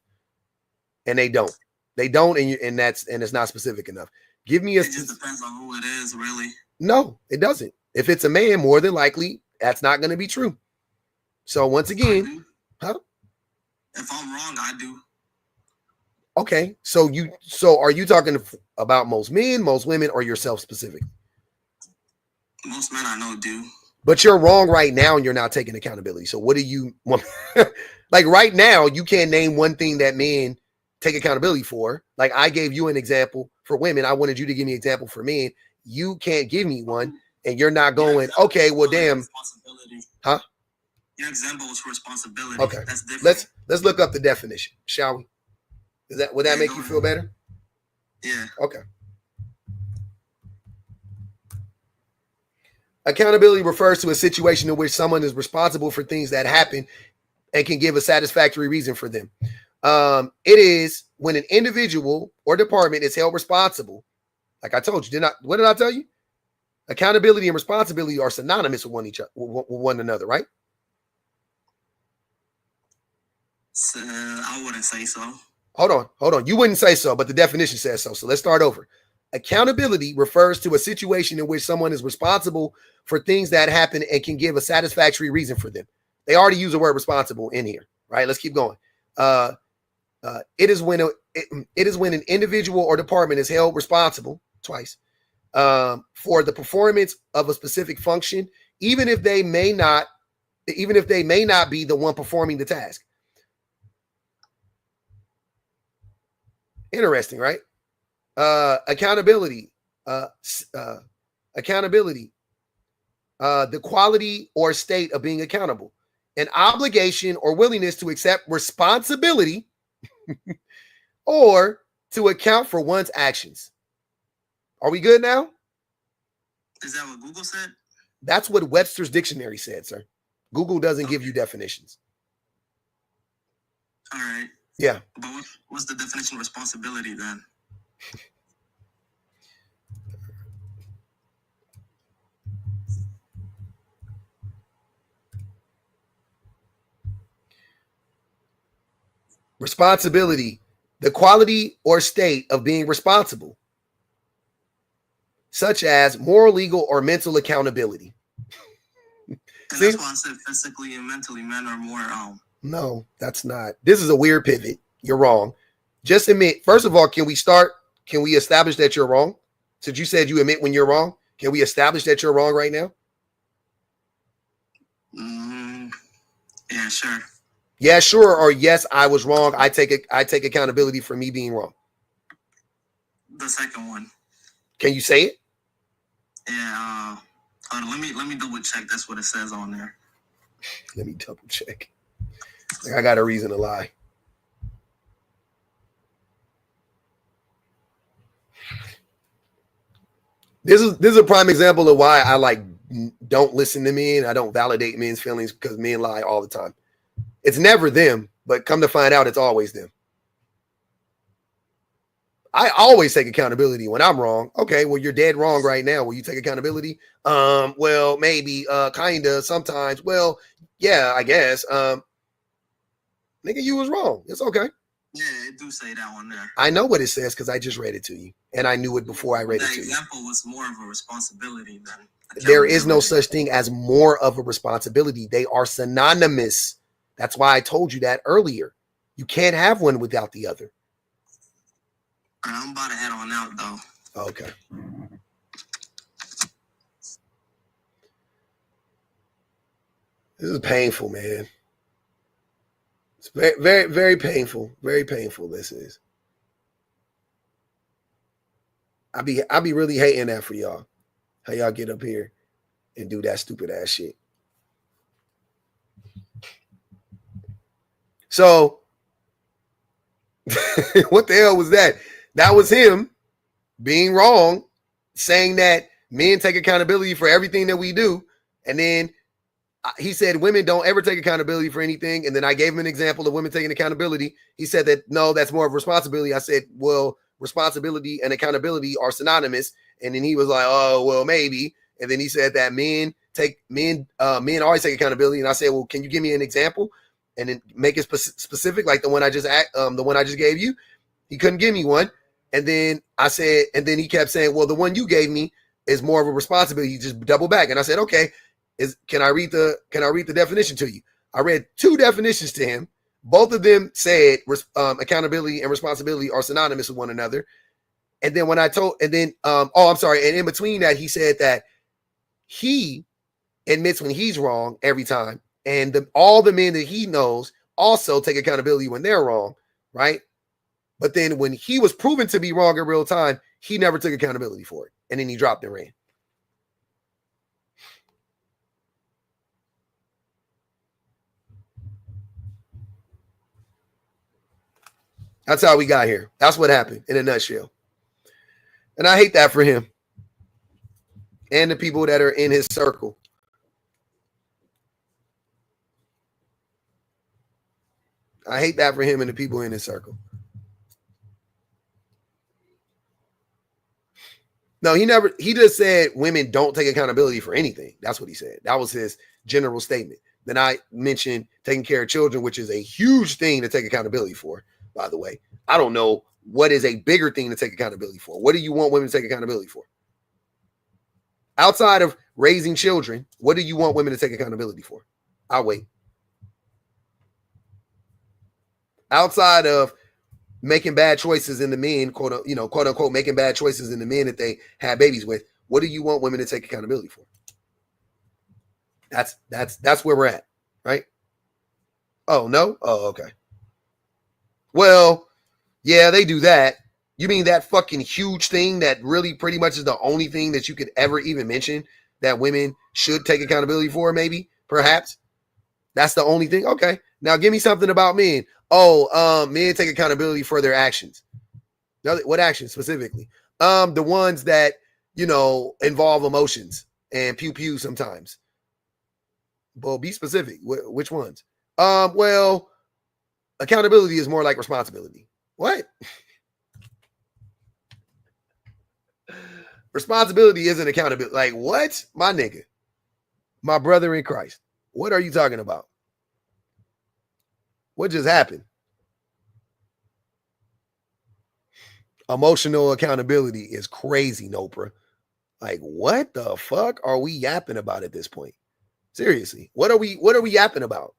Speaker 1: And they don't. They don't, and it's not specific enough. Give me a. It
Speaker 11: just depends on who it is, really.
Speaker 1: No, it doesn't. If it's a man, more than likely, that's not going to be true. So once again, huh?
Speaker 11: If I'm wrong, I do.
Speaker 1: Okay, so are you talking about most men, most women, or yourself specifically?
Speaker 11: Most men I know do.
Speaker 1: But you're wrong right now, and you're not taking accountability. So what do you want? Like right now, you can't name one thing that men take accountability for. Like I gave you an example for women. I wanted you to give me an example for men. You can't give me one, and you're not going, okay, well, damn. Huh?
Speaker 11: Your example was for responsibility.
Speaker 1: Okay.
Speaker 11: That's different.
Speaker 1: Let's look up the definition, shall we? Would that make you feel better?
Speaker 11: Yeah.
Speaker 1: Okay. Accountability refers to a situation in which someone is responsible for things that happen and can give a satisfactory reason for them. It is when an individual or department is held responsible. Like I told you, what did I tell you? Accountability and responsibility are synonymous with one another, right?
Speaker 11: I wouldn't say so.
Speaker 1: Hold on. You wouldn't say so, but the definition says so. So let's start over. Accountability refers to a situation in which someone is responsible for things that happen and can give a satisfactory reason for them. They already use the word responsible in here, right? Let's keep going. It is when an individual or department is held responsible twice for the performance of a specific function, even if they may not be the one performing the task. Interesting, right? Accountability, the quality or state of being accountable, an obligation or willingness to accept responsibility or to account for one's actions. Are we good now?
Speaker 11: Is that what Google said?
Speaker 1: That's what Webster's dictionary said, sir. Google doesn't give you definitions.
Speaker 11: All right.
Speaker 1: Yeah.
Speaker 11: But what's the definition of responsibility then?
Speaker 1: Responsibility, the quality or state of being responsible, such as moral, legal, or mental accountability.
Speaker 11: And that's why I said physically and mentally men are more
Speaker 1: No, that's not. This is a weird pivot. You're wrong. Just admit, first of all, can we establish that you're wrong? Since you said you admit when you're wrong, can we establish that you're wrong right now?
Speaker 11: Yeah, sure.
Speaker 1: Yeah, sure. Or yes, I was wrong. I take accountability for me being wrong.
Speaker 11: The second one.
Speaker 1: Can you say it?
Speaker 11: Yeah. Let me double check. That's what it says on there.
Speaker 1: Let me double check. Like I got a reason to lie. This is a prime example of why I like don't listen to men. I don't validate men's feelings because men lie all the time. It's never them, but come to find out, it's always them. I always take accountability when I'm wrong. Okay, well, you're dead wrong right now. Will you take accountability? Well, maybe, kinda, sometimes. Well, yeah, I guess. Nigga, you was wrong. It's okay.
Speaker 6: Yeah, it do say that one there.
Speaker 1: I know what it says because I just read it to you, and I knew it before I read it to you.
Speaker 6: The example was more of a responsibility than.
Speaker 1: There is no such thing as more of a responsibility. They are synonymous. That's why I told you that earlier. You can't have one without the other.
Speaker 6: I'm about to head on out, though.
Speaker 1: Okay. This is painful, man. It's very, very, very painful. Very painful. This is. I be really hating that for y'all. How y'all get up here and do that stupid ass shit. So, what the hell was that? That was him being wrong, saying that men take accountability for everything that we do. And then he said women don't ever take accountability for anything. And then I gave him an example of women taking accountability. He said that, no, that's more of responsibility. I said, well, responsibility and accountability are synonymous. And then he was like, oh, well, maybe. And then he said that men always take accountability. And I said, well, can you give me an example? And then make it specific, like the one I just gave you. He couldn't give me one. And then I said, and then he kept saying, well, the one you gave me is more of a responsibility. You just double back. And I said, okay, can I read the definition to you? I read two definitions to him. Both of them said accountability and responsibility are synonymous with one another. And then and in between that, he said that he admits when he's wrong every time. And all the men that he knows also take accountability when they're wrong, right? But then when he was proven to be wrong in real time, he never took accountability for it. And then he dropped and ran. That's how we got here. That's what happened in a nutshell. And I hate that for him and the people that are in his circle. I hate that for him and the people in his circle. No, he just said women don't take accountability for anything. That's what he said. That was his general statement. Then I mentioned taking care of children, which is a huge thing to take accountability for, by the way. I don't know what is a bigger thing to take accountability for. What do you want women to take accountability for? Outside of raising children, what do you want women to take accountability for? I'll wait. Outside of making bad choices in the men, quote unquote, making bad choices in the men that they had babies with, what do you want women to take accountability for? That's where we're at, right? Oh, no? Oh, okay. Well, yeah, they do that. You mean that fucking huge thing that really pretty much is the only thing that you could ever even mention that women should take accountability for, maybe, perhaps? That's the only thing? Okay. Now give me something about men. Oh, men take accountability for their actions. What actions specifically? The ones that, involve emotions and pew sometimes. Well, be specific. Which ones? Well, accountability is more like responsibility. What? Responsibility isn't accountability. Like, what? My nigga. My brother in Christ. What are you talking about? What just happened? Emotional accountability is crazy, Nopra. Like, what the fuck are we yapping about at this point? Seriously, what are we yapping about?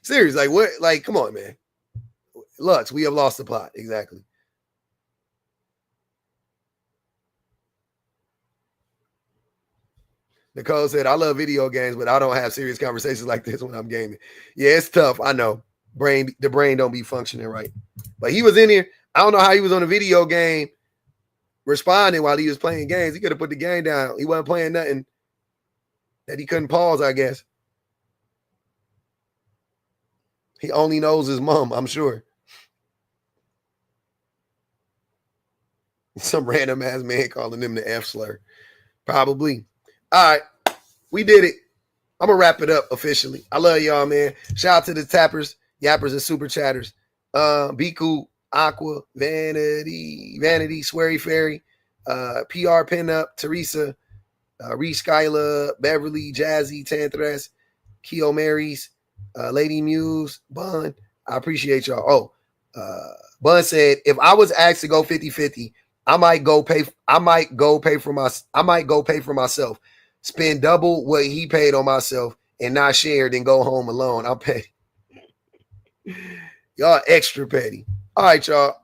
Speaker 1: Seriously, like what? Like, come on, man. Lux, we have lost the plot. Exactly. Nicole said, I love video games, but I don't have serious conversations like this when I'm gaming. Yeah, it's tough. I know. The brain don't be functioning right. But he was in here. I don't know how he was on a video game responding while he was playing games. He could have put the game down. He wasn't playing nothing that he couldn't pause, I guess. He only knows his mom, I'm sure. Some random ass man calling him the F slur. Probably. All right. We did it. I'm going to wrap it up officially. I love y'all, man. Shout out to the tappers, yappers, and super chatters. Be Cool, Aqua, Vanity, Sweary Fairy, PR Pinup, Teresa, Reese Skyla, Beverly, Jazzy, Tanthras, Keo Marys, Lady Muse, Bun. I appreciate y'all. Bun said, if I was asked to go 50-50, I might go pay for myself. Spend double what he paid on myself and not share, then go home alone. I'll pay. Y'all extra petty. All right, y'all.